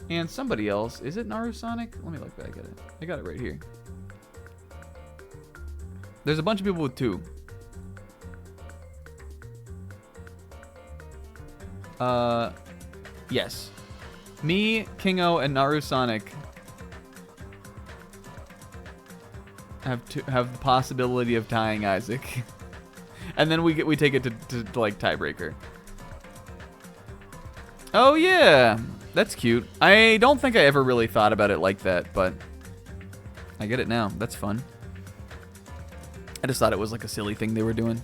And somebody else. Is it Narusonic? Let me look back at it. I got it right here. There's a bunch of people with 2. Yes. Me, Kingo, and Narusonic have the possibility of tying Isaac. And then we take it to like tiebreaker. Oh yeah. That's cute. I don't think I ever really thought about it like that, but I get it now. That's fun. I just thought it was like a silly thing they were doing.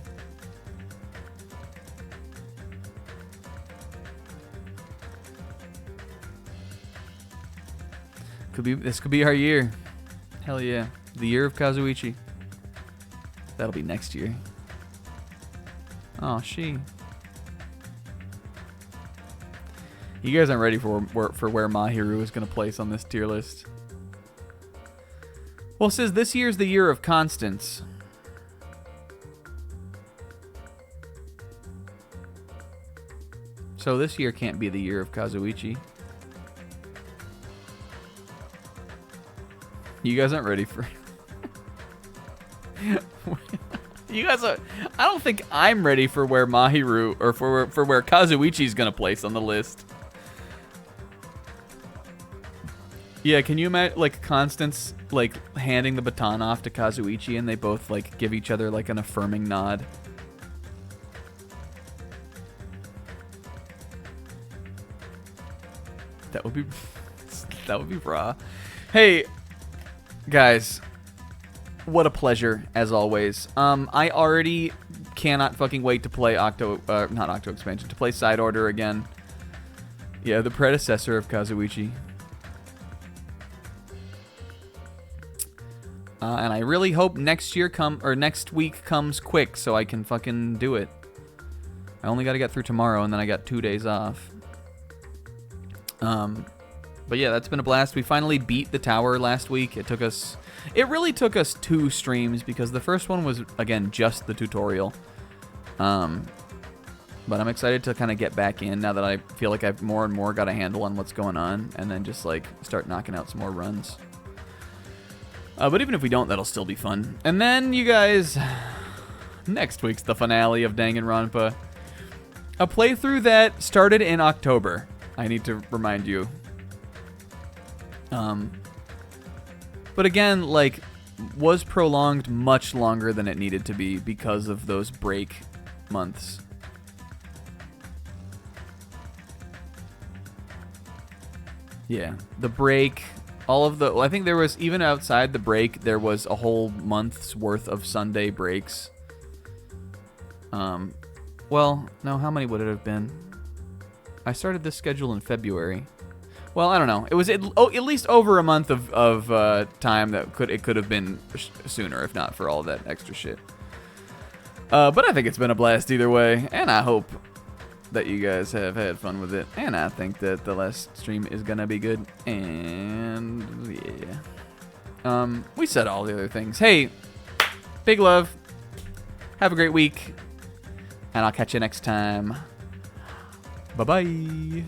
This could be our year. Hell yeah. The year of Kazuichi. That'll be next year. Oh, she. You guys aren't ready for where Mahiru is going to place on this tier list. Well, it says this year's the year of Constance. So this year can't be the year of Kazuichi. You guys aren't ready for... You guys are... I don't think I'm ready for where Mahiru... Or for where Kazuichi's gonna place on the list. Yeah, can you imagine, like, Constance, like, handing the baton off to Kazuichi and they both, like, give each other, like, an affirming nod? That would be... that would be raw. Hey... Guys, what a pleasure, as always. I already cannot fucking wait to play not Octo Expansion, to play Side Order again. Yeah, the predecessor of Kazuichi. And I really hope next week comes quick so I can fucking do it. I only got to get through tomorrow, and then I got 2 days off. But yeah, that's been a blast. We finally beat the tower last week. It really took us 2 streams because the first one was, again, just the tutorial. But I'm excited to kind of get back in now that I feel like I've more and more got a handle on what's going on, and then just like start knocking out some more runs. But even if we don't, that'll still be fun. And then, you guys, next week's the finale of Danganronpa. A playthrough that started in October, I need to remind you. But again, like, was prolonged much longer than it needed to be because of those break months. Yeah, the break, all of the, I think there was, even outside the break, there was a whole month's worth of Sunday breaks. Well, no, how many would it have been? I started this schedule in February. Well, I don't know. It was at least over a month of time that it could have been sooner, if not for all that extra shit. But I think it's been a blast either way, and I hope that you guys have had fun with it, and I think that the last stream is gonna be good, and yeah. We said all the other things. Hey, big love. Have a great week, and I'll catch you next time. Bye-bye.